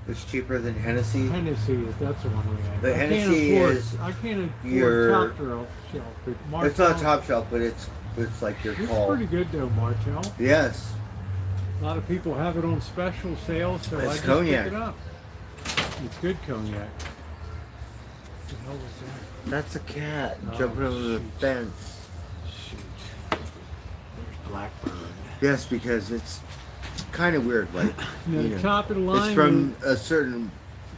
It's cheaper than Hennessy. Hennessy. That's the one we have. The I can't Hennessy afford- is I can't afford your- top shelf. But It's Martell, not top shelf, but it's like your It's call. pretty good though, Martell. Yes. A lot of people have it on special sales, so It's I just cognac. pick it up. It's good cognac. What the hell was that? That's a cat Oh, jumping over the shoot. fence. Shoot. There's Blackbird. Yes, because it's kind of weird. Like, Now, you the know, top of the line. it's from a certain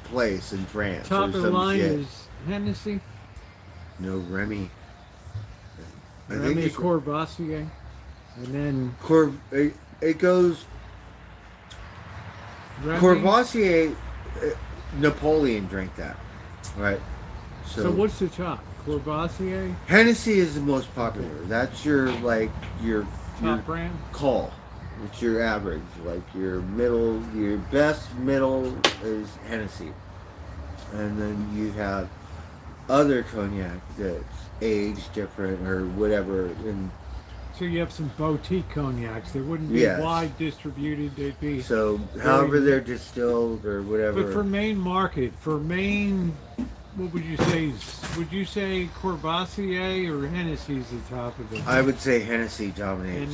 place in France. Top or of the some line shit. is Hennessy. no Remy. I think Remy it's Courvoisier, and then it goes Remy. Courvoisier. Napoleon drank that, right? So what's the top? Courvoisier, Hennessy is the most popular. That's your your top brand. call. It's your average, like your middle, your best middle is Hennessy, and then you have other cognac that's aged different or whatever. And So you have some boutique cognacs. They wouldn't be Yes. wide distributed. They'd be. so, however they're distilled or whatever. But for main market, for main, what would you say? Would you say Courvoisier or Hennessy's the top of it? I would say Hennessy dominates,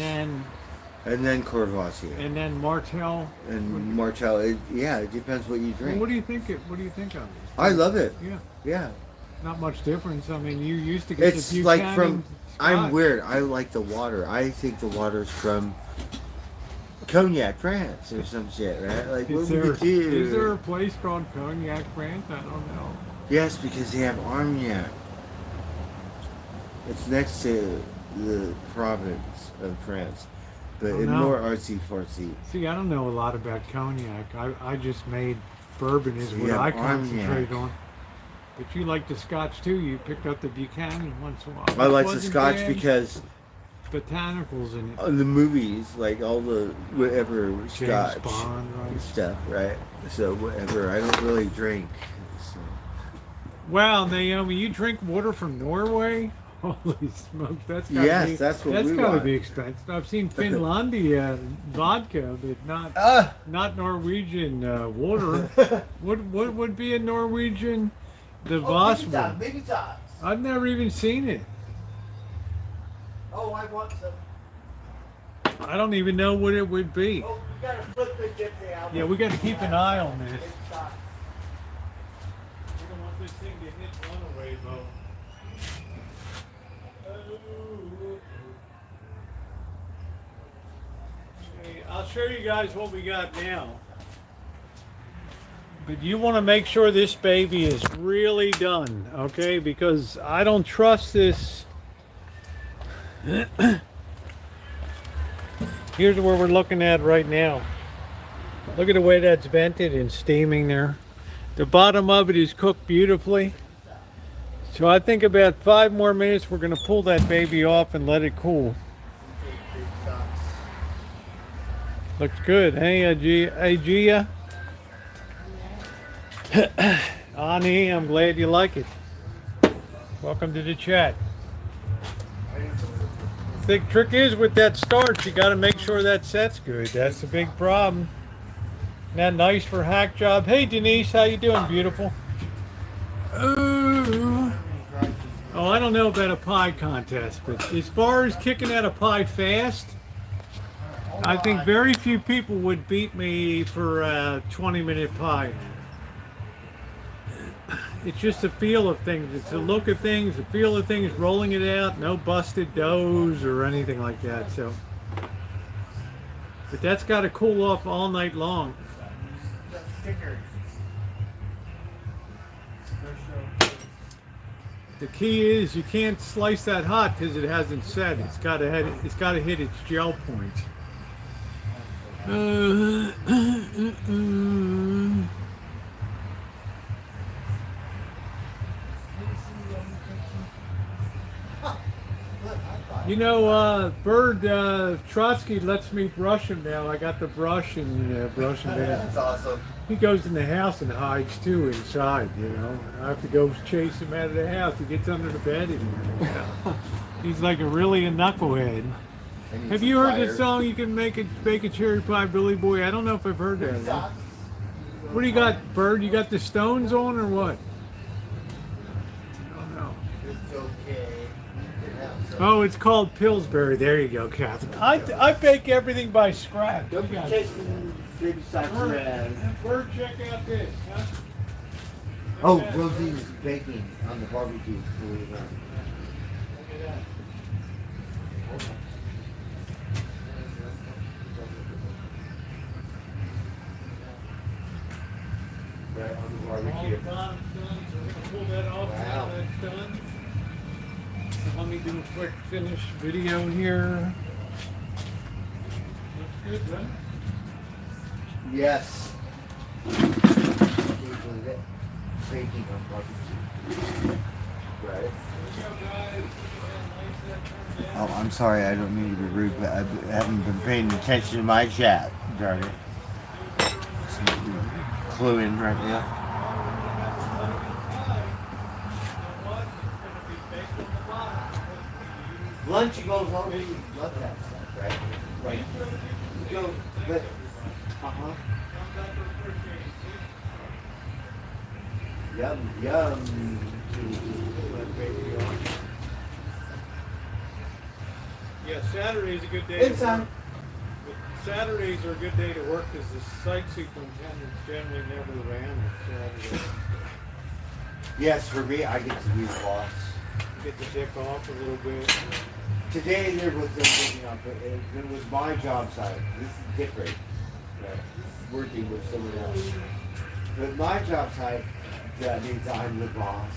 And then Courvoisier, then Martell. and Martell. It depends what you Well, drink. what do you think? What do you think of it? I love it. Yeah, Yeah. not much difference. I mean, you used to get It's the like Buchanan I'm Scotch. weird. I like the water. I think the water's from Cognac, France, or some shit, right? Like, what Is would there, we do? is there a place called Cognac France? I don't know. Yes, because they have Armagnac. It's next to the province of France, but Oh, it's no. more artsy fartsy. See, I don't know a lot about cognac. I just made bourbon is So what you have I concentrate Armagnac. on. But you like the Scotch too. You picked up the Buchanan once in a while. I like the Wasn't Scotch bad. because Botanicals in it. on the movies, like all the whatever Scotch Bond, right? stuff, right? So whatever. I don't really drink. So. Wow, Naomi, you drink water from Norway? Holy smokes, that's gotta Yes, be, that's what we gotta want. be expensive. I've seen Finlandia vodka, but not Norwegian water. What would be a Norwegian? The Voss one. Baby tots. I've never even seen it. Oh, I want some. I don't even know what it would be. Oh, you gotta flip it, get the album. Yeah, we got to keep an eye on this. Baby tots. We don't want this thing to hit runaway boat. Okay, I'll show you guys what we got now. But you want to make sure this baby is really done, okay? Because I don't trust this. Here's where we're looking at right now. Look at the way that's vented and steaming there. The bottom of it is cooked beautifully. So I think about 5 more minutes we're going to pull that baby off and let it cool. Baby tots. Looks good, hey Gia? Ani, I'm glad you like it. Welcome to the chat. The trick is with that starch, you got to make sure that set's good. That's the big problem. Isn't that nice for hack job? Hey Denise, how you doing, beautiful? Ooh. Oh, I don't know about a pie contest, but as far as kicking out a pie fast, I think very few people would beat me for a 20-minute pie. It's just the feel of things. It's the look of things, the feel of things, rolling it out, no busted doughs or anything like that. So, but that's got to cool off all night long. The stickers. The key is you can't slice that hot because it hasn't set. It's got to hit its gel point. You know, Bird Trotsky lets me brush him now. I got the brush and brush him down. That's awesome. He goes in the house and hides too inside, you know. I have to go chase him out of the house. He gets under the bed and he's like really a knucklehead. Have you heard that song, You Can Bake a Cherry Pie, Billy Boy? I don't know if I've heard that. Tots. What do you got, Bird? You got the Stones on or what? I don't know. It's okay. Oh, it's called Pillsbury. There you go, Catherine. I bake everything by scratch. Don't be chasing baby tots around. Bird, check out this. Huh? Oh, Look at that, Rosie's Bird. baking on the barbecue. Believe it or not. Look at that. Right on the All the barbecue. bottom's done, so we're gonna pull that off now. Wow. That's done. Let me do a quick finish video here. Looks good, right? Yes. Baking on barbecue. Right. Oh, I'm sorry. I don't mean to be rude, but I haven't been paying attention to my chat. Darn it. Clue in right now. Lunch goes already. Love that stuff, right? Right. You go, but Yum, yum. Yeah, Saturday's a good day. Inside. Saturdays are a good day to work because the site superintendents generally never ran on Saturday. Yes, for me, I get to be the boss. You get to dip off a little bit. Today there was no picking up, but it was my job site. This is different. Working with someone else. But my job site, that means I'm the boss.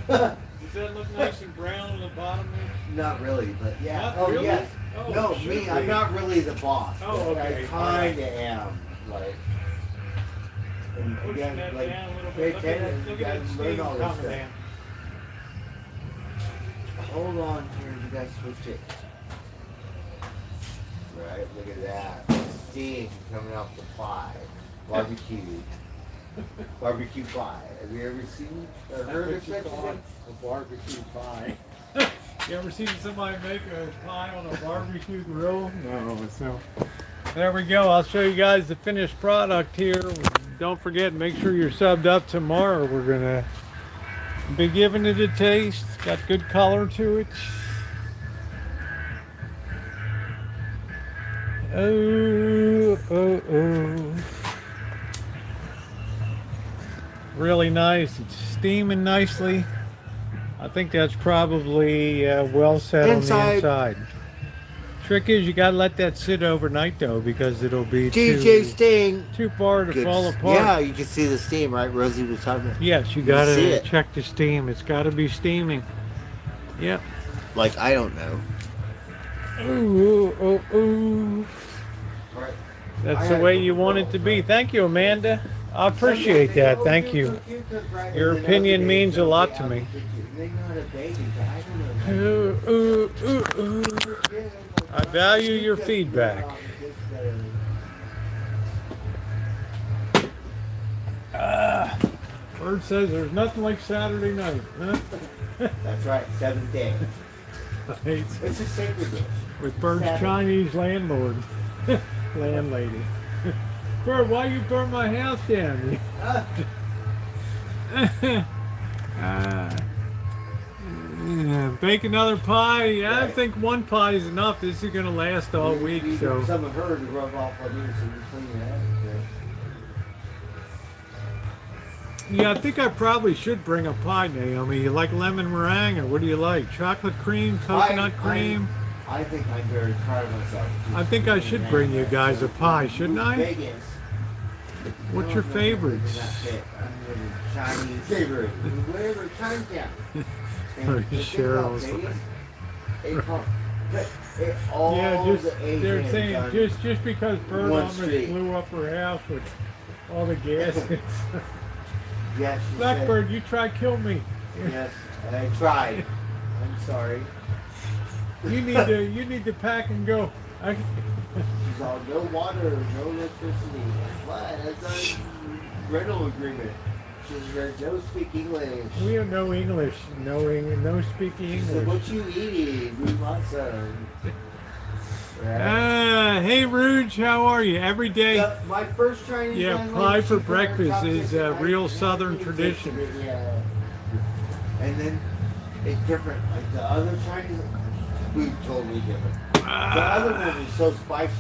Does that look nice and brown on the bottom there? Not really, but yeah. Not Oh, really? yes. Oh, No, should me, be. I'm not really the boss. Oh, but okay. I kinda am. Like, and Pushing again, that like, down a little pay bit. attention, Look you at guys that learn steam all this coming stuff. down. Hold on here, you guys switch it. Right, look at that. Steam coming off the pie. Barbecue. Barbecue pie. Have you ever seen or heard of such a thing? A barbecue pie. You ever seen somebody make a pie on a barbecue grill? No, so there we go. I'll show you guys the finished product here. Don't forget, make sure you're subbed up tomorrow. We're gonna be giving it a taste. Got good color to it. Oh. Really nice. It's steaming nicely. I think that's probably well set on the inside. Trick is you gotta let that sit overnight though, because it'll be too far to fall apart. Yeah, you can see the steam, right? Rosie was talking about. Yes, you gotta check the steam. It's gotta be steaming. Yep. Like, I don't know. Ooh. Right. That's the way you want it to be. Thank you, Amanda. I appreciate that. Thank you. Your opinion means a lot to me. Ooh. I value your feedback. Bird says there's nothing like Saturday night, huh? That's right, 7th day. It's It's a sacred day. with Bird's Chinese landlord, landlady. Bird, why you burn my house down? Bake another pie. I think one pie is enough. This is gonna last all week. So Some of her to rub off on you so you clean it out. yeah, I think I probably should bring a pie, Naomi. You like lemon meringue, or what do you like? Chocolate cream, coconut cream? I think I'm very proud of myself. I think I should bring you guys a pie, shouldn't I? Vegas. What's your favorites? I'm Chinese favorite. Wherever Chinatown. Cheryl's all just the Asians they're saying on just because Bird one almost street. blew up her house with all the gaskets. Yes, she Blackbird, you try kill me. said, yes, I tried. I'm sorry. You need to pack and go. She's all, no water, no electricity. What? That's a rental agreement. She's like, no speak English. We don't know English. No speaking She said, English. what you eating? We want some. Right? Hey Rouge, how are you? Every day. My first Chinese Yeah, pie for breakfast is a real Southern tradition. Yeah. And then it's different. Like the other Chinese food, totally different. The other one was so spicy.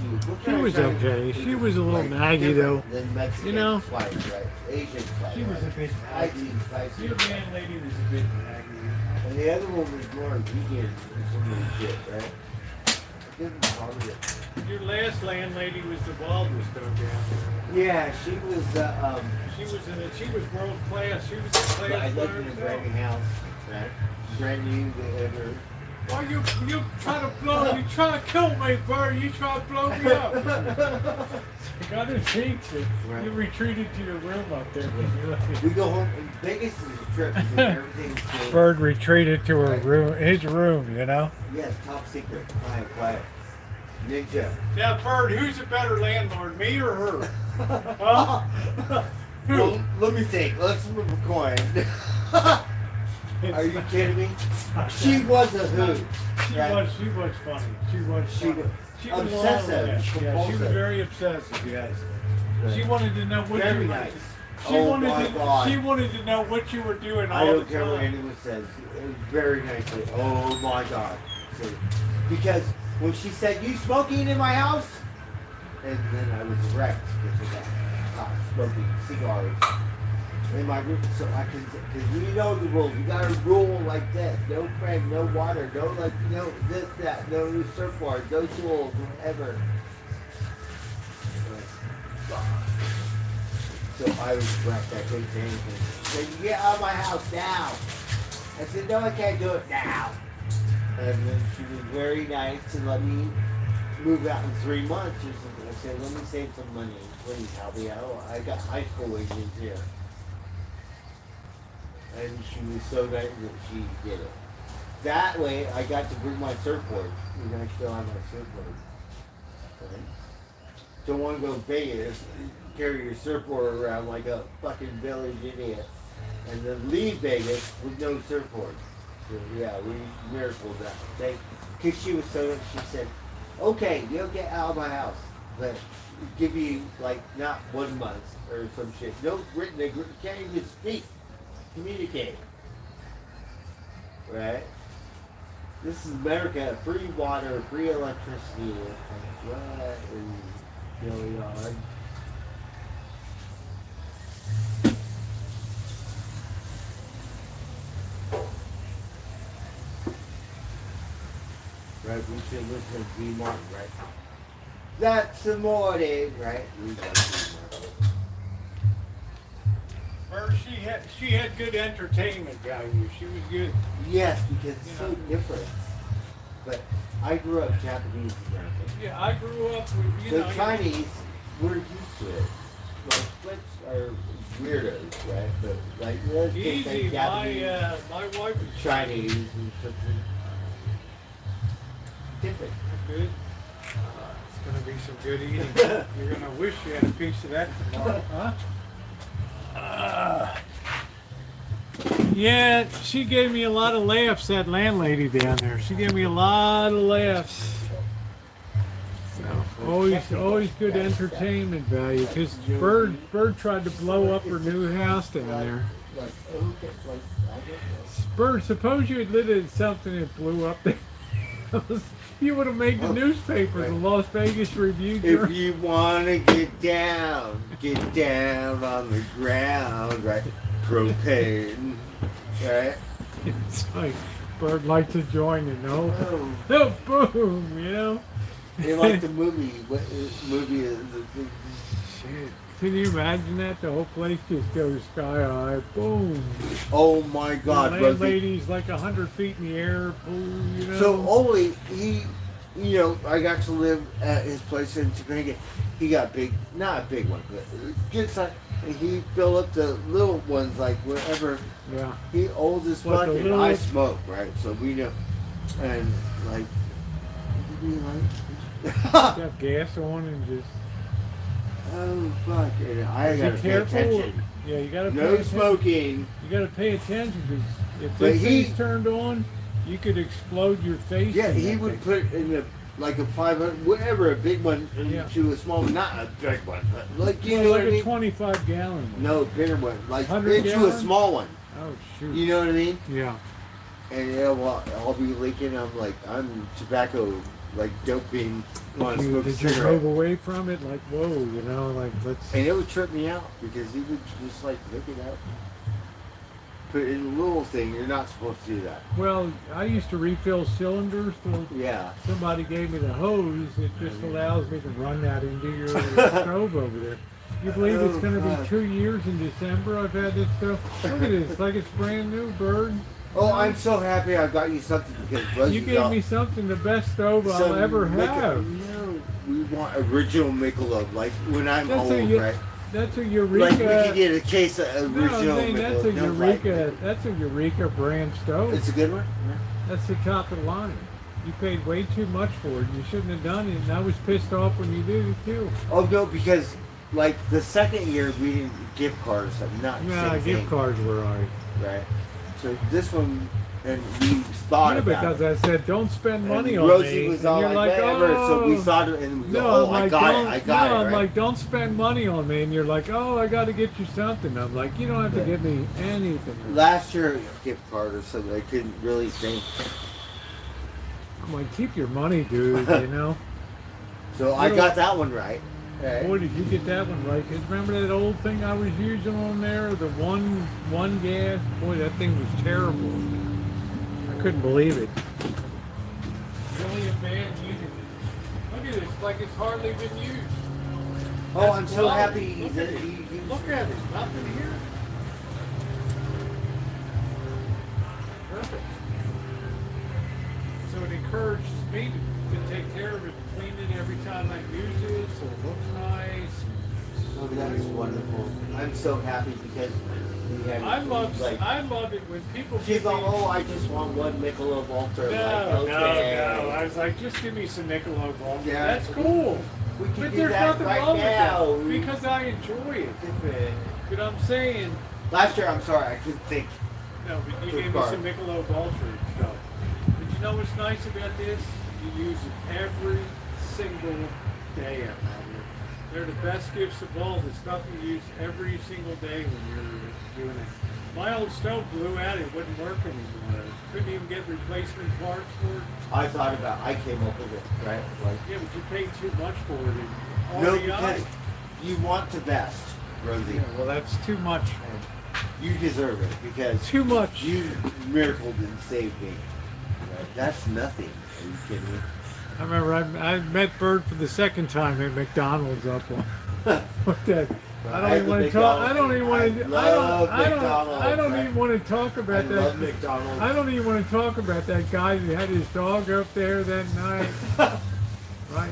She was okay. She was a little naggy though. Than Mexican You know? spice, right? Asian spice. She was a bit I eat spicy. Your man lady was a bit naggy. And the other one was more vegan or some shit, right? It didn't bother it. Your last landlady was the wildest though down there. Yeah, she was. She was world class. She was a I class lived in a brand new house, right? Brand new, ever. Why you trying to blow? You trying to kill me, bird? You trying to blow me up? I got to think that Right. you retreated to your room up there. We go home. Vegas is a trip because everything's good. Bird retreated to her room, his room, you know. Yes, top secret. Quiet, quiet. Ninja. Now, Bird, who's a better landlord, me or her? Huh? Well, let me think. Let's flip a coin. Are you kidding me? She was a hoot. right? She was funny. She was funny. She was obsessive, yeah, she was compulsive. very obsessive, yes. Right. She wanted to know what Very you were nice. She Oh wanted my to, God. She wanted to know what you were doing all I the don't care what time. anyone says. It was very nicely. Oh my God. So, because when she said, "You smoking in my house?" And then I was wrecked because of that. Smoking cigars in my room. So I can, because we know the rules. You got to rule like this. No crank, no water, no like, no this, that, no surfboard, no tools, whatever. So I was wrecked. I couldn't say anything. She said, "You get out of my house now." I said, "No, I can't do it now." And then she was very nice to let me move out in 3 months or something. I said, "Let me save some money. Please help me out. I got high school wages here." And she was so nice that she did it. That way, I got to bring my surfboard. You know, I still have my surfboard. Right? Don't want to go to Vegas, carry your surfboard around like a fucking village idiot, and then leave Vegas with no surfboard. So, yeah, we miracled that. Because she was so nice, she said, "Okay, you'll get out of my house, but give you like not 1 month or some shit. No written agreement. Can't even speak, communicate." Right? This is America. Free water, free electricity. What is going on? Right, we should listen to B. Martin, right? That's the morning, right? We got B. Martin. Or she had good entertainment value. She was good. Yes, because it's so different. But I grew up Japanese American. Yeah, I grew up with you So know. Chinese, we're used to it. Like Flips are weirdos, right? But like let's just Easy, say Japanese, my wife is Chinese, and something different. good. It's gonna be some good eating. You're gonna wish you had a piece of that tomorrow, huh? Yeah, she gave me a lot of laughs. That landlady down there. She gave me a lot of laughs. So always good entertainment value. Because Bird tried to blow up her new house down there. Like, okay, like, I don't know. Bird, suppose you had lit it something that blew up there. You would have made the newspaper, the Las Vegas Review. If you want to get down on the ground, right? Propane, right? It's like Bird likes to join it, no? Oh, Oh, boom, you know? they like the movie. What movie is it? Shit. Can you imagine that? The whole place just goes sky high, boom. Oh my God, The Rosie. landlady's like 100 feet in the air, boom, you know? So Oli, I got to live at his place in Topanga. He got big, not a big one, but good size. And he filled up the little ones, like wherever. Yeah. He old as What, fuck, the and little- I smoke, right? So we know, and like, we like. Have gas on and just. Oh fuck! And I Be gotta pay careful. attention. Yeah, you gotta pay No attention. smoking. You gotta pay attention because if But this he- thing's turned on, you could explode your face. Yeah, in he that would thing. put in like a 500, whatever, a big one Yeah. into a small one, not a big one, but like you Yeah, know like what I a mean. 25-gallon one. No, bigger one, like 100 into a gallon? small one. Oh shoot. You know what I mean? Yeah. And yeah, well, I'll be leaking. I'm tobacco, like doping. Want to smoke a Did you cigarette? move away from it? Like whoa, you know, like let's. And it would trip me out because he would just like look it up. Put in a little thing. You're not supposed to do that. Well, I used to refill cylinders. So Yeah. somebody gave me the hose. It just allows me to run that into your stove over there. You believe it's Oh, going to God. be 2 years in December I've had this stuff? Look at this, like it's brand new, Bird. Oh, I'm so happy I got you something because Rosie You gave me something, the best stove I'll some ever have. No, we want original Michelob, like when I'm That's old, right? That's a Eureka. Like we could get a case of No, I'm original saying that's a Michelob. No, Eureka. like, That's a Eureka brand stove. it's a good one. Yeah. That's the top of the line. You paid way too much for it. You shouldn't have done it. And I was pissed off when you did it too. Oh no, because like the second year we didn't gift cards, not Yeah, same gift thing, cards were alright. right? So this one, and we thought Yeah, about because it. I said don't spend money And on Rosie me. was And all you're like, like, whatever. oh. So we thought it, and we go, No, oh, I'm I like, got don't, it, I got no, it. I'm Right? like, don't spend money on me. And you're like, oh, I got to get you something. I'm like, you don't have to give me anything. Last year, gift card or something. I couldn't really think. I'm like, keep your money, dude, you know? So I got that one right. Okay. Boy, did you get that one right. Because remember that old thing I was using on there? The one gas? Boy, that thing was terrible. I couldn't believe it. Really a man using it. Look at this, like it's hardly been used. Oh, That's I'm so low. happy Look that at it. he Look at it, nothing here. Perfect. So it encourages me to take care of it, clean it every time I use it, so it looks nice. Oh, that's wonderful. I'm so happy because we have. I love like. it when people She's give me. like, oh, I just want one Michelob Ultra. No, like, okay. no. I was like, just give me some Michelob Ultra. Yeah. That's cool. We can But do there's that nothing right wrong now. with that because I enjoy it. But I'm saying, Last year, I'm sorry, I couldn't think. no, but you Good gave me card. some Michelob Ultra and stuff. But you know what's nice about this? You use it every single day out here. They're the best gifts of all. The stuff you use every single day when you're doing it. My old stove blew out. It wouldn't work anymore. Couldn't even get replacement parts for it. I thought about. I came up with it, right? Like, Yeah, but you paid too much for it. in no, REI. because you want the best, Rosie. Yeah, well, that's too much. You deserve it because Too much. you miracled and saved me. Right? That's nothing. Are you kidding me? I remember I met Bird for the second time at McDonald's up on. What that? I don't even want to talk. I don't even want to. I don't even want to talk I about love that. McDonald's. I don't even want to talk about that guy who had his dog up there that night. Right.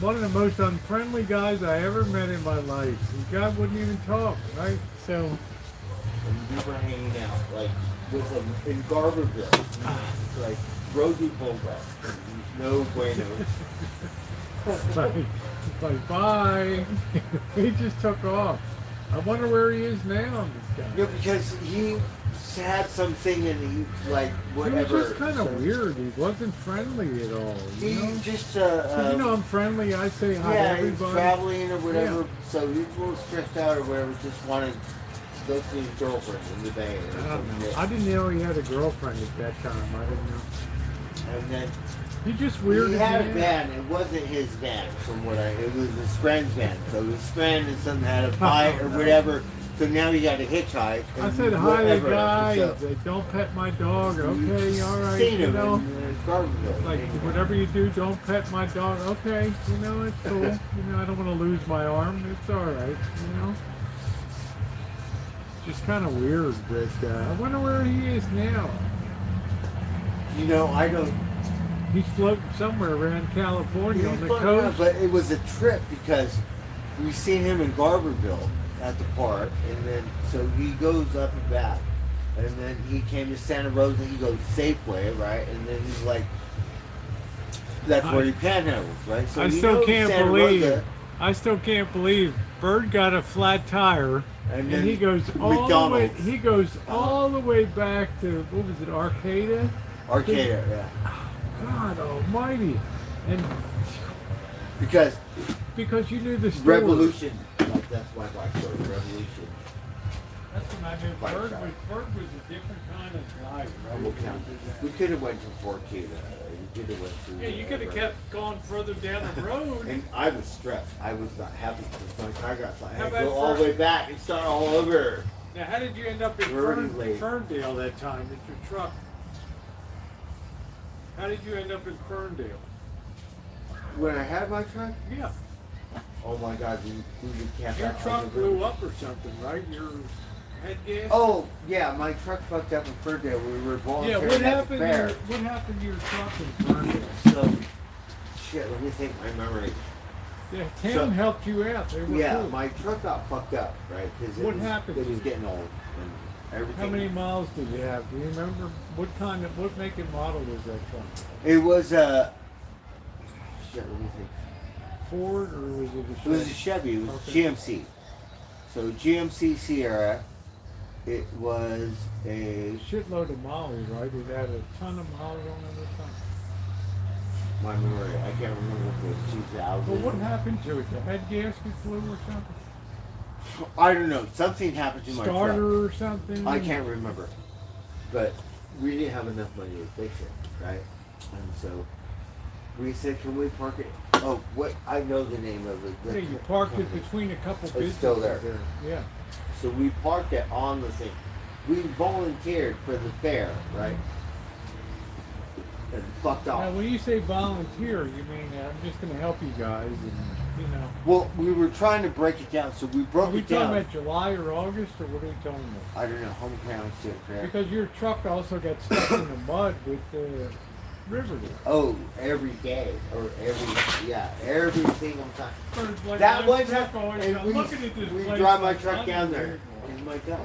One of the most unfriendly guys I ever met in my life. The guy wouldn't even talk. Right. So. And we were hanging out, like, with him in Garberville. Like, Rosie pulled up. No bueno. Like, bye. He just took off. I wonder where he is now, this guy. No, because he had something and he, like, whatever. He was just kind of so- weird. He wasn't friendly at all. You He know? just, 'Cause you know I'm friendly. I say hi to yeah, he's everybody. traveling or whatever, Yeah. so he's a little stressed out or whatever, just wanted to go see his girlfriend in the Bay. Or I don't something. know. I didn't know he had a girlfriend at that time. I didn't know. And then He just weirded he had me a out. van. It wasn't his van, from what it was his friend's van. So his friend and something had a fight or whatever. So now he got to hitchhike. I and said hi to the whatever. guy. So He said, don't pet my dog. we've Okay, all right. Seen You him know, in Garberville. like whatever you do, don't pet my dog. Okay, you know it's cool. You know I don't want to lose my arm. It's all right. You know. Just kind of weird, but I wonder where he is now. You know, I don't. He's floating somewhere around California on the But, coast. but it was a trip because we seen him in Garberville at the park, and then so he goes up and back, and then he came to Santa Rosa. He goes Safeway, right? And then he's like, that's where he panhandles, right? So I he still knows can't Santa believe. Rosa, I still can't believe Bird got a flat tire, and and then he goes all the way. McDonald's. He goes all the way back to what was it, Arcata? Arcata, yeah. God Almighty! And Because because you knew the story. Revolution, like that's my black story, Revolution. That's when I knew Right, Bird right. was. Bird was a different kind of guy. Right? We'll count. We could have went to Fortuna. We could have went to. Yeah, you could have kept going further down the road. And I was stressed. I was not happy because my car got flat. I How had to about go all the way first- back and start all over. Now, how did you end up in Already late. Ferndale that time with your truck? How did you end up in Ferndale? When I had my truck, Yeah, oh my God, we camped your out on truck the blew roof. up or something, right? Your Head gas? Oh, yeah, my truck fucked up in Ferndale. We were yeah. volunteering What at happened? the fair. What happened to your truck in Ferndale? So, shit, let me think my memory. Yeah, town So- helped you out. They were Yeah, cool. my truck got fucked up, right? Because What happened? It was getting old and everything. How many miles did you have? Do you remember? What make and model was that truck? It was a. Shit, let me think. Ford or was it a It was a Chevy. It was Okay. GMC. So GMC Sierra. It was a. Shitload of miles, right? It had a ton of miles on it or something. My memory. I can't remember if it was 2000. Well, what happened to it? The head gasket flew or something? I don't know. Something happened to my truck. Starter or something? I can't remember. But we didn't have enough money to fix it, right? And so we said, can we park it? Oh, what? I know the name of it. Yeah, you parked it between a couple businesses still there. Yeah. So we parked it on the thing. We volunteered for the fair, right? And fucked off. Now, when you say volunteer, you mean I'm just going to help you guys, and you know. Well, we were trying to break it down, so we broke Are we it down. talking about July or August, or what are we talking about? I don't know, hometown shit fair. Because your truck also got stuck in the mud with the Riverdale. Oh, every day or every single time. Like That my one truck time, always- and I'm we looking at this place drive my like truck down there. unbelievable. And my God.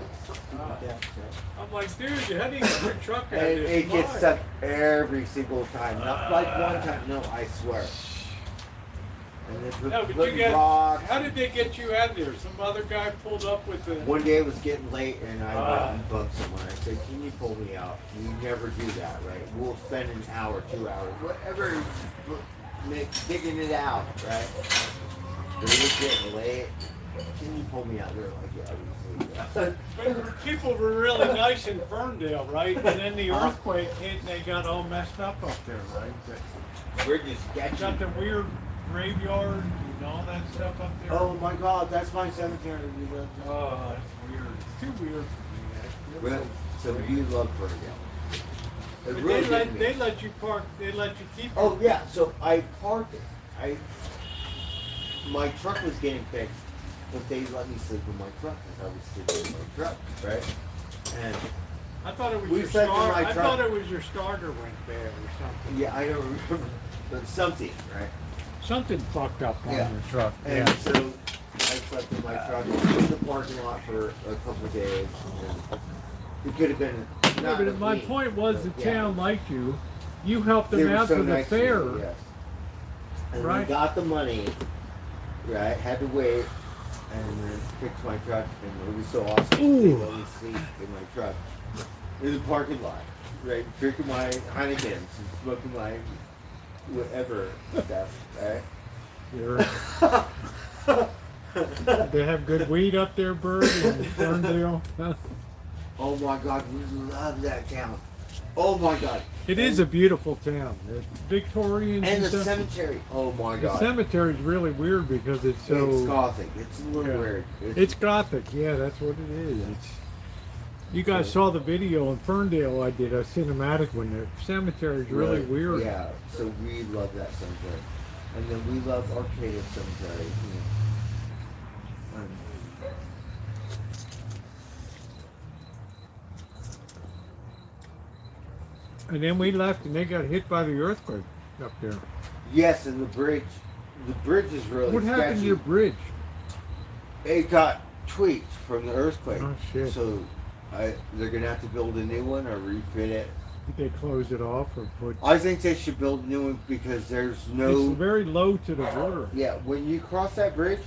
I'm like, dude, how do you get your truck out of And this it gets mud? stuck every single time. Not like one time. No, I swear. And then No, but put you got. rocks. How did they get you out of there? Some other guy pulled up with the. One day it was getting late and I went and bugged someone. I said, can you pull me out? We never do that, right? We'll spend an hour, 2 hours, whatever, digging it out, right? It was getting late. Can you pull me out? They're like, yeah, we can. But people were really nice in Ferndale, right? And then the earthquake hit and they got all messed up there, right? We're just sketchy. Got the weird graveyard and all that stuff up there. Oh my God, that's my cemetery. Oh, that's weird. It's too weird for me. Well, so you love Ferndale. It But really they did me. let you park. They let you keep. Oh yeah, so I parked it. My truck was getting fixed, but they let me sleep in my truck because I was sleeping in my truck, right? And I thought it was We your slept in starter. my I truck. thought it was your starter went bad or something. yeah, I don't remember, but something, right? Something fucked up on Yeah. your truck. And so I slept in my truck in the parking lot for a couple of days. And it could have been. Yeah, Not but my me, point was but the yeah. town liked you. You helped They them were out so for the nice to me, fair. yes. And Right. we got the money, right? Had to wait and then fix my truck, and it was so awesome. Ooh. They let me sleep in my truck in the parking lot, right? Drinking my Heinekens and smoking my whatever stuff, right? You're- they have good weed up there, Bird, in Ferndale. Oh my God, we love that town. Oh my God. It is a beautiful town. It's Victorian And the stuff. cemetery. Oh my The God. cemetery is really weird because it's so. It's gothic. It's a little Yeah. weird. It's gothic, yeah, that's what it is. You guys saw the video in Ferndale I did, a cinematic one. The cemetery is really weird. Yeah, so we love that cemetery. And then we love Arcadia Cemetery. And then we left and they got hit by the earthquake up there. Yes, and the bridge is really What happened to sketchy. your bridge? It got tweaked from the earthquake. Oh, shit. So they're going to have to build a new one or refit it. Did they close it off or put... I think they should build a new one because there's no... It's very low to the water. Yeah, when you cross that bridge,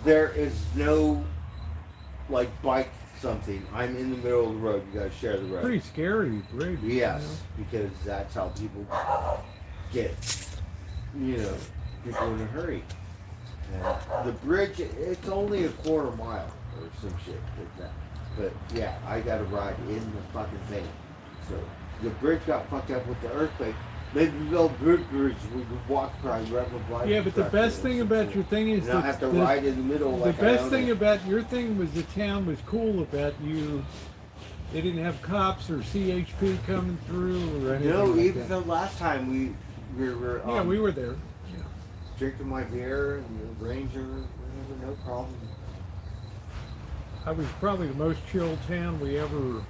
there is no, like, bike something. I'm in the middle of the road. You gotta share the road. Pretty scary bridge. Yes, because that's how people get, people in a hurry. And the bridge, it's only a quarter mile or some shit like that. But yeah, I got to ride in the fucking thing. So the bridge got fucked up with the earthquake. Maybe build bridge, we could walk across regular bike. Yeah, but the best thing about your thing is and I have to ride in the middle. the Like best thing about your thing was the town was cool about you. They didn't have cops or CHP coming through or anything. No, like even that. the last time we were Yeah, we were there. Yeah. drinking my beer and the Ranger, whatever, no problem. I was probably the most chill town we ever.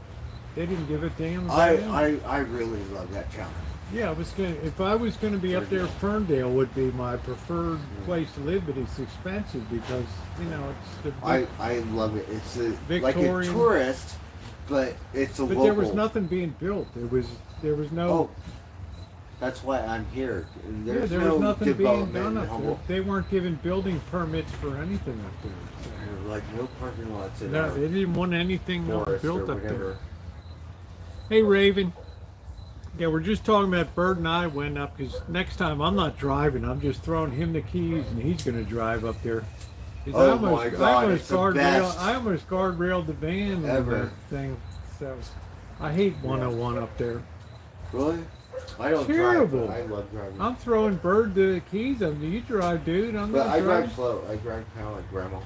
They didn't give a damn about I really love that town. Yeah, I was gonna. If I was gonna be up there, Ferndale would be my preferred place to live, but it's expensive because it's the. I love it. It's like a Victorian. tourist, but it's a But local. there was nothing being built. There was no. Oh, that's why I'm here. There's there no was nothing being development done in up there. Humboldt. They weren't giving building permits for anything up there. There's like no parking lots in No, our they didn't want anything forest built or up there. whatever. Hey, Raven. Yeah, we're just talking about Bird and I went up because next time I'm not driving. I'm just throwing him the keys and he's going to drive up there. 'Cause Oh my God, it's the best. I almost guardrailed the van Ever. and that thing. So I hate 101 up there. Really? I don't Terrible. drive. But I love driving. I'm throwing Bird the keys. You drive, dude. I'm But not I driving. drive slow. I drive kind of like grandma.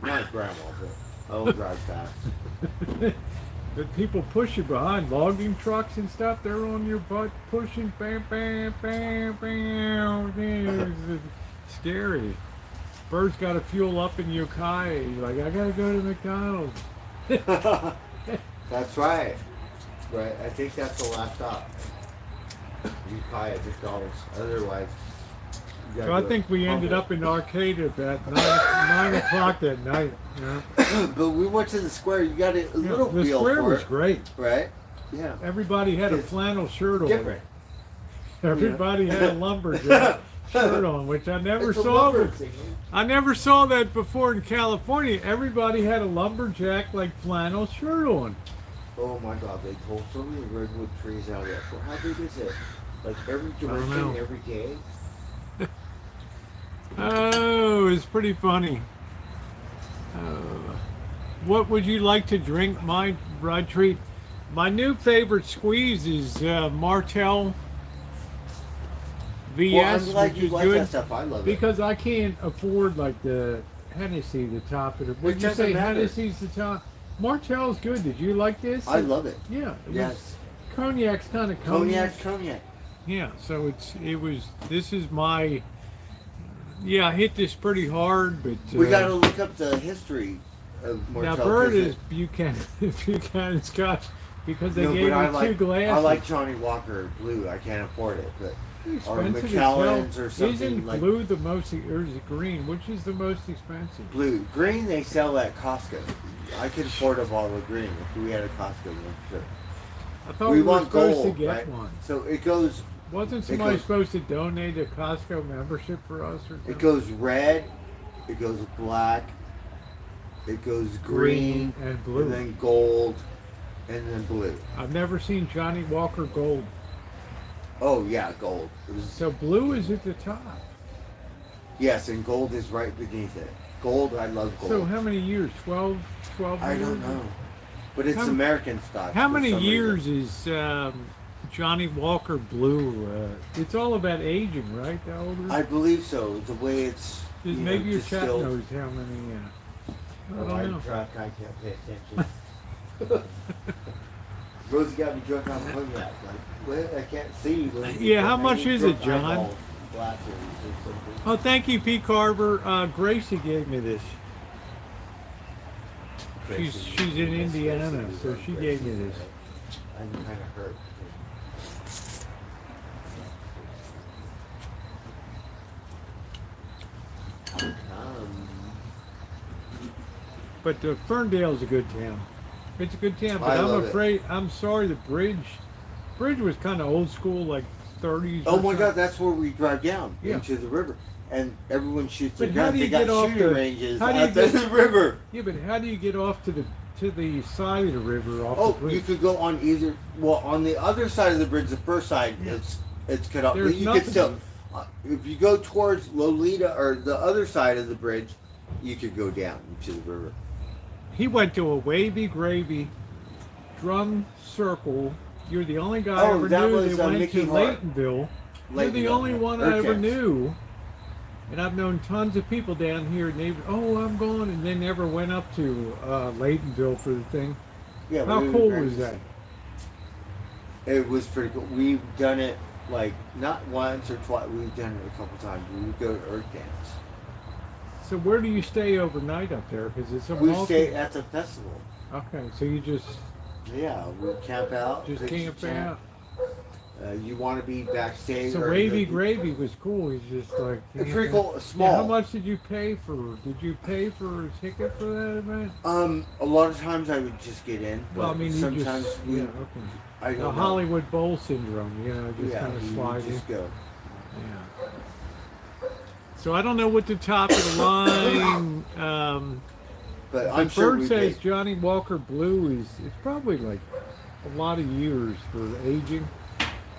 Not grandma, but I don't drive fast. But people push you behind logging trucks and stuff. They're on your butt pushing. Bam, bam, bam, bam. It's scary. Bird's got to fuel up in Yokai. He's like, I gotta go to McDonald's. That's right. Right. I think that's the last stop. You buy at McDonald's. Otherwise, you gotta So I go think we ended Humboldt. up in the arcade at 9 o'clock that night. But we went to the square. You got a little The feel square for was it, great. right? Yeah. Everybody had a It's flannel shirt on. Different. Everybody had a lumberjack shirt on, which I never It's a saw. lumber before. thing. I never saw that before in California. Everybody had a lumberjack like flannel shirt on. Oh my God! They pulled so many redwood trees out of there. So how big is it? Like every don't know. direction, every day. Oh, it's pretty funny. What would you like to drink? My treat. My new favorite squeeze is Martell VS, Well, I'm glad which you is like good that stuff. I love it. because I can't afford like the Hennessy, the top of it. Would you doesn't say matter. Hennessy's the top? Martell's good. Did you like this? I love it. Yeah. It was, Yes. Cognac's kind of Cognac. Yeah. So it was. This is my. Yeah, I hit this pretty hard, but We got to look up the history of Martell. now Bird 'cause is Buchanan Scotch because they no, gave but me two glasses. I like Johnny Walker Blue. I can't afford it, but It's or expensive as Macallan's hell. or something Isn't like blue the most, or is it green? Which is the most expensive? blue. Green they sell at Costco. I could afford a bottle of green if we had a Costco one. Sure. I thought We we were want supposed gold, to get right? one. So it goes. Wasn't somebody goes- supposed to donate a Costco membership for us or something? It goes red. It goes black. It goes green, and blue. and then gold, and then blue. I've never seen Johnny Walker Gold. Oh yeah, gold. It was, So blue is at the top. yes, and gold is right beneath it. Gold, I love gold. So how many years? 12 I years? don't know, but it's How- American stock. How for many some years reason. is Johnny Walker Blue? It's all about aging, right? The older. I believe so. The way it's Maybe your chat distilled. knows how many. I Oh, don't I'm know. drunk. I can't pay attention. Rosie got me drunk on cognac. Like, what? I can't see. Yeah, how much I need is it, drunk John? eyeball glasses or something. Oh, thank you, P. Carver. Gracie gave me this. She's in Indiana, so she gave me this. I'm kind of hurt. But Ferndale's a good town. It's a good town, but I I'm love it. afraid. I'm sorry, the bridge was kind of old school, like 30s. Oh or my God, something. that's where we drive down Yeah. into the river, and everyone shoots their But how guns. do They you got get off shooting the- ranges how do you out there in get- the river. Yeah, but how do you get off to the side of the river off Oh, the bridge? you could go on either. Well, on the other side of the bridge, the first side, Yeah. it's cut off. There's But you nothing. could still, if you go towards Lolita or the other side of the bridge, you could go down into the river. He went to a wavy gravy drum circle. You're the only guy I Oh, ever that knew was, that went Mickey to Hart. Laytonville. You're the Laytonville, only yeah. one I ever Urbex. knew. And I've known tons of people down here, and they, oh, I'm going, and they never went up to Laytonville for the thing. Yeah, How we cool were was that? It was pretty cool. We've done it like not once or twice. We've done it a couple times. We would go to Earth Dance. So where do you stay overnight up there? Because it's a We stay at the festival. Okay, so you just Yeah, we camp out. just pitch a camp tent. out. You want to be backstage? So or, Wavy you know, Gravy was cool. He's just like It's pretty cool. Yeah, Small. how much did you pay for? Did you pay for a ticket for that event? A lot of times I would just get in. But Well, I mean, you sometimes just we. yeah, okay. I The don't know. Hollywood Bowl syndrome, just Yeah, kind of you slide in. just go. Yeah. So I don't know what the top of the line. But I'm The sure bird we says paid. Johnny Walker Blue is it's probably like a lot of years for aging.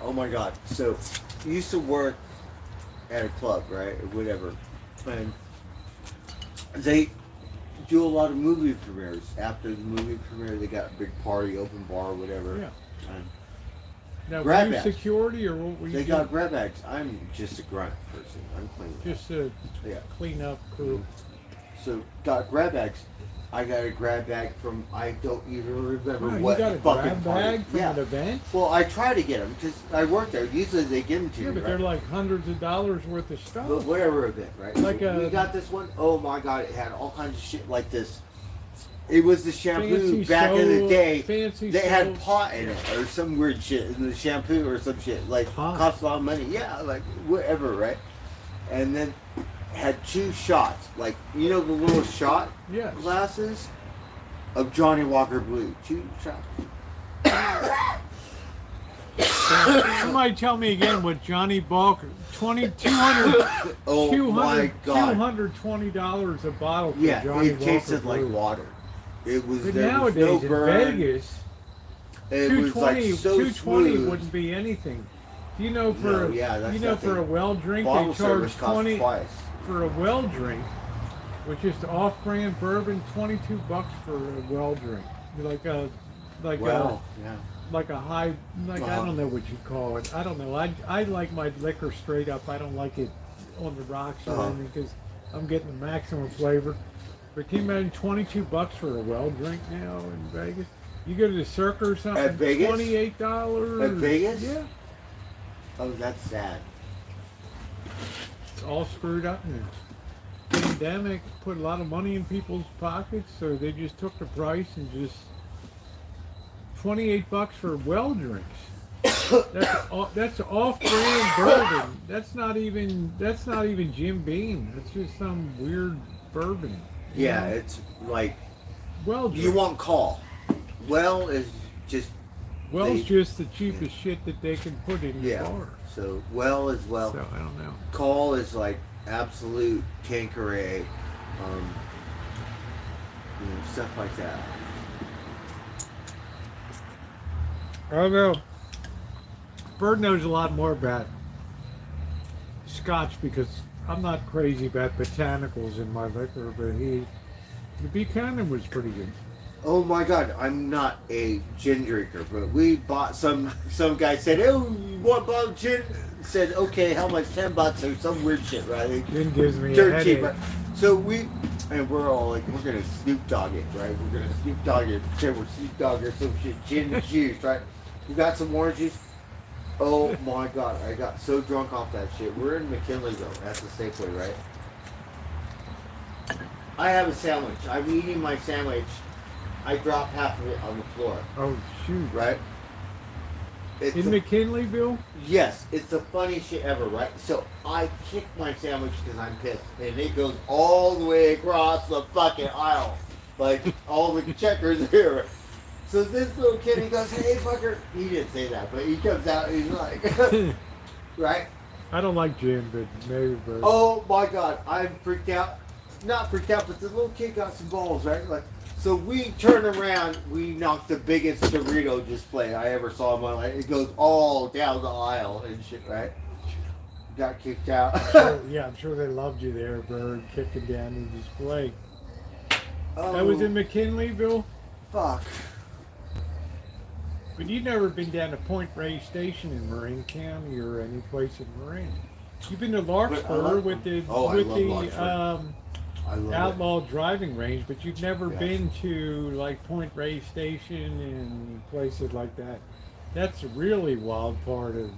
Oh my God! So, I used to work at a club, right, or whatever, and they do a lot of movie premieres. After the movie premiere, they got a big party, open bar, whatever. Yeah. And Now, Grab were you bags. security or what were you? they doing? got grab bags. I'm just a grunt person. I'm clean. Just a Yeah. cleanup crew. So got grab bags. I got a grab bag from I don't even remember Wow, what you got a fucking grab party. bag from Yeah. an event? Well, I try to get them because I work there. Usually they give them to Yeah, me. but right? they're like hundreds of dollars worth of stuff. But whatever event, right? Like So we a- got this one. Oh my God! It had all kinds of shit like this. It was the shampoo Fancy back in the soap, day. fancy They had soap. pot in it or some weird shit in the shampoo or some shit like Pot. cost a lot of money. Yeah, like whatever, right? And then had 2 shots, like the little shot Yes. glasses of Johnny Walker Blue. 2 shots. Somebody tell me again what Johnny Walker 200 Oh my God! $220 a bottle for Yeah, Johnny it tasted Walker like Blue. water. It was But there was nowadays no in burn. Vegas, It was like 220 so 220 smooth. wouldn't be anything. You know, No, yeah, that's for a nothing. well drink Bottle they charge service cost 20 twice. for a well drink, which is off-brand bourbon, $22 for a well drink. Wow, yeah. Like a high, I don't know what you call it. I don't know. I like my liquor straight up. I don't like it on the rocks or anything because I'm getting the maximum flavor. But can you imagine $22 for a well drink now in Vegas? You go to the Circle or something. At Vegas? $28. At Vegas? Yeah. Oh, that's sad. It's all screwed up now. Pandemic put a lot of money in people's pockets, so they just took the price and just $28 for well drinks. That's off-brand bourbon. That's not even Jim Beam. That's just some weird bourbon. you Yeah, know? it's like Well you drink. want call. Well is just Well's they- just the cheapest shit that they can put in your yeah. bar. So well is well. So I don't know. Call is like absolute Tanqueray, stuff like that. I don't know. Bird knows a lot more about Scotch because I'm not crazy about botanicals in my liquor, but the Buchanan was pretty good. Oh my God, I'm not a gin drinker, but we bought some guy said, oh, you want a bottle of gin? Said, okay, how much? $10 or some weird shit, right? Gin gives me a Dirt cheap, headache. right? So we're all like, we're gonna Snoop Dogg it, right? We're gonna Snoop Dogg it, pretend we're Snoop Dogg or some shit, gin and juice, right? You got some orange juice? Oh my God, I got so drunk off that shit. We're in McKinleyville, that's the Safeway, right? I have a sandwich. I'm eating my sandwich. I drop half of it on the floor, Oh shoot! right? It's In McKinleyville? yes, it's the funniest shit ever, right? So I kick my sandwich because I'm pissed, and it goes all the way across the fucking aisle, like all the checkers here. So this little kid, he goes, "Hey, fucker!" He didn't say that, but he comes out, and he's like, right? I don't like gin, but maybe. But Oh my God, I'm freaked out. Not freaked out, but the little kid got some balls, right? Like, so we turn around, we knock the biggest Dorito display I ever saw in my life. It goes all down the aisle and shit, right? Got kicked out. yeah, I'm sure they loved you there, Bird, kicking down the display. Oh, That was in McKinleyville, fuck. but you've never been down to Point Reyes Station in Marin County or any place in Marin. You've been to Larkspur with the Oh, I love Larkspur. I love outlaw driving range, but you've never Yes. been to like Point Reyes Station and places like that. That's a really wild part of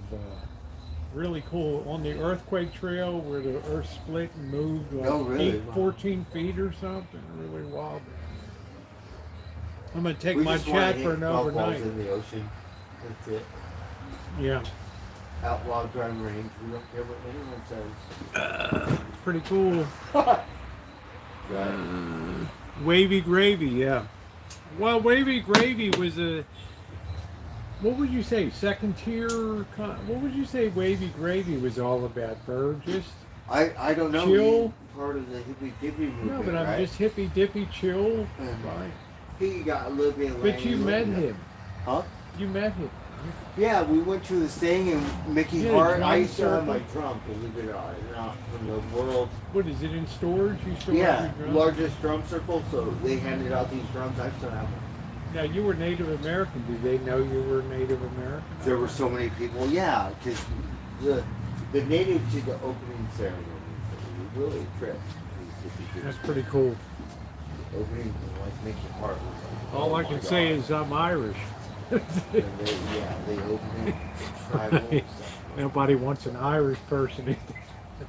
Really cool. On the earthquake trail where the earth split and moved like Oh, really? 14 feet or something. Really wild. I'm going to take We my just wanna chat hit for an golf balls overnight. in the ocean. That's it. Yeah. Outlaw driving range. We don't care what anyone says. Pretty cool. Right. Wavy Gravy, yeah. Well, Wavy Gravy was a, what would you say, second tier? What would you say Wavy Gravy was all about, Bird? Just I don't know. chill? He's part of the hippie dippy movement. No, but I'm right? just hippy dippy chill. Right. He got a little bit of But you met him. Huh? You met him. Yeah, we went to this thing and Mickey Yeah, Hart. drum I used to have circle. my drum, believe it or not, from the world. What is it in storage? You store Yeah, your drums? largest drum circle. So they handed out these drums. I still have them. Now you were Native American. Did they know you were Native American? There were so many people. Yeah, because the natives did the opening ceremony. So it was really a trip. That's pretty cool. Opening like Mickey Hart. Was like, All oh I my can say God. is I'm Irish. And they opened it tribal and stuff. Nobody wants an Irish person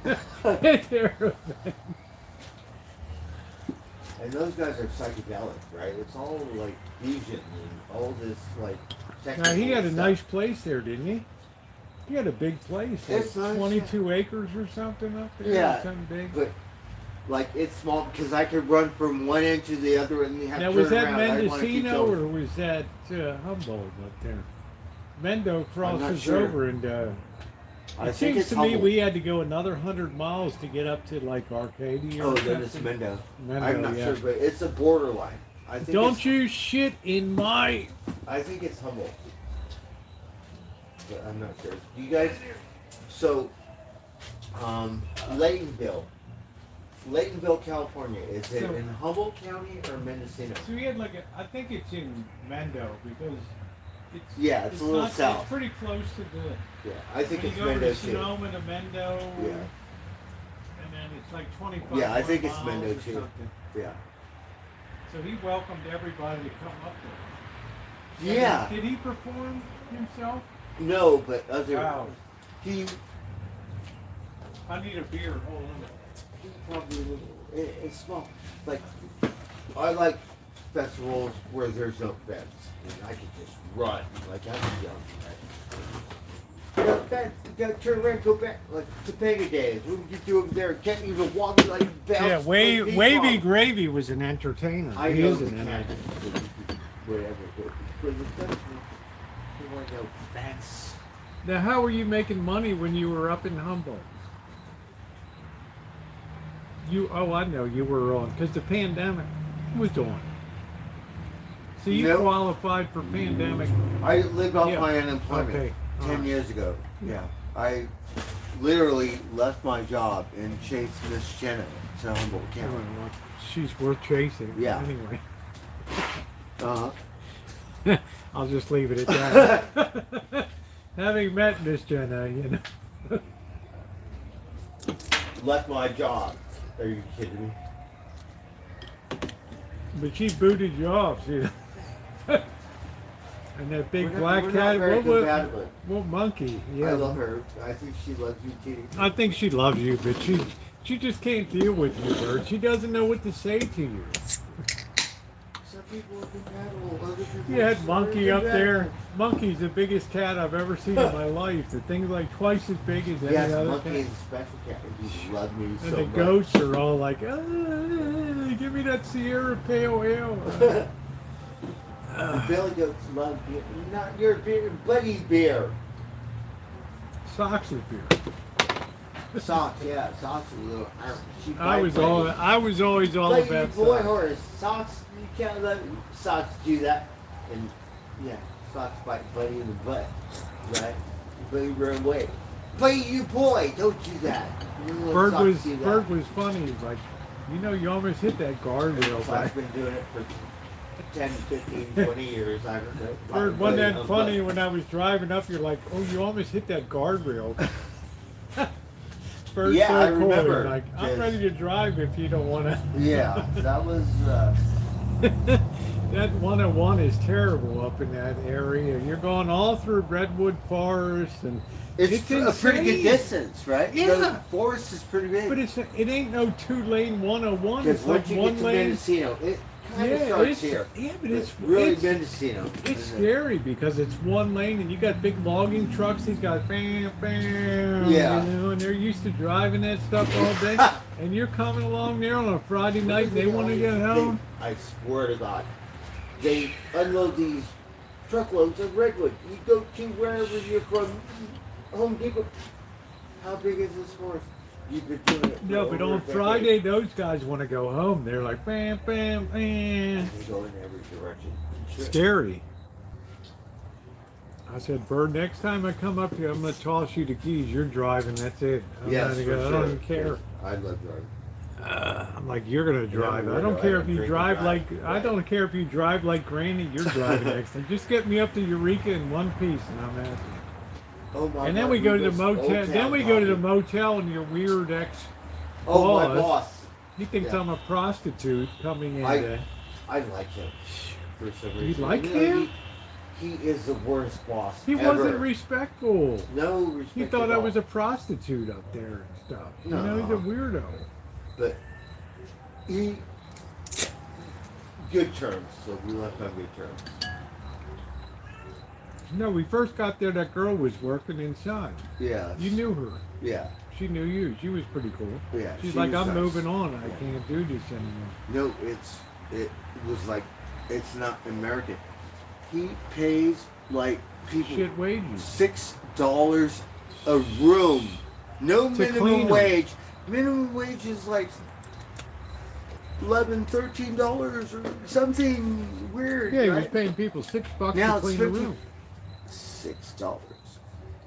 in their event. And those guys are psychedelic, right? It's all like fusion and all this like. Now he had a stuff. nice place there, didn't he? He had a big place, like It's nice, 22 acres or something up there. Yeah, Something big. But like it's small because I could run from one end to the other and you have Now to was turn that around. I wanna keep Mendocino going. or was that Humboldt up there? Mendo crosses sure. over and I it think seems it's to me Humboldt. we had to go another 100 miles to get up to like Arcadia. Oh, or then it's something. Mendo. Mendo, I'm not yeah. sure, but it's a borderline. I think Don't it's, you shit in my. I think it's Humboldt, but I'm not sure. You guys, so Laytonville, California. Is it So- in Humboldt County or Mendocino? So we had like I think it's in Mendo because it's Yeah, it's a little not, south. It's pretty close to the. Yeah, I think when it's you go to Mendo too. Sonoma to Mendo. Yeah. And then it's like 25. Yeah, I think more it's miles Mendo or too. something. Yeah. So he welcomed everybody to come up there. Yeah. Did he perform himself? No, but other. Wow. He I need a beer. Hold on. probably it's small. Like I like festivals where there's no fence and I can just run like I was young. Right? You got fence, you got to turn around, go back like Topanga days. What would you do over there? Can't even walk like bounce. Yeah, like Wavy ping pong. Gravy was an entertainer. I He know is the an cat. entertainer. Whatever. But for the festival, you want no fence. Now, how were you making money when you were up in Humboldt? I know you were on because the pandemic was on. So you Nope. qualified for pandemic. I lived off Yeah. my unemployment Okay. 10 years ago. Yeah. I literally left my job and chased Miss Jenna to Humboldt Oh, County. well, she's worth chasing. Yeah. Anyway, Uh-huh. I'll just leave it at that. Having met Miss Jenna, you know. Left my job. Are you kidding me? But she booted you off, you know. And that big black we're cat, not very what compatible. monkey? Yeah. I love her. I think she loves you too. I think she loves you, but she just can't deal with you, Bert. She doesn't know what to say to you. Some people are compatible. Other people You are had Monkey up there. incompatible. Monkey's the biggest cat I've ever seen in my life. The thing's like twice as big as any Yes, other Monkey cat. is a special cat. He loves me And so the much. goats are all like, give me that Sierra Pale Ale. The Billy goats love beer. Not your beer, Buddy's beer. Socks is beer. Socks, yeah. Socks are a little. She I was always all Buddy, about boy socks. horse. Socks, you can't let Socks do that. And yeah, Socks bite Buddy in the butt, right? Buddy run away. Buddy, you boy, don't do that. You little Bird Socks was do that. Bird was funny. He's like, you almost hit that guardrail I've back. been doing it for 10, 15, 20 years. I don't know. Bird, wasn't that funny when I was driving up? You're like, oh, you almost hit that guardrail. Bird's Yeah, so I cool. remember. You're like, I'm Yes. ready to drive if you don't want to. Yeah, that was. That 101 is terrible up in that area. You're going all through Redwood Forest and It's a pretty good insane. distance, right? Yeah. The forest is pretty big. But it ain't no 2-lane 101. Because It's like once you get one to lane. Mendocino, it kind of Yeah, starts it's here. yeah, but But it's really it's, Mendocino. it's isn't it? scary because it's one lane and you got big logging trucks. These got bam, bam, Yeah. you know, and they're used to driving that stuff all day. And you're coming along there on a Friday night and they want to get home. I swear to God, they unload these truckloads of redwood. You go to wherever you're from, Home Depot. How big is this forest? You've been doing it. For No, but over a on decade. Friday, those guys want to go home. They're like, bam, bam, bam. They go in every direction. Sure. Scary. I said, Bird, next time I come up here, I'm going to toss you the keys. You're driving. That's it. I'm Yes, not for gonna, I sure. don't even care. I love driving. I'm like, you're going to drive. Yeah, I don't I care don't if you drink and drive drive. like, I don't care if you drive like Granny. You're driving next time. Just get me up to Eureka in one piece, and I'm happy. Oh my And then God, we go to the Lucas, motel. Old Then Town we go to the Coffee. motel, and your weird ex. Oh, my boss. boss. He thinks Yeah. I'm a prostitute coming in. I like him for some reason. You like know, him? He is the worst boss He ever. wasn't respectful. No respect. He thought at I all. was a prostitute up there and stuff. You know, he's No. a weirdo. But he good terms, so we left on good terms. No, we first got there, that girl was working inside. Yeah. You knew her. Yeah. She knew you. She was pretty cool. Yeah. She's she like, was I'm nice. moving on. I Yeah. can't do this anymore. No, it was like it's not American. He pays like people Shit wages. $6 a room. No To clean minimum 'em. wage. Minimum wage is like $11, $13 or something weird. Yeah, he was right? paying people $6 Now to it's clean the 50 room. $6.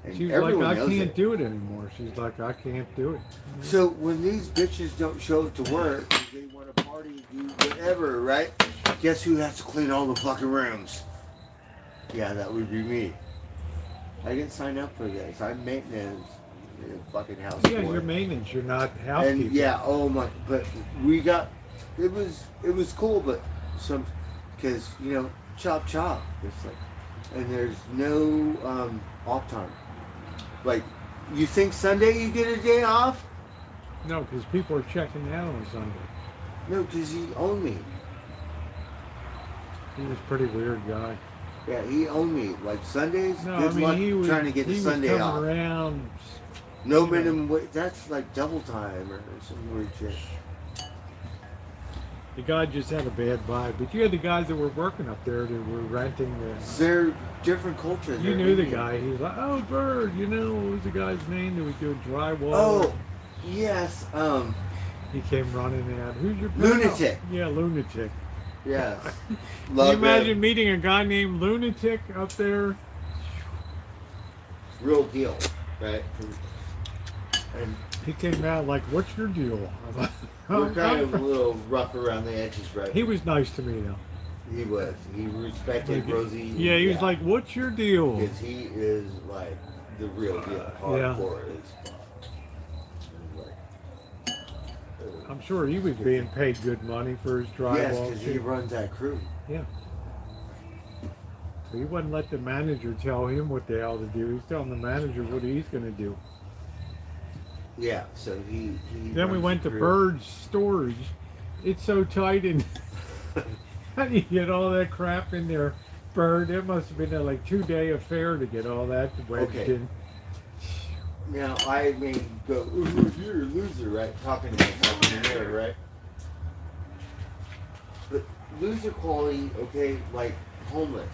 And She was everyone like, I knows can't it. do it anymore. She's like, I can't do it. So when these bitches don't show up to work, they want to party, do whatever, right? Guess who has to clean all the fucking rooms? Yeah, that would be me. I didn't sign up for this. I'm maintenance in a fucking house. Yeah, boy. you're maintenance. You're not housekeeping. And yeah, oh my! But we got it was cool, but some because you know chop. It's like, and there's no off time. Like, you think Sunday you get a day off? No, because people are checking out on Sunday. No, because he owned me. He was a pretty weird guy. Yeah, he owned me. Like Sundays, No, good I mean, luck he was trying to get he the was Sunday coming off. around. No minimum wage. That's like double time or some weird shit. The guy just had a bad vibe. But you had the guys that were working up there that were renting the. They're different cultures. You They're knew the Indian. guy. He was like, "Oh, Bird, you know what was the guy's name that was doing drywall?" Oh, yes. He came running out. Who's your Lunatic. Yeah, lunatic. Yes. Can Love you imagine him. meeting a guy named Lunatic up there? Real deal, right? And He came out like, "What's your deal?" I'm like, we're kind of a little rough around the edges, right? He was nice to me though. He was. He respected Rosie. Yeah, he was like, "What's your deal?" because he is like the real deal. Hardcore is. I'm sure he was being paid good money for his drywall. Yes, because he too. runs that crew. Yeah. So he wouldn't let the manager tell him what the hell to do. He's telling the manager what he's going to do. Yeah, so he Then we runs went the to crew. Bird's storage. It's so tight, and how do you get all that crap in there, Bird? It must have been a like 2-day affair to get all that wedged Okay. in. Now I may go, ooh, you're a loser, right? Talking to myself in the mirror, right? But loser quality, okay, like homeless,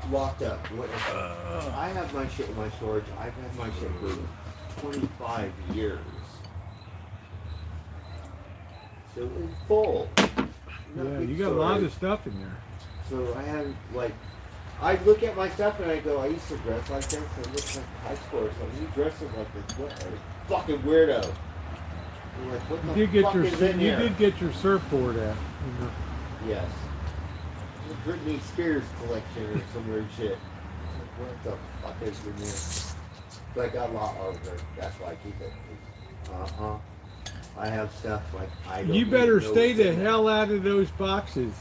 locked up. I have my shit in my storage. I've had my shit for 25 years. So it's full. Not Yeah, big you got a lot storage. of stuff in there. So I have like, I look at my stuff and I go, I used to dress like this. I look like high school or something. You dressing like this? What a fucking weirdo! I'm like, what the You did get fuck your is in you here? did get your surfboard out. You know. Yes. The Britney Spears collection or some weird shit. What the fuck is in there? But I got a lot of it. That's why I keep it. I have stuff like I don't. You better even know stay what's the in there. hell out of those boxes.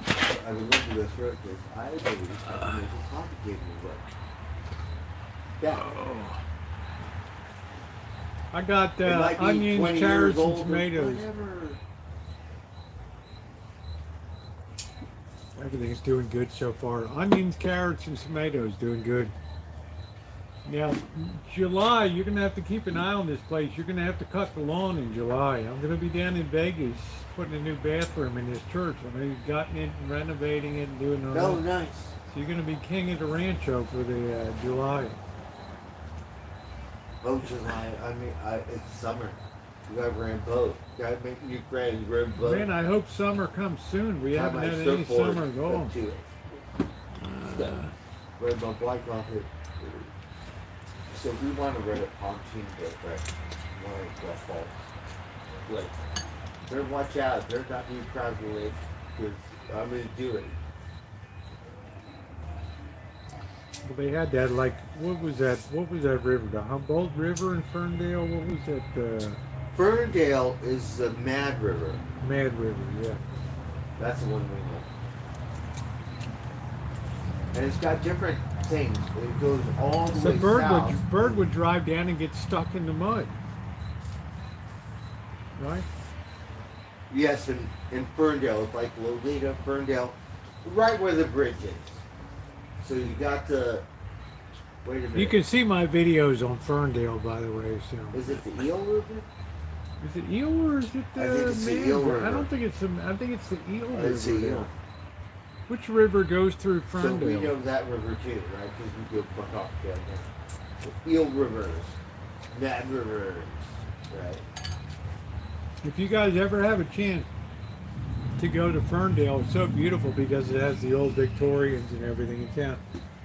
I remember this road because I believe I can make it complicated, but Yeah. I got It might be onions, 20 carrots, years and old or tomatoes. whatever. Everything's doing good so far. Onions, carrots, and tomatoes doing good. Now, July, you're going to have to keep an eye on this place. You're going to have to cut the lawn in July. I'm going to be down in Vegas putting a new bathroom in this church. I'm going to be gutting it and renovating it and doing all Oh, that. nice. So you're going to be king of the Rancho for the July. Oh, July. I mean, it's summer. You gotta rent boat. You gotta make new friends, rent boat. Man, I hope summer comes soon. We haven't had any summer at all. Up to it. Rent my bike off it. So we want to rent a pontoon boat, right? One of the fall. Like, better watch out. Better not be crowded lake, because I'm gonna do it. Well, they had that, like, what was that river? The Humboldt River in Ferndale? What was that? Ferndale is the Mad River. Mad River, yeah. That's the one we know. And it's got different things. It goes all the So way Bird south. would drive down and get stuck in the mud. Right? Yes, in Ferndale, it's like Lolita, Ferndale, right where the bridge is. So you got the. Wait a minute. You can see my videos on Ferndale, by the way. So Is it the Eel River? is it Eel or is it I think it's the Mad Eel River? River. I don't think it's I think it's the Eel River. It's the there. Eel. Which river goes through So Ferndale? we know that river too, right? Because we go fuck off down there. So Eel Rivers, Mad Rivers, right? If you guys ever have a chance to go to Ferndale, it's so beautiful because it has the old Victorians and everything in town.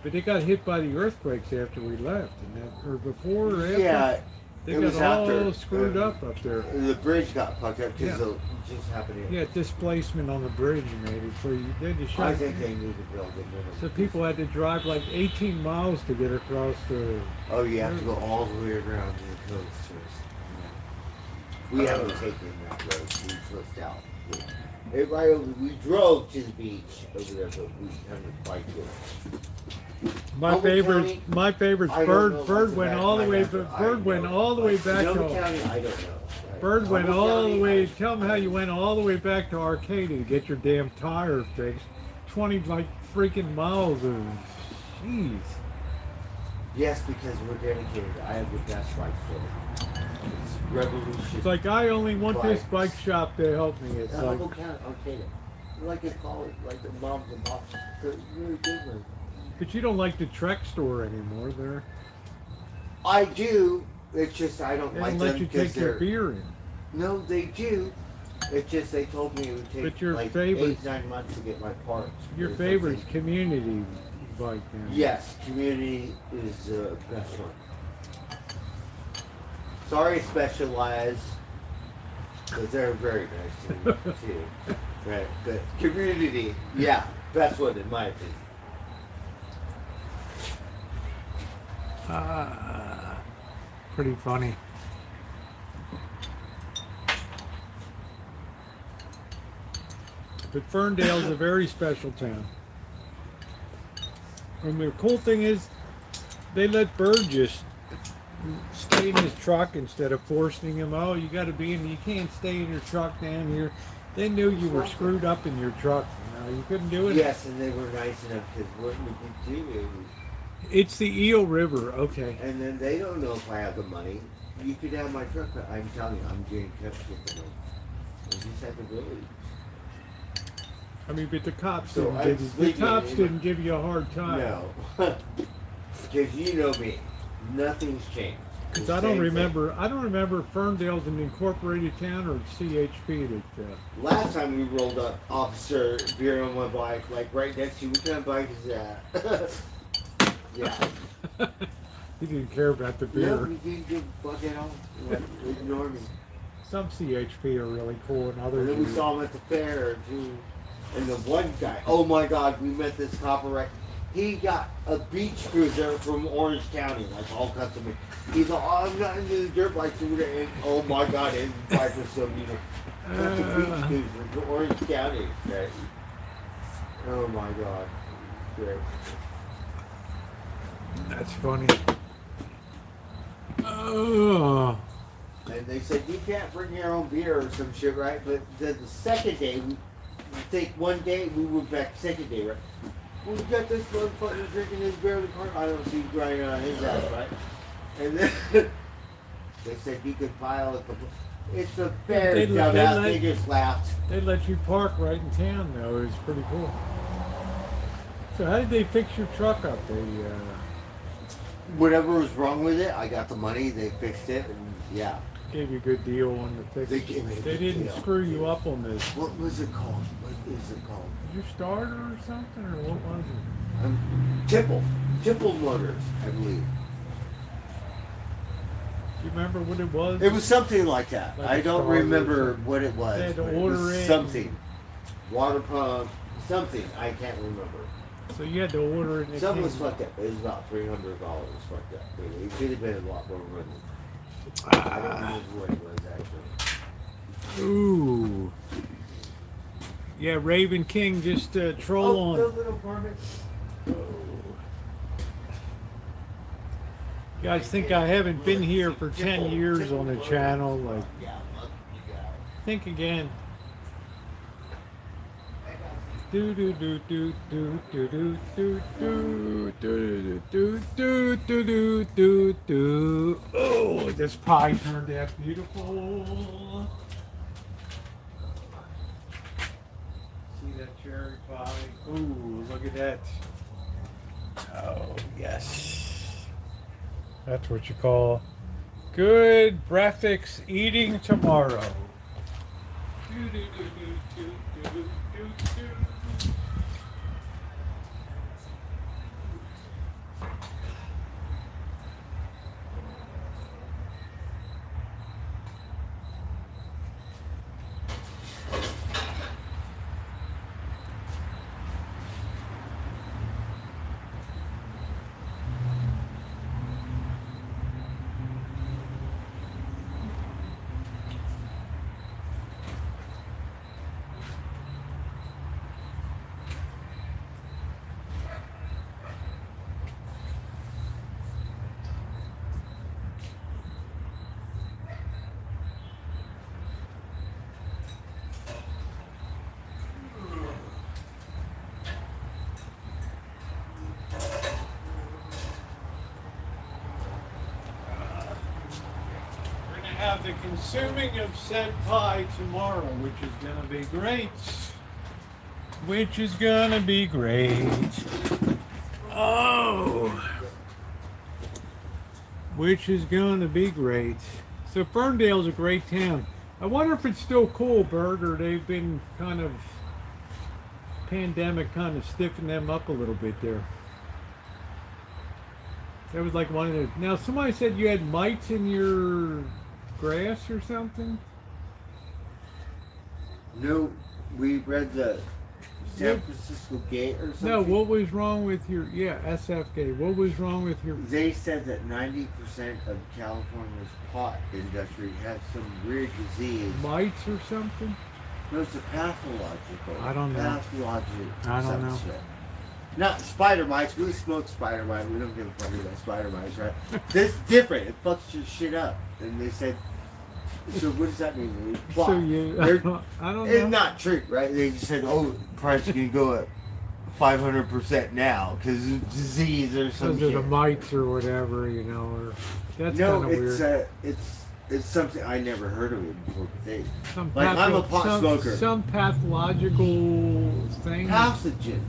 But they got hit by the earthquakes after we left, and that, or before or after. Yeah, they it got was all after, screwed up there. The bridge got fucked up because Yeah. it just happened. Yeah, displacement on the bridge made it so they had to I shut. think they need to build it. So people had to drive like 18 miles to get across the. Oh, you have to go all the way around to the coast first. We haven't taken that road. We flipped out. We drove to the beach over there, but we haven't quite did it. My favorite's I don't Bird. know Bird what's went the all the back way. of my head, but Bird I went know. all the way Like, back Sonoma to. County, I don't know. Right? Bird went Sonoma all the County, way. I- Tell them how you went all the way back to Arcadia to get your damn tire fixed. 20 like freaking miles of. Jeez. Yes, because we're dedicated. I have the best bike for it. It's revolution. It's like I only want this Bikes. bike shop to help me. It's like. Sonoma County, Arcadia. Like it's called, like the moms and pops. It's really good one. But you don't like the Trek store anymore. I do. It's just I don't They like don't them let you because take your they're. beer in. No, they do. It's just they told me it would take But your like favorite- 8-9 months to get my parts. Your Or favorite's something. community bike now. Yes, community is the best one. Sorry, Specialized, because they're very nice to me too. Right, but community, yeah, best one in my opinion. Pretty funny. But Ferndale's a very special town. And the cool thing is, they let Bird just stay in his truck instead of forcing him. Oh, you got to be in. You can't stay in your truck down here. They knew you were screwed up in your truck. You couldn't do it. Yes, and they were nice enough because what we could do It's the Eel River. Okay. and then they don't know if I have the money. You could have my truck, but I'm telling you, I'm getting kept with the money. I just have to really. I mean, but the cops So didn't I'm give you, the sleeping cops in didn't give you a hard time. No, because you know me, nothing's changed. Because The I don't same remember. I don't remember Ferndale's an incorporated town or CHP. thing. Last time we rolled up, officer, beer on my bike, like right next to you. What kind of bike is that? Yeah. He didn't care about the No, beer. we didn't give a fuck at all. Like, ignore me. Some CHP are really cool, and And others. then we are- saw him at the fair too. And the one guy, oh my God, we met this copper right. He got a beach cruiser from Orange County, like all custom made. He's like, oh, I'm not into the dirt bike scooter. And oh my God, his bike was so beautiful. That's a beach cruiser from Orange County. Right? Oh my God. Great. That's funny. Oh. And they said, you can't bring your own beer or some shit, right? But then the second day, we think one day, we were back second day, right? We got this motherfucker drinking his beer in the car. I don't see him grinding on his ass, right? And then they said you could file a complaint. It's a fair dumbass. They just laughed. They let you park right in town, though. It was pretty cool. So how did they fix your truck up? They Whatever was wrong with it, I got the money. They fixed it, and yeah. gave you a good deal on the fix. They gave me a They good didn't deal. screw you up on this. What was it called? What is it called? Your starter or something, or what was it? Tipple Motors, I believe. Do you remember what it was? It was something like that. Like I a don't starter or remember something. what it was. They had to but it order was it. something. Water pump, something. I can't remember. So you had to order it. And it Something was came. fucked up. It was about $300 fucked up. But it could have been a lot more money. I don't remember what it was actually. Ooh. Yeah, Raven King just troll on. The little apartment. You guys think I haven't been here for 10 years on the channel? Like, think again. Do do do do do do do do do do do do do do do. Oh, this pie turned out beautiful. See that cherry pie? Ooh, look at that. Oh, yes. That's what you call good breakfast eating tomorrow. Do, do, do, do, do, do, do, do. Have the consuming of said pie tomorrow, which is gonna be great. Which is gonna be great. Oh, which is gonna be great. So Ferndale's a great town. I wonder if it's still cool, Bert, or they've been kind of pandemic kind of stiffing them up a little bit there. That was like one of the. Now somebody said you had mites in your grass or something? No, we read the San Francisco Gate or something. No, what was wrong with your, SF Gate. What was wrong with your... They said that 90% of California's pot industry has some weird disease. Mites or something? No, it's a pathological. I don't know. I don't know. Shit. Not spider mites. We smoke spider mites. We don't give a fuck about spider mites, right? This is different. It fucks your shit up. And they said, so what does that mean? So you, I don't know. It's not true, right? They just said, oh, price can go up 500% now because of disease or something. Because of the mites or whatever, you know. Or, that's kind of weird. It's something I never heard of it before. I'm a pot smoker. Some pathological thing. Pathogen.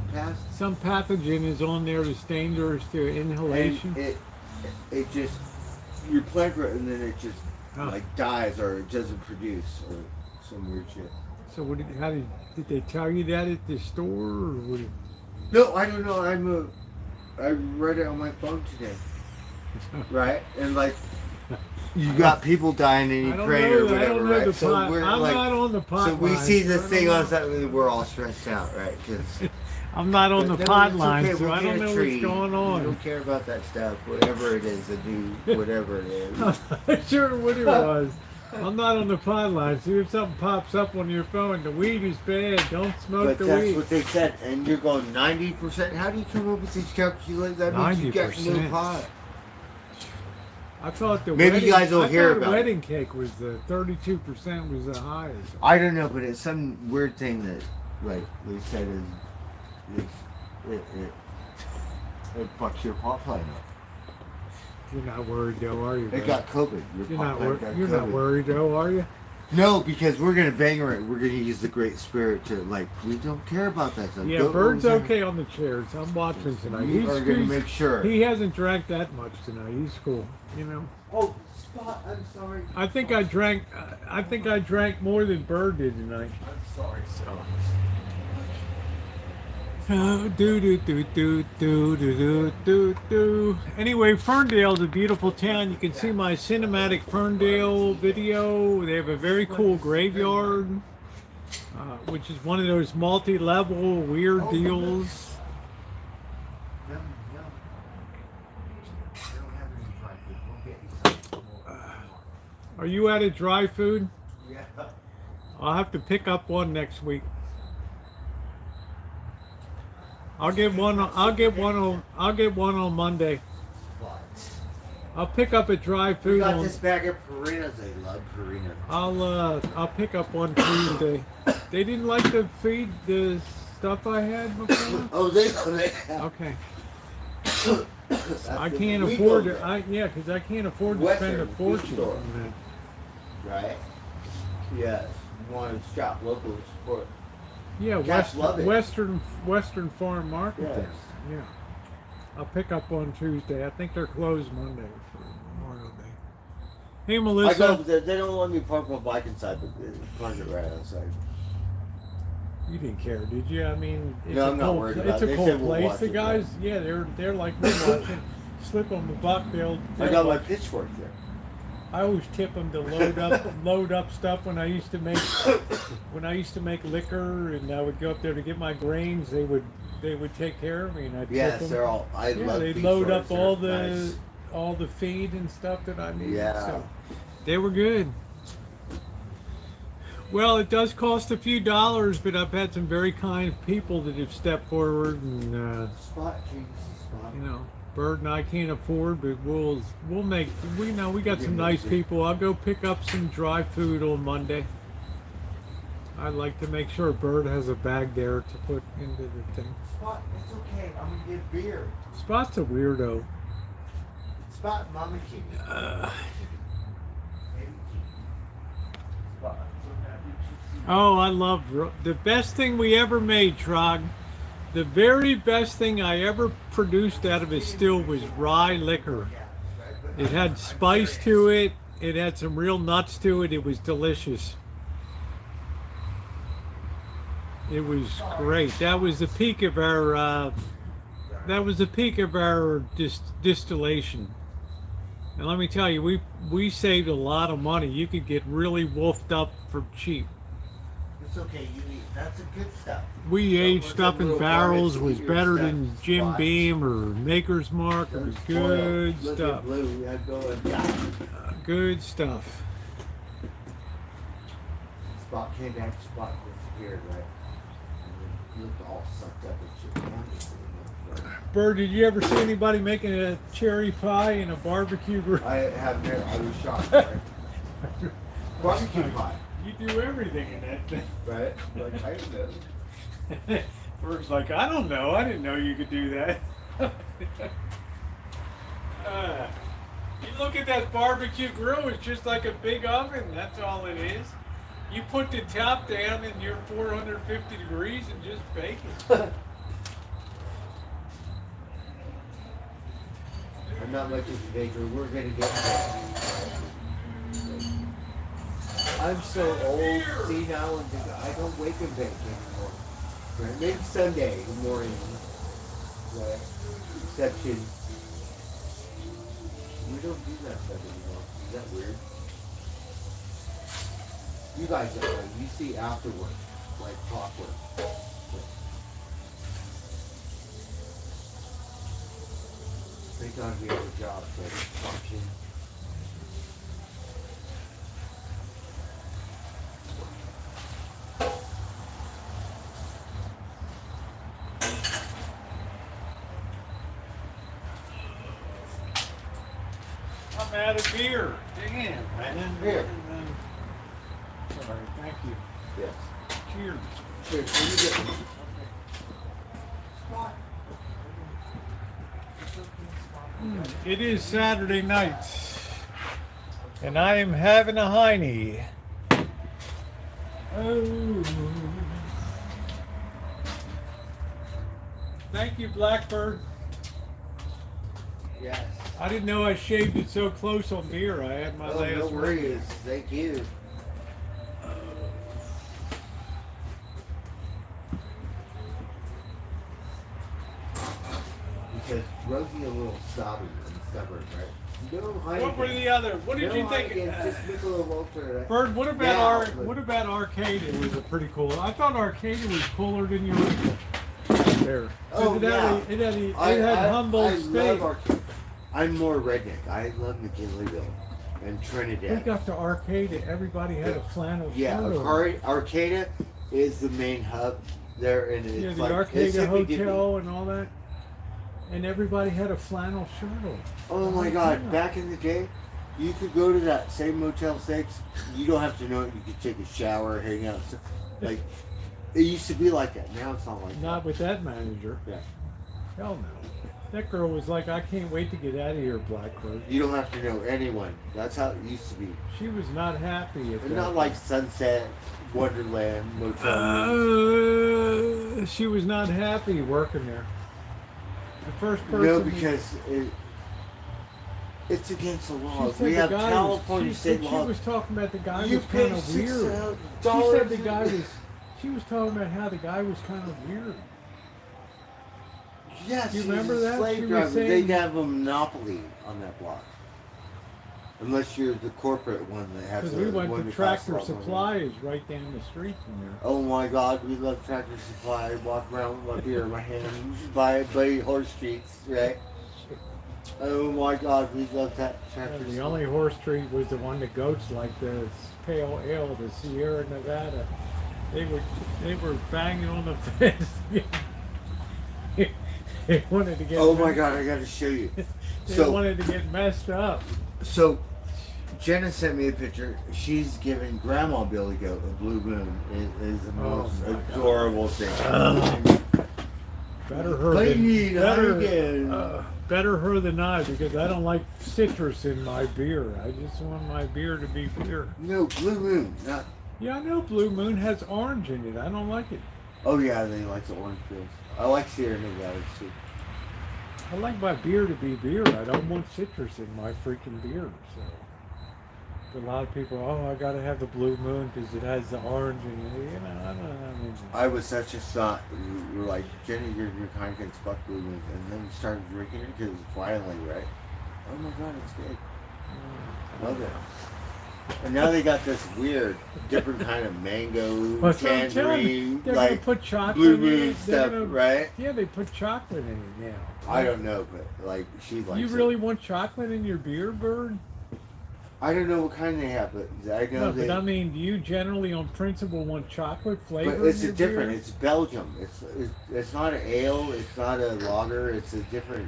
Some pathogen is on there that's dangerous to inhalation. And it just, you plant it and then it just like dies or it doesn't produce or some weird shit. So what did they tell you that at the store or what? No, I don't know. I read it on my phone today. Right? And like you got people dying in Ukraine or whatever, right? So we're I'm not on the pot. So we see this thing on Saturday, we're all stressed out, right? Because I'm not on the pot line, okay, so I don't know what's going on. We don't care about that stuff, whatever it is, whatever it is. I'm not sure what it was. I'm not on the pot line. See if something pops up on your phone. The weed is bad. Don't smoke the weed. But that's what they said. And you're going 90%. How do you come up with these calculations? That means you got no pot. I thought the Maybe you guys will hear the about wedding cake was the 32% was the highest. I don't know, but it's some weird thing that, like they said, is it fucks your pot line up. You're not worried though, are you? It got COVID. You're not worried though, are you? No, because we're gonna bang her. We're gonna use the Great Spirit to we don't care about that stuff. Yeah, Go Bird's over okay on the chairs. I'm watching tonight. We are gonna make sure. He hasn't drank that much tonight. He's cool, you know. Oh, Spot, I'm sorry. I think I drank more than Bird did tonight. I'm sorry. So. Anyway, Ferndale's a beautiful town. You can see my cinematic Ferndale video. They have a very cool graveyard, which is one of those multi-level weird deals. Are you out of dry food? Yeah. I'll have to pick up one next week. I'll get one on Monday. I'll pick up a dry We food got on. this bag of Purinas. I love Purina. I'll pick up one Tuesday. They didn't like to feed the stuff I had before. Oh, they. Okay. I can't afford it. Because I can't afford to spend a fortune on Right? Yes. You want to shop local and support. that. Yeah, Cats love it. Western farm market. Yes. There. Yeah. I'll pick up on Tuesday. I think they're closed Monday for Memorial Day. Hey, I go Melissa. up there. They don't let me park my bike inside, but they park it right outside. You didn't care, did you? I mean, it's No, a I'm not cold, worried it's about a it. They cold said we'll place. watch The it, guys, yeah, they're like we watching. Slip on the buck. I got my pitchfork there. I always tip them to load up stuff when I used to make liquor, and I would go up there to get my grains. They would take care of me, and I'd tip Yes, them. they're all. I love. They'd load up pitchforks. They're nice. all the feed and stuff that I needed. Yeah. So they were good. Well, it does cost a few dollars, but I've had some very kind people that have stepped forward, and Spot, Jesus, spot. you know, Bird and I can't afford, but we'll make. We got some nice people. I'll go pick up some dry food on Monday. I'd like to make sure Bird has a bag there to put into the thing. Spot, it's okay. I'm gonna get beer. Spot's a weirdo. Spot, Mama King. Spot. Oh, I love the best thing we ever made, Trog. The very best thing I ever produced out of a still was rye liquor. It had spice to it. It had some real nuts to it. It was delicious. It was great. That was the peak of our. Distillation. And let me tell you, we saved a lot of money. You could get really wolfed up for cheap. It's okay. You eat. That's the good stuff. We aged stuff in barrels was better stuff. than Jim Spot. Beam or Maker's Mark. It was good Look stuff. at Blue. I go and Good stuff. Spot came back. Spot disappeared, right? And then he looked all sucked up and shit. Bird, did you ever see anybody making a cherry pie in a barbecue grill? I have never. I was shocked. Right? Barbecue pie. You do everything in that thing. Right? Like I know. Bird's like, I don't know. I didn't know you could do that. You look at that barbecue grill, it's just like a big oven. That's all it is. You put the top down and you're 450 degrees and just bake it. I'm not much of a baker. We're gonna get there. I'm so old, senile, and I don't wake and bake anymore. Right? Maybe Sunday morning. Right? Exception. We don't do that stuff anymore. Is that weird? You guys don't know. You see afterward, like clockwork. Thank God we have a job that function. I'm out of beer. Damn, man. Here. Sorry, thank you. Yes. Cheers. Cheers. What you getting? It is Saturday night, and I am having a hiney. Oh. Thank you, Blackbird. Yes. I didn't know I shaved it so close on beer. I had my last no one. worries. Thank you. Because Rosie a little snobby and stubborn, right? No What were the other? What did you think? Just Michelob Ultra. Right? Bird, what about what about Arcadia? Was a pretty cool. I thought Arcadia was cooler than Eureka. There. Oh, it yeah. It had humble I steak. love Arcadia. I'm more redneck. I love McKinleyville and Trinidad. We got to Arcadia. Everybody had a flannel shirt on. Arcadia is the main hub there, and it's Yeah, the like Arcadia hippy-dippy. Hotel and all that. And everybody had a flannel shirt on. Oh my God! Back in the day, you could go to that same Motel 6. You don't have to know it. You could take a shower, hang out. So, like it used to be like that. Now it's not like that. Not with that manager. Yeah. Hell no. That girl was like, I can't wait to get out of here, Blackbird. You don't have to know anyone. That's how it used to be. She was not happy at And that. not like Sunset, Wonderland, Motel. She was not happy working there. The first person. No, because it's against the laws. We have California state laws. She was talking about the guy You was kind pay of weird. $6 She said the guy was. She was talking about how the guy was kind of weird. Yes, you remember that? Slave She was driver. saying- They have a monopoly on that block. Unless you're the corporate one that has. Because we went one to that costs a Tractor lot more money. Supply is right down the street from there. Oh my God, we love Tractor Supply. Walk around with my beer in my hand, buy horse treats, right? Oh my God, we love that Tractor The Supply. only horse treat was the one that goats like the pale ale, the Sierra Nevada. They were banging on the fence. They wanted to get. Oh my God, I got to show you. They wanted to get messed up. So, Jenna sent me a picture. She's giving Grandma Billy Goat a blue moon. It is the most adorable thing. Better her better her than I, because I don't like citrus in my beer. I just want my beer to be beer. No, blue moon. Not. Yeah, I know Blue Moon has orange in it. I don't like it. Oh yeah, they like the orange pills. I like Sierra Nevada too. I like my beer to be beer. I don't want citrus in my freaking beer. So, but a lot of people, I gotta have the Blue Moon because it has the orange in it. You know, I don't know. I was such a snot. We were like, Jenny, you're kind of against fuck blue moon, and then we started drinking it because it's finally right. Oh my God, it's good. Love it. And now they got this weird, different kind of mango, tangerine, they're like gonna put chocolate blue in moon it. stuff, right? Yeah, they put chocolate in it now. I don't know, but like she likes You it. really want chocolate in your beer, Bird? I don't know what kind they have, but I know No, they. but I mean, do you generally, on principle, want chocolate flavor? But it's in a your different. beer? It's Belgium. It's not an ale. It's not a lager. It's a different.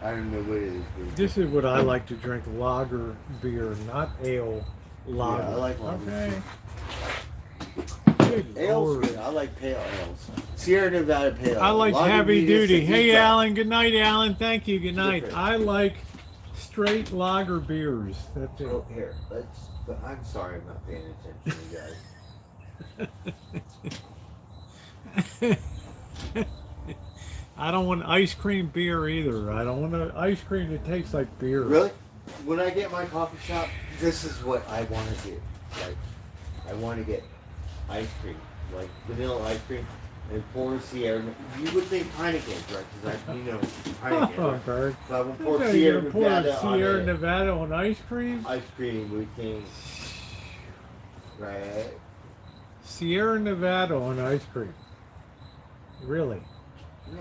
I don't know what it is. But This is what I like to drink: lager beer, not ale. Lager. Yeah, I like lager. Okay. Good Ale's Lord. good. I like pale ales. Sierra Nevada pale. I like Lager heavy beer is duty. a Hey, deep cut. Alan. Good night, Alan. Thank you. Good night. Different. I like straight lager beers. That's it. Oh, here. Let's. But I'm sorry, I'm not paying attention, you guys. I don't want ice cream beer either. I don't want ice cream that tastes like beer. Really? When I get my coffee shop, this is what I want to do. Like, I want to get ice cream, like vanilla ice cream, and pour Sierra. You would think Heineken, right? Because Heineken. Oh, Right? Bird. So I will pour Okay, Sierra you're gonna pour Nevada Sierra on it. Nevada on ice cream? Ice cream, we think. Right? Sierra Nevada on ice cream. Really? Yeah.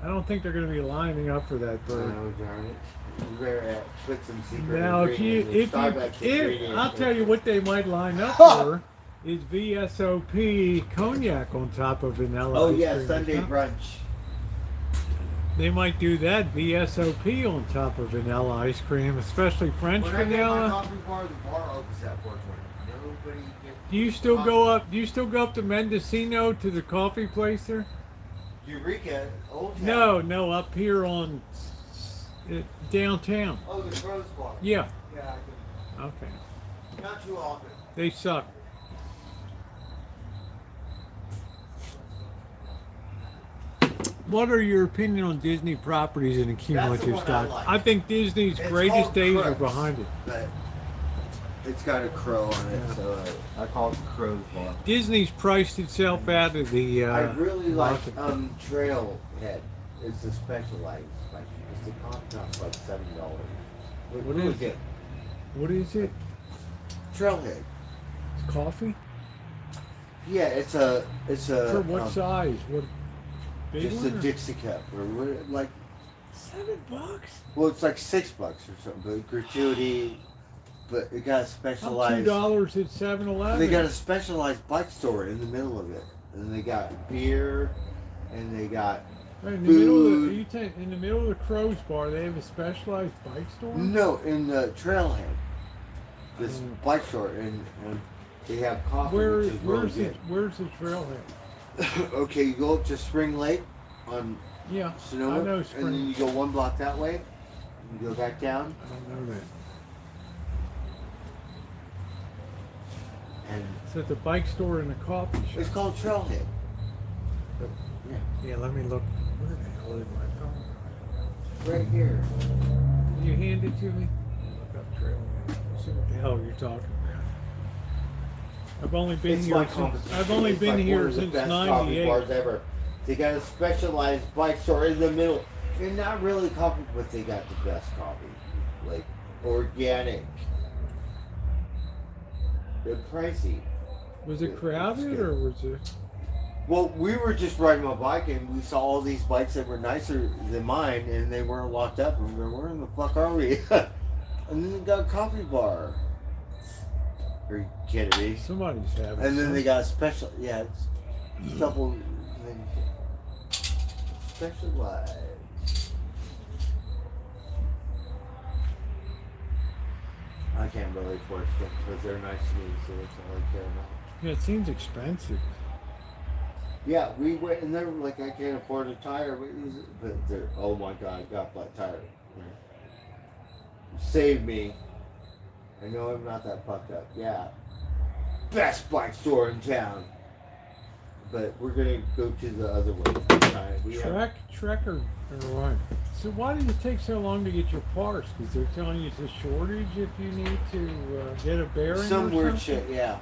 I don't think they're going to be lining up for that, Bird. Oh, darn it. You better put some secret Now, ingredient in Starbucks ingredient. I'll tell you what they might line up for is VSOP cognac on top of vanilla. Oh ice yeah, cream. Sunday brunch. They might do that VSOP on top of vanilla ice cream, especially French When I get my vanilla. coffee bar, the bar opens at 4:20. Nobody gets. Do you still coffee. go up? Do you still go up to Mendocino to the coffee place there? Eureka, Old Town. No, up here on downtown. Oh, the Rose Bar. Yeah. Yeah, I Okay. can. Not too often. They suck. What are your opinion on Disney properties and accumulative one I stock? like. I think Disney's It's greatest called days are Crooks, behind it. But it's got a crow on it, Yeah. so I call it the Crow's Bar. Disney's priced itself out of the. I really like market. Trailhead. It's a specialized spice. It's a coffee costs like $7. What really is good. What is it? Trailhead. It's coffee. Yeah, it's a For what size? What? Big just a one or- Dixie cup or what, like. $7. Well, it's like $6 or something, but gratuity. But it got a I'm specialized. $2 at 7-Eleven. They got a specialized bike store in the middle of it, and they got beer, and they got Right, in the middle of food. the, in the middle of the Crow's Bar, they have a specialized bike store. No, in the Trailhead, this Mm. bike store, and they have coffee, Where, which is really where's the good. Where's the trailhead? Okay, you go up to Spring Lake on Yeah, Sonoma, I know and Spring. then you go one block that way, and you go back down, I don't know that. and So it's a bike store and a coffee shop. it's called Trailhead. Yeah, Yeah, let me look. Where the hell is my phone? right here. Can you hand it to me? Look up trailhead. See what the hell you're talking about. I've only been It's here like since. I've only it's been like here one of the since best coffee '98. bars ever. They got a specialized bike store in the middle. And not really coffee, but they got the best coffee. Like organic. They're pricey. Was it crowded or was it? Well, we were just riding my bike and we saw all these bikes that were nicer than mine and they weren't locked up. And we were, where in the fuck are we? And then they got a coffee bar. Are you kidding me? Somebody's having. And then some. they got a special, yeah, it's a couple specialized. I can't really force them because they're nice to me, so that's all I care about. Yeah, it seems expensive. Yeah, we went and they were like, I can't afford a tire, but they're, oh my god, I got a flat tire. Save me. I know I'm not that fucked up. Yeah. Best bike store in town. But we're gonna go to the other way. Trek or what? So why did it take so long to get your parts? Because they're telling you it's a shortage if you need to get a bearing Some or weird something? shit, yeah.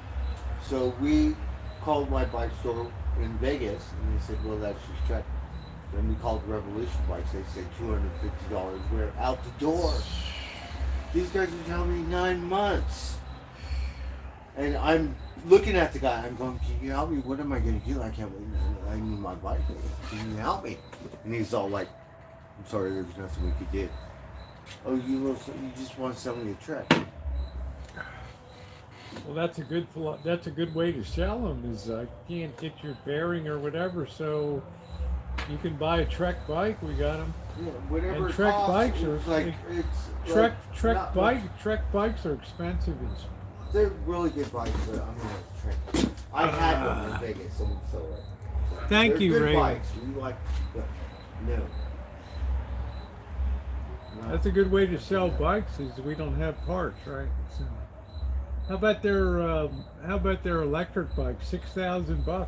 So we called my bike store in Vegas, and they said, well, that's just Trek. Then we called Revolution Bikes. They said $250. We're out the door. These guys are telling me 9 months. And I'm looking at the guy. I'm going, can you help me? What am I going to do? I can't wait. I need my bike. Can you help me? And he's all like, I'm sorry, there's nothing we could do. Oh, you just want to sell me a Trek. Well, that's a good way to sell them. Is I can't get your bearing or whatever, so you can buy a Trek bike. We got them. Yeah, whatever And it Trek costs, bikes are it's like, it's Trek not much. Trek bikes are expensive. They're really good bikes, but I'm not Trek. I had one in Vegas, and so Thank they're you, good Ray. bikes. You like, but no. That's a good way to sell bikes. Is we don't have parts, right? So, how about their electric bike? $6,000.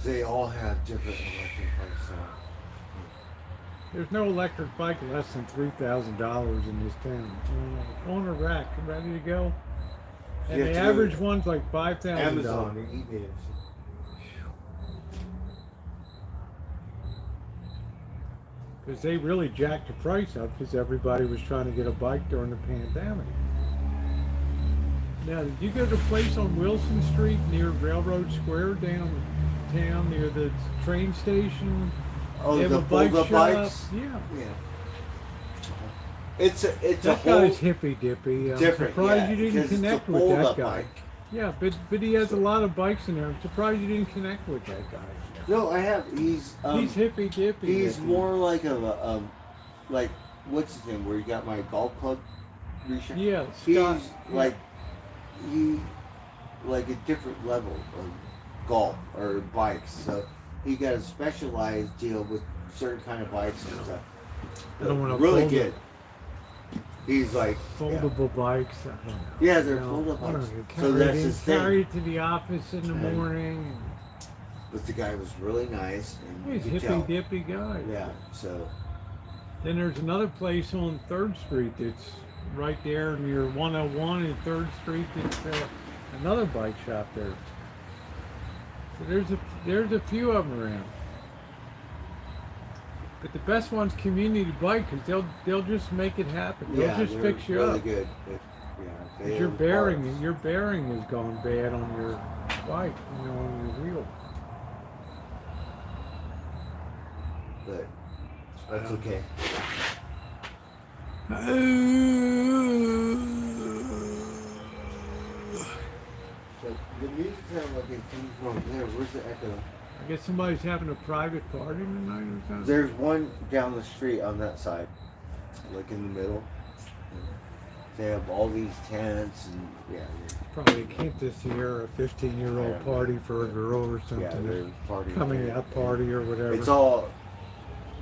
They all have different electric bikes. There's no electric bike less than $3,000 in this town. On a rack, ready to go. And You the have to go average one's like $5,000. Amazon and eBay. Because they really jacked the price up because everybody was trying to get a bike during the pandemic. Now, did you go to a place on Wilson Street near Railroad Square downtown near the train station? Oh, They have the a bike fold-up shop. bikes. Yeah. Yeah. It's a That whole guy's hippy dippy. I'm different. surprised Yeah, you didn't because connect it's a with that fold-up guy. bike. Yeah, but he has a lot of bikes in there. I'm surprised you didn't connect with that guy. No, I have. He's hippy dippy. He's more like like what's his name? Where you got my golf club. Yeah, he's Scott, like like a different level of golf or bikes. So he got a specialized deal with certain kind of bikes and stuff. I don't want to really good. He's like foldable bikes. I don't know. Yeah, they're foldable bikes. So that's his thing. Carry it to the office in the morning. But the guy was really nice. And He's a hippy dippy guy. Yeah. So then there's another place on 3rd Street that's right there near 101 and 3rd Street. That's another bike shop there. So there's a few of them around. But the best one's community bike because they'll just make it happen. They'll just fix you really up. Good. Your bearing is going bad on your bike, on your wheel. But that's okay. So the music sound like it comes from there. Where's the echo? I guess somebody's having a private party tonight or something. There's one down the street on that side, like in the middle. They have all these tents and Probably a Quinta Sierra 15-year-old party for a girl or something. Yeah, they're partying. Coming out party or whatever. It's all,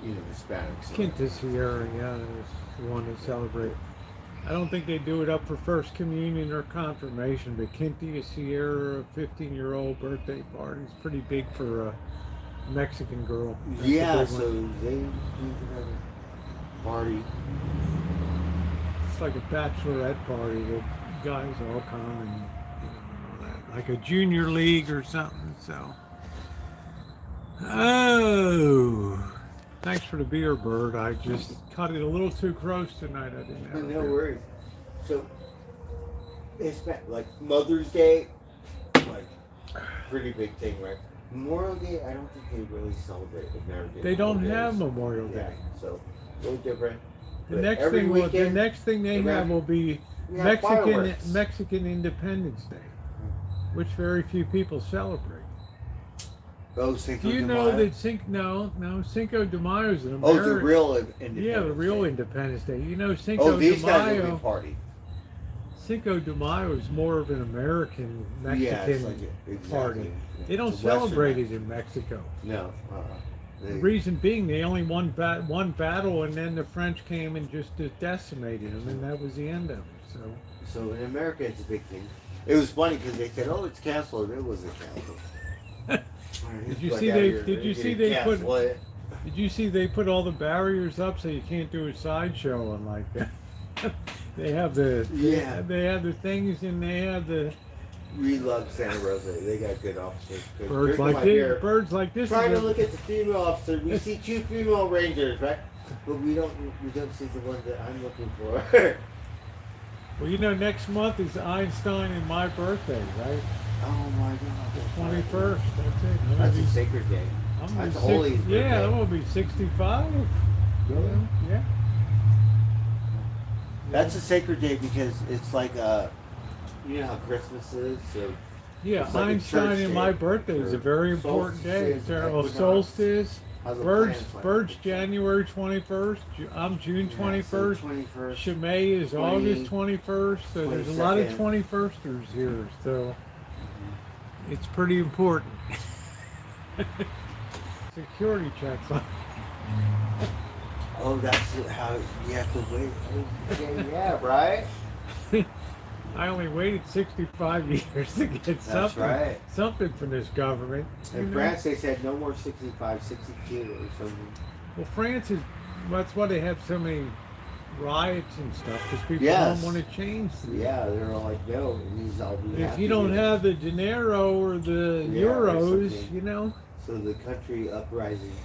Hispanics. So. Quinta Sierra, yeah, is the one to celebrate. I don't think they do it up for First Communion or Confirmation, but Quinta Sierra 15-year-old birthday party is pretty big for a Mexican girl. That's so they need to have a party. It's like a bachelorette party that guys all come and all that. Like a junior league or something, so. Oh, thanks for the beer, Bird. I just cut it a little too close tonight. I didn't have No worries. So, it's like Mother's Day, like pretty big thing, right? Memorial Day, I don't think they really celebrate. They don't have Memorial Day. Yeah, so a little different. The next thing they have will be Mexican Independence Day, which very few people celebrate. Oh, Cinco de Mayo. Do you know that Cinco de Mayo is an American? Oh, the real Independence Day. Yeah, the real Independence Day. You know, Cinco de Mayo. Guys will be party. Cinco de Mayo is more of an American Mexican party. They don't celebrate it in Mexico. No. The reason being, they only won one battle, and then the French came and just decimated them, and that was the end of it. So in America, it's a big thing. It was funny because they said, "Oh, it's canceled." It wasn't canceled. Did you see they put all the barriers up so you can't do a sideshow and like that? They have the things, and they have the. We love Santa Rosa. They got good officers. Birds like this. Trying to look at the female officer. We see 2 female rangers, right? But we don't see the one that I'm looking for. Well, next month is Einstein and my birthday, right? Oh my God. The 21st. That's it. That's a sacred day. That's holy. Yeah, I'm gonna be 65. Really? Yeah. That's a sacred day because it's like you know how Christmas is, so yeah, like Einstein and my birthday is a very important day. Solstice. Bird's January 21st. I'm June 21st. Shemay is August 21st. So there's a lot of 21sters here. So it's pretty important. Security checks on. Oh, that's how you have to wait. Yeah, right? I only waited 65 years to get something from this government. In France, they said no more 65, 62 or something. Well, France that's why they have so many riots and stuff, because people don't want to change things. Yeah, they're all like, no, if you don't have the dinero or the euros, So the country uprising.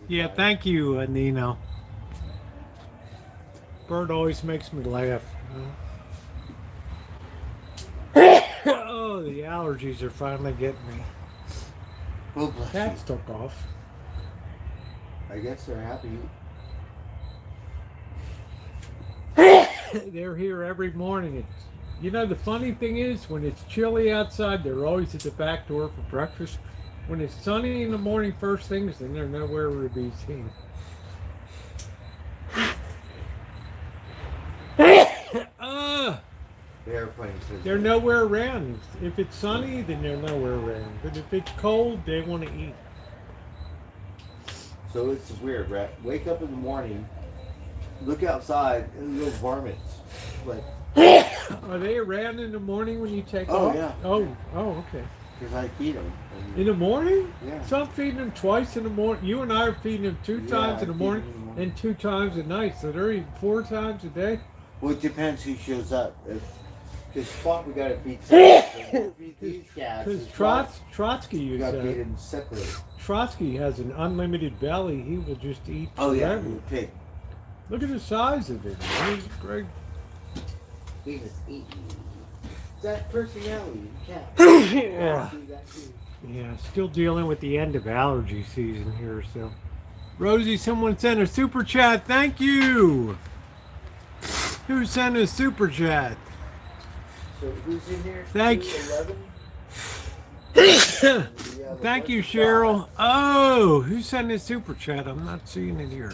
Yeah, thank you, Nino. Bird always makes me laugh. Oh, the allergies are finally getting me. Oh, bless Cats took off. I guess they're happy. They're here every morning at You know, the funny thing is, when it's chilly outside, they're always at the back door for breakfast. When it's sunny in the morning, first things, then they're nowhere to be seen. The airplane says They're nowhere around. If it's sunny, then they're nowhere around. But if it's cold, they want to eat. So it's weird, right? Wake up in the morning, look outside, and little varmints. Like, Are they around in the morning when you take oh off? yeah. Oh, okay. Because I feed them. In the morning? Yeah. So I'm feeding them twice in the morning. You and I are feeding them two times in the morning and 2 times at night. So they're eating 4 times a day. Well, it depends who shows up. Because Spot, we gotta feed separate. Feed these cats. Because Trotsky We is gotta feed them separate. Trotsky has an unlimited belly. He will just eat Oh yeah, forever. the pig. Look at the size of it. It's great. He just eat. That personality, cat. Yeah. Do that too. Yeah, still dealing with the end of allergy season here, so. Rosie, someone sent a super chat. Thank you. Who sent a super chat? So who's in here? Thank 211? Thank you, Cheryl. Oh, who sent a super chat? I'm not seeing it here.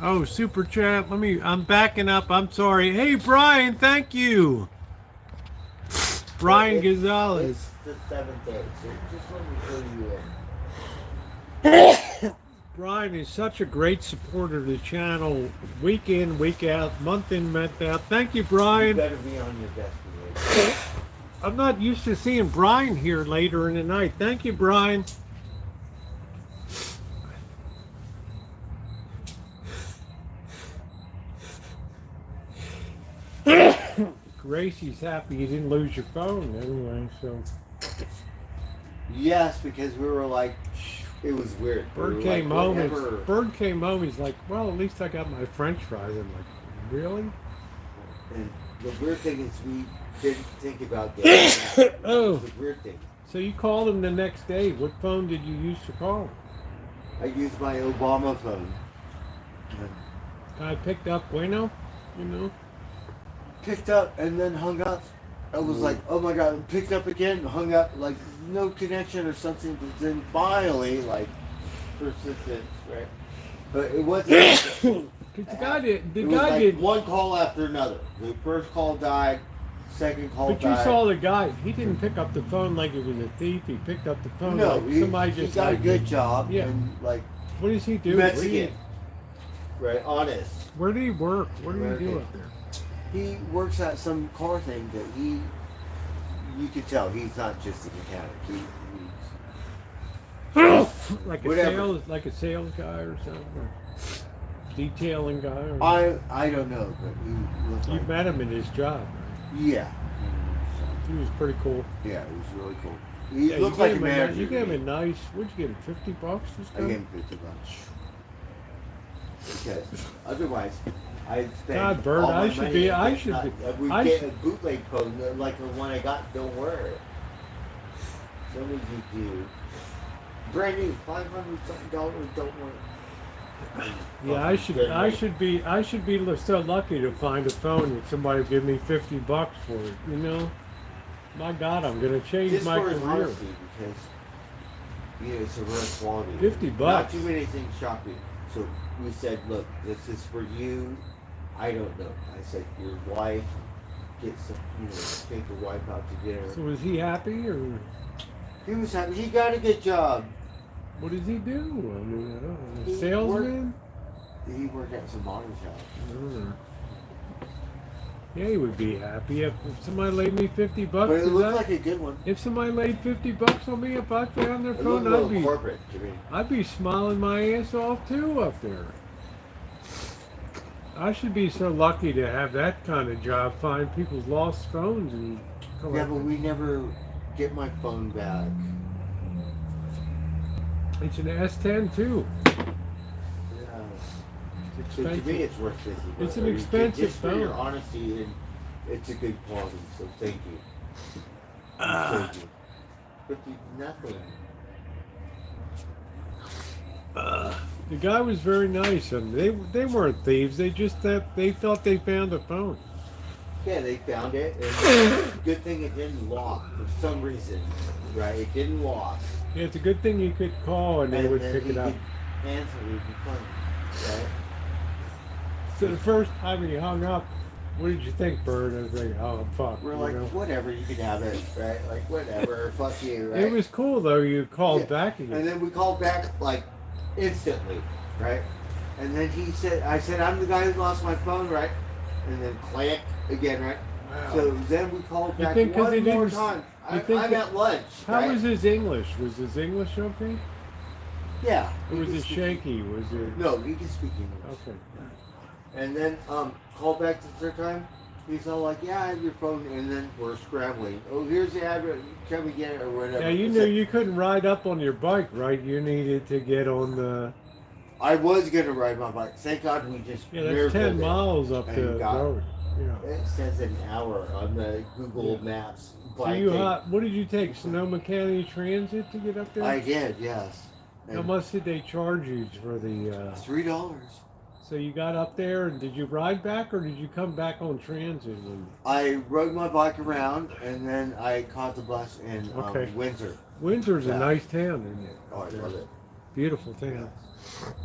Oh, super chat. I'm backing up. I'm sorry. Hey, Brian, thank you. Brian Gonzalez. It's the 7th day, so just let me fill you in. Brian is such a great supporter of the channel, week in, week out, month in, month out. Thank you, You Brian. better be on your best behavior. I'm not used to seeing Brian here later in the night. Thank you, Brian. Gracie's happy you didn't lose your phone anyway, so. Yes, because we were like, it was weird. Bird We were came like, home. whatever. Bird came home. He's like, well, at least I got my French fries. I'm like, really? And the weird thing is we didn't think about getting that. Oh. It's a weird thing. So you called him the next day. What phone did you use to call him? I used my Obama phone. And I picked up Bueno, you know. picked up and then hung up. I was like, oh my god, picked up again, hung up, like no connection or something, but then finally, like, persistence, right? But it wasn't. Because the guy did. The it was guy like did. one call after another. The first call died, second call But died. you saw the guy. He didn't pick up the phone like it was a thief. He picked up the phone No, like somebody he just got a like, good job. Yeah. And like What does he do? Mexican, right? Honest. Where did he work? What did he do American. up there? He works at some car thing that you could tell he's not just a mechanic. Like Whatever. a sales guy or something, or detailing guy. Or I don't know, but he looked you like, met him in his job, right? yeah. He was pretty cool. Yeah, he was really cool. He Yeah, looked you like gave a him manager. You gave him a nice. What'd you give him? $50 this I time? gave him $50. Because otherwise, I'd spend God, Bert, all my I should money be- and I get should not- be- We I get should- a bootleg phone like the one I got. Don't wear it. So many you do. Brand new, $500 something. Don't wear it. Yeah, I should be so lucky to find a phone that somebody would give me $50 for it. You know, my God, I'm gonna change Just my for his career. honesty, because it's a rare quality. $50. Not too many things shock me. So we said, look, this is for you. I don't know. I said, your wife, get some, take your wife out to dinner. So was he happy, or He was happy. He got a good job. what does he do? I mean, I don't know. He Salesman? He worked at some auto shop. I don't know. Yeah, he would be happy if somebody laid me $50. But it is looked that- like a good one. If somebody laid $50 on me, if I found their It looked phone, a little corporate to me. I'd be smiling my ass off too up there. I should be so lucky to have that kind of job, find people's lost phones and Yeah, collect but them. we never get my phone back. It's an S10 too. Yeah. It's So to me, expensive. it's worth $50. It's an I mean, expensive just for your phone. honesty, and it's a good quality. So thank you. Thank you. 50 nothing. The guy was very nice, and they weren't thieves. They just they thought they found a phone. Yeah, they found it. And good thing it didn't lock for some reason, right? It didn't lock. Yeah, it's a good thing you could call and they would then pick he it up. could answer it would be fun, right? So the first time he hung up, what did you think, Bird? I was like, oh, fuck. We're you like, know? whatever, you can have it, right? Like, whatever, fuck you, right? It was cool, though. You called Yeah. back again. And then we called back, like, instantly, right? And then I said, I'm the guy who lost my phone, right? And then click again, right? Wow. So then we called You back think 'cause he one more didn't- time. you think I'm that- at lunch, How right? was his English? Was his English okay? Yeah. Or he was can it speak- shaky? Was it... No, he can speak English. Okay. And then called back the third time. He's all like, yeah, I have your phone. And then we're scrambling. Oh, here's the address. Can we get it or whatever? Yeah, you I knew said, you couldn't ride up on your bike, right? You needed to get on the... I was going to ride my bike. Thank God we just Yeah, that's mirrored 10 it. miles up And the got- road. Yeah. It says an hour on the Google Maps. So bike you, thing. what did you take? Sonoma County Transit to get up there? I did, yes. How And much did they charge you for the... $3. So you got up there, and did you ride back, or did you come back on transit? And... I rode my bike around, and then I caught the bus in Okay. Windsor. Windsor's Yeah. a nice town, isn't it? Oh, I love it. Beautiful town.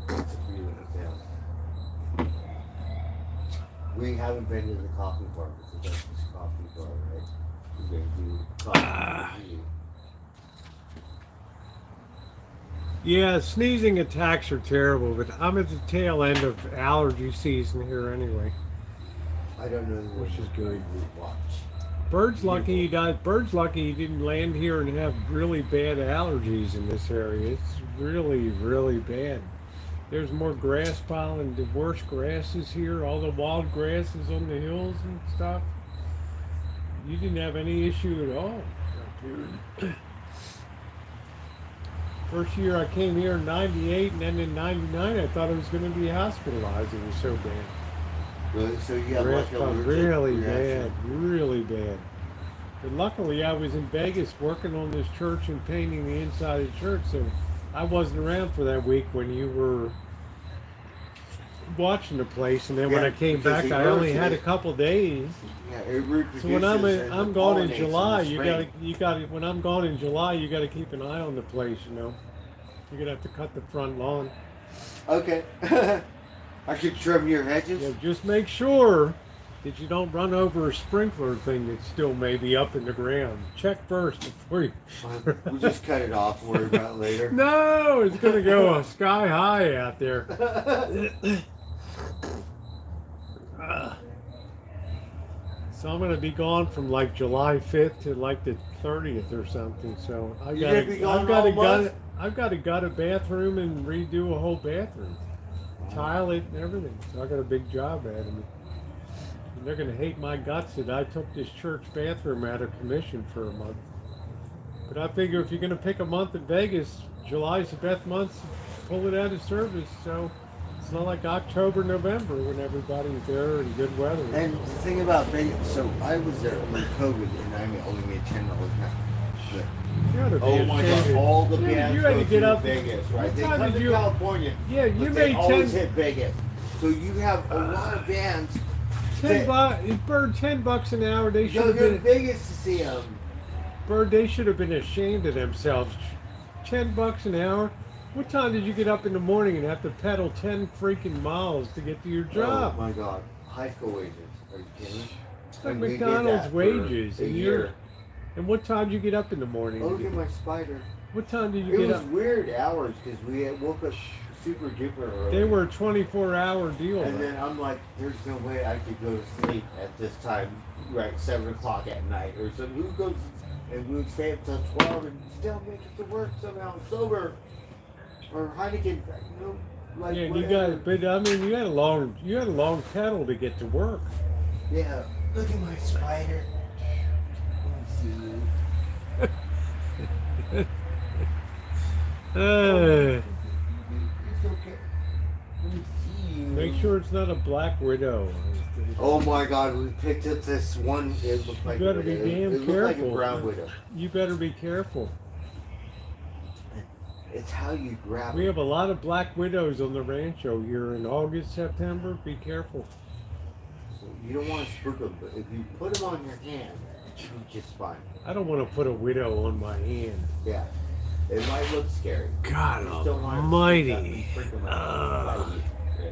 It's a beautiful town. We haven't been to the coffee farm. It's a Texas coffee farm, right? We're going to do coffee. review. Yeah, sneezing attacks are terrible, but I'm at the tail end of allergy season here anyway. I don't know Which is good. We watch. Bird's lucky he got. Bird's lucky he didn't land here and have really bad allergies in this area. It's really, really bad. There's more grass pollen, the worst grasses here. All the wild grasses on the hills and stuff. You didn't have any issue at all up here. First year I came here in '98, and then in '99 I thought I was going to be hospitalized. It was so bad. Really? So you have Grass like a pollen, allergic really reaction? bad, really bad. But luckily I was in Vegas working on this church and painting the inside of the church, so I wasn't around for that week when you were watching the place. And then when Yeah, I came because back, he I only rotated. had a couple days. Yeah, it reproduces. So when I'm and I'm gone in pollinates July, the you spring. got when I'm gone in July, you got to keep an eye on the place. You know, you're gonna have to cut the front lawn. Okay. I could trim your hedges. Yeah, just make sure that you don't run over a sprinkler thing that's still maybe up in the ground. Check first before you. We'll just cut it off. Worry about it later. No, it's gonna go sky high out there. So I'm gonna be gone from like July 5th to like the 30th or something. So I You're gonna be gone I've got to all month? I've got to gut a bathroom and redo a whole bathroom, tile it and everything. So I got a big job ahead of me. And they're gonna hate my guts that I took this church bathroom out of commission for a month. But I figure if you're gonna pick a month in Vegas, July's the best month to pull it out of service. So it's not like October, November when everybody's there and good weather. And the thing about Vegas, so I was there with COVID, and I only made $10 now. But, You ought to be oh my ashamed. God! All the You- bands you had go to get through up. Vegas, right? What They time come did to you- California. Yeah, you but they made always 10. hit Vegas. So you have a lot of bands. Bird, $10 an hour. They should Go have to been. Vegas to see them. Bird, they should have been ashamed of themselves. $10 an hour. What time did you get up in the morning and have to pedal 10 freaking miles to get to your job? Oh my God! High school wages. Are you kidding? It's like And we did McDonald's that for wages. a And year. And what time did you get up in the morning? Oh, look at my spider. What time did you It get was up? weird hours because we had woke up super duper early. They were a 24-hour deal. And then I'm like, there's no way I could go to sleep at this time, right, 7 o'clock at night or something. Who goes, and we would stay up till 12 and still make it to work somehow sober. Or Heineken, you know, like Yeah, you whatever. got, but I mean, you had a long pedal to get to work. Yeah, look at my spider. Let me see you. Uh, It's okay. Let me see you. make sure it's not a black widow. Oh my God, we picked up this one. It looked like better be it, damn it looked like a careful. brown widow. You better be careful. It's how you grab We it. have a lot of black widows on the Rancho here in August, September. Be careful. So You don't want to spook them, but if you put them on your hand, it should be just fine. I don't want to put a widow on my hand. Yeah. It might look scary. God You just don't want to almighty. freak them out. Yeah.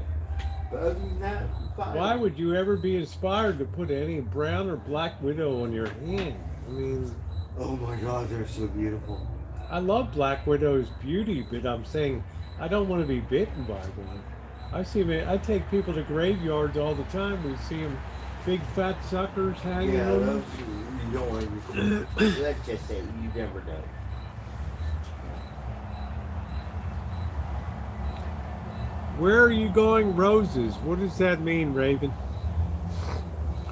But other than that, fine. Why would you ever be inspired to put any brown or black widow on your hand? I mean, Oh my God, they're so beautiful. I love black widow's beauty, but I'm saying I don't want to be bitten by one. I take people to graveyards all the time. We see them, big fat suckers hanging Yeah, on those them. you don't want to be. Let's just say you never know. Where are you going, Roses? What does that mean, Raven?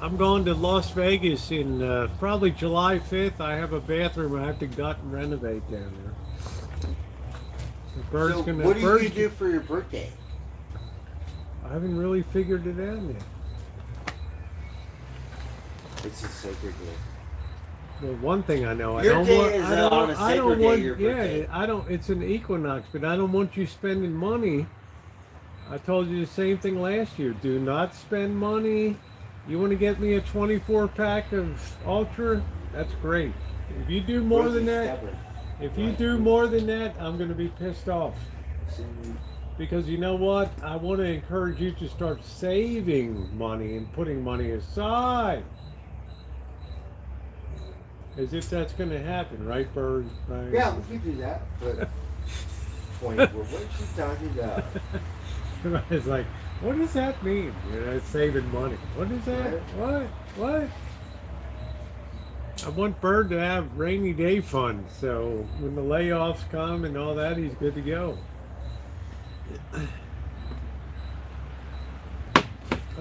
I'm going to Las Vegas in probably July 5th. I have a bathroom I have to gut and renovate down there. The bird's So gonna. what do you do for your birthday? I haven't really figured it out yet. It's a sacred day. Well, one thing I know, Your I don't day want. is I don't, on a I don't sacred day, want. your Yeah, birthday. I don't. It's an equinox, but I don't want you spending money. I told you the same thing last year. Do not spend money. You want to get me a 24 pack of Ultra? That's great. If you do more than that, if you do more than that, I'm going to be pissed off. Because you know what? I want to encourage you to start saving money and putting money aside. As if that's going to happen, right, Bird? Right? Yeah, we could do that. But 24. What is she talking about? It's like, what does that mean? You know, saving money. What is that? What? I want Bird to have rainy day fund, so when the layoffs come and all that, he's good to go. I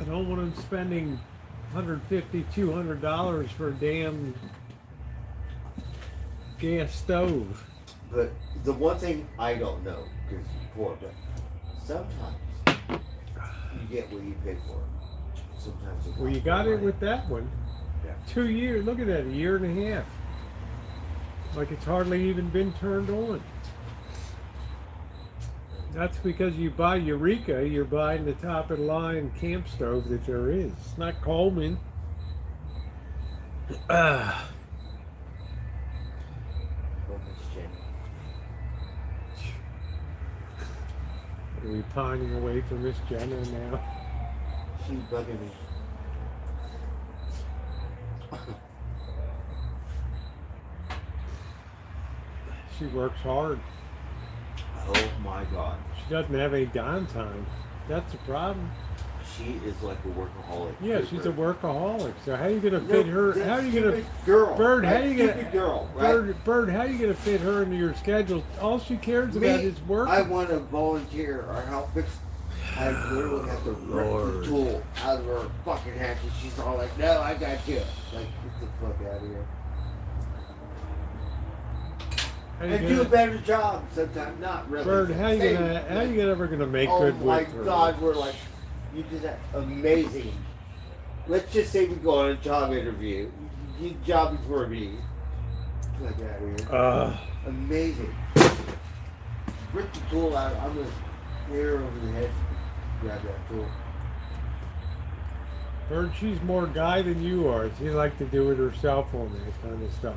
don't want him spending $150, $200 for a damn gas stove. But the one thing I don't know, because you're poor, but sometimes you get what you pay for. Sometimes Well, you got it with that one. Yeah. 2 years. Look at that, a year and a half. Like it's hardly even been turned on. That's because you buy Eureka, you're buying the top of the line camp stove that there is. It's not Coleman. Oh, Miss Jenny. Are we pining away from Miss Jenna now? She's bugging me. She works hard. Oh my God. She doesn't have any downtime. That's the problem. She is like a workaholic. Yeah, she's a workaholic. So how are you gonna fit her? How are you gonna, girl? Bird? How right? are you gonna, Stupid girl? Right? Bird? How are you gonna fit her into your schedule? All she cares about is work. I want to volunteer or help fix. I literally have to rip the tool out of her fucking hand, and she's all like, "No, I got you." Like, get the fuck out of here. And do a better job sometimes. Not really. Bird, how you ever gonna make good Oh my with her? God, we're like, you did that amazing. Let's just say we go on a job interview. You job before me. Like out of here. Amazing. Rip the tool out. I'm gonna hit her over the head. Grab that tool. Bird, she's more guy than you are. She like to do it herself on that kind of stuff.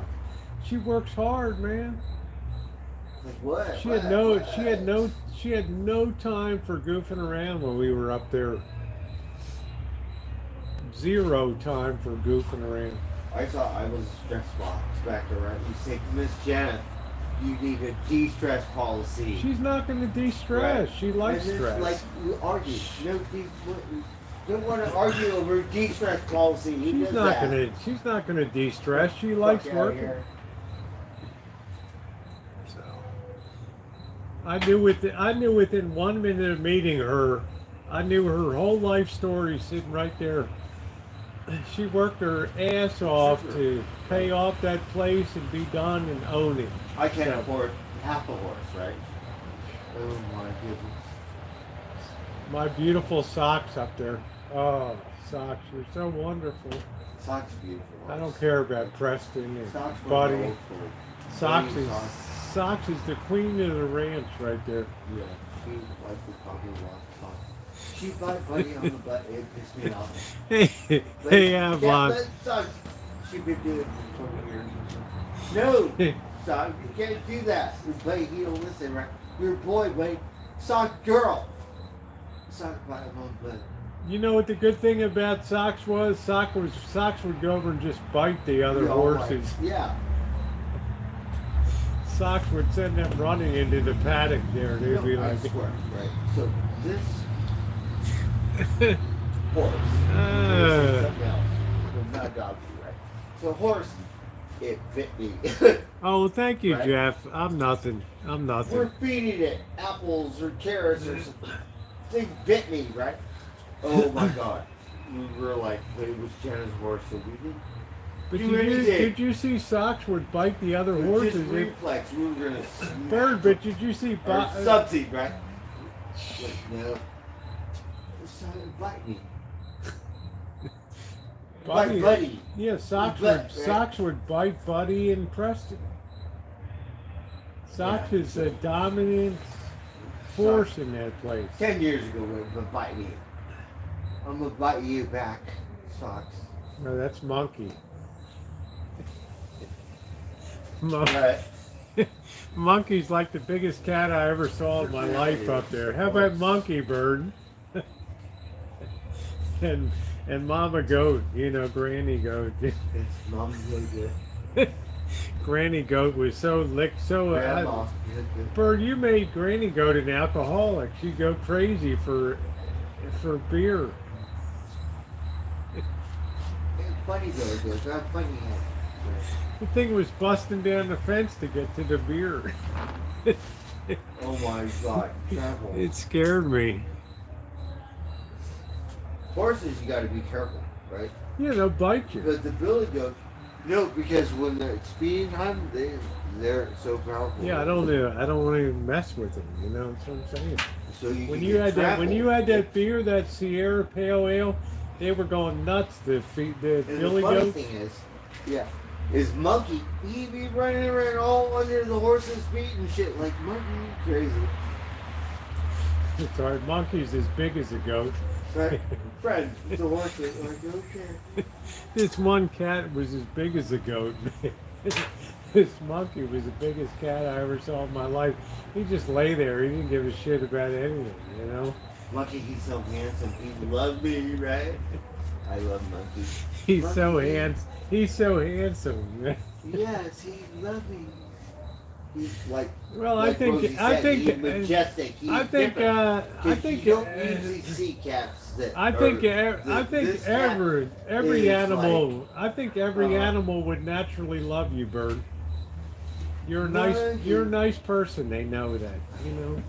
She works hard, man. Like what? She had no time for goofing around when we were up there. Zero time for goofing around. I thought I was a stress box back there, right? You say, Miss Janet, you need a de-stress policy. She's not going to de-stress. Right. She likes and stress. Like you argue. You don't want to argue over de-stress policy. She's not gonna de-stress. She likes working. Here. So I knew within 1 minute of meeting her, I knew her whole life story sitting right there. She worked her ass off to pay off that place and be done and own it. I can't afford half a horse, right? Oh my goodness. My beautiful socks up there. Oh, socks, you're so wonderful. Socks beautiful. I don't care about Preston and Socks Buddy. Socks is the queen of the ranch right there. Yeah, she likes to call me socks. She bite Buddy on the butt. It pissed me off. Hey, Avalon. She's been doing it for 20 years. No, son, you can't do that. But he don't listen, right? Your boy, but sock girl. Sock bite him on the butt. You know what the good thing about Socks was? Socks would go over and just bite the other horses. Yeah. Socks would send them running into the paddock there. They'd be I like, swear, right? So this horse, this is something else. It's not a dog food, right? So horse, it bit me. oh, well, thank you, Right? Jeff. I'm nothing. We're feeding it apples or carrots or something. They bit me, right? Oh my God. We were like, but it was Jenna's horse, so we didn't. But do anything. did you see Socks would bite the other It was horses? just reflex. We were gonna snap. Bird, but did you see Or subseed, right? Like, no. It's not gonna bite me. Bite Buddy. Yeah, Socks But- would Socks would bite Buddy and Preston. Socks Yeah. is a dominant force in that place. 10 years ago, we were gonna bite me. I'm gonna bite you back, Socks. No, that's Monkey. Right. Monkey's like the biggest cat I ever saw in my life up there. How about Monkey Bird? and Mama Goat, you know, Granny Goat. It's Mom's really good. Granny Goat was so Grandma. Bird, you made Granny Goat an alcoholic. She'd go crazy for beer. It's funny though, it's not funny how. The thing was busting down the fence to get to the beer. Oh my God, careful. It scared me. Horses, you gotta be careful, right? Yeah, they'll bite you. Because the billy goats, no, because when they're speeding time, they're so powerful. Yeah, I don't want to mess with them. You know what I'm saying? So you When can you get had trampled. when you had that beer, that Sierra Pale Ale, they were going nuts. The And billy the funny goats. thing is Monkey, he be running around all under the horse's feet and shit like Monkey, you crazy. It's our monkey's as big as a goat. Right? Fred, the horse is like, okay. This one cat was as big as a goat. This monkey was the biggest cat I ever saw in my life. He just lay there. He didn't give a shit about anything, you know? Monkey, he's so handsome. He loves me, right? I love Monkey. He's so Monkey. handsome. He's so handsome. Yes, he loves me. He's like, Well, like Rosie said, he's majestic. He's different. You don't usually see cats that. Every animal. Like, I think every animal would naturally love you, Bird. You're a nice. You're a nice person. They know that. You know.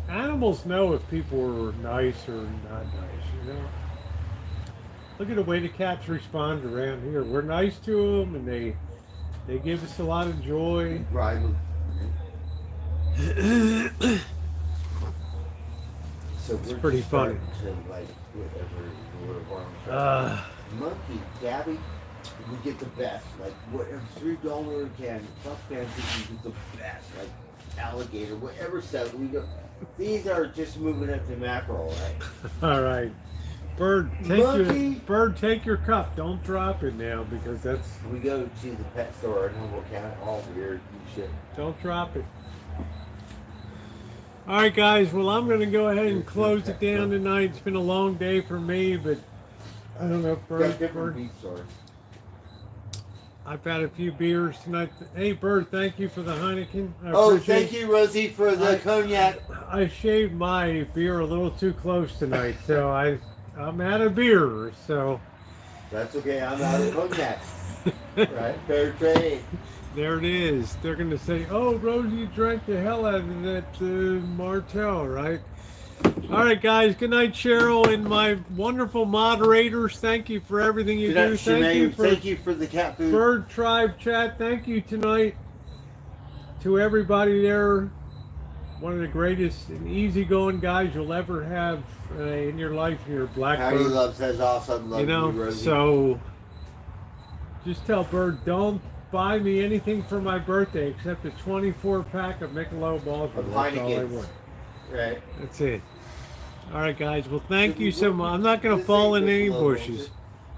Animals know if people are nice or not nice. You know. Look at the way the cats respond around here. We're nice to them, and they give us a lot of joy. Right. So It's we're pretty just funny. starting to, like, whatever. Monkey, Gabby, we get the best. Like, whatever, $3 can, plus fancy, we get the best. Like, alligator, whatever stuff we go. These are just moving up to mackerel, right? All right. Bird, take your cup. Don't drop it now because that's. We go to the pet store and we'll count all weird and shit. Don't drop it. All right, guys. Well, I'm going to go ahead and close it down tonight. It's been a long day for me, but I don't know if Got different Bird. meat stores. I've had a few beers tonight. Hey, Bird, thank you for the Heineken. Oh, thank you, Rosie, for the cognac. I shaved my beer a little too close tonight, so I'm out of beer. So That's okay, I'm out of cognac. Right? Fair trade. there it is. They're going to say, "Oh, Rosie, you drank the hell out of that Martell, right?" All right, guys. Good night, Cheryl, and my wonderful moderators. Thank you for everything you Good night, do. Shemaine. Thank you for the cat food. Bird Tribe Chat. Thank you tonight to everybody there. One of the greatest and easygoing guys you'll ever have in your life here, Blackbird. Harry Love says awesome. Love You know, Rosie. so just tell Bird, don't buy me anything for my birthday except a 24-pack of Michelob Ultra. Of That's all I Heinekens. want. Right. That's it. All right, guys. Well, thank you so much. I'm not going to fall in any bushes.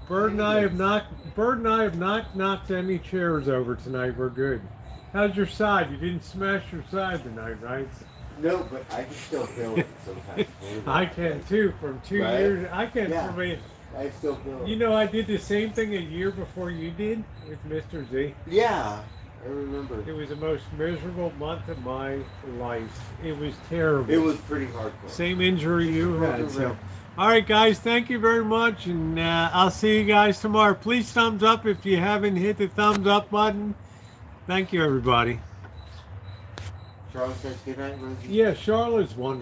Bird and I have not knocked any chairs over tonight. We're good. How's your side? You didn't smash your side tonight, right? No, but I can still feel it sometimes. I can too. From 2 Right? years, I can Yeah. from a. I still feel it. You know, I did the same thing a year before you did with Mr. Z. Yeah, I remember. It was the most miserable month of my life. It was terrible. It was pretty hardcore. Same injury you had. So, all right, guys, thank you very much, and I'll see you guys tomorrow. Please thumbs up if you haven't hit the thumbs up button. Thank you, everybody. Charles says good night, Rosie. Yeah, Charlotte's wonderful.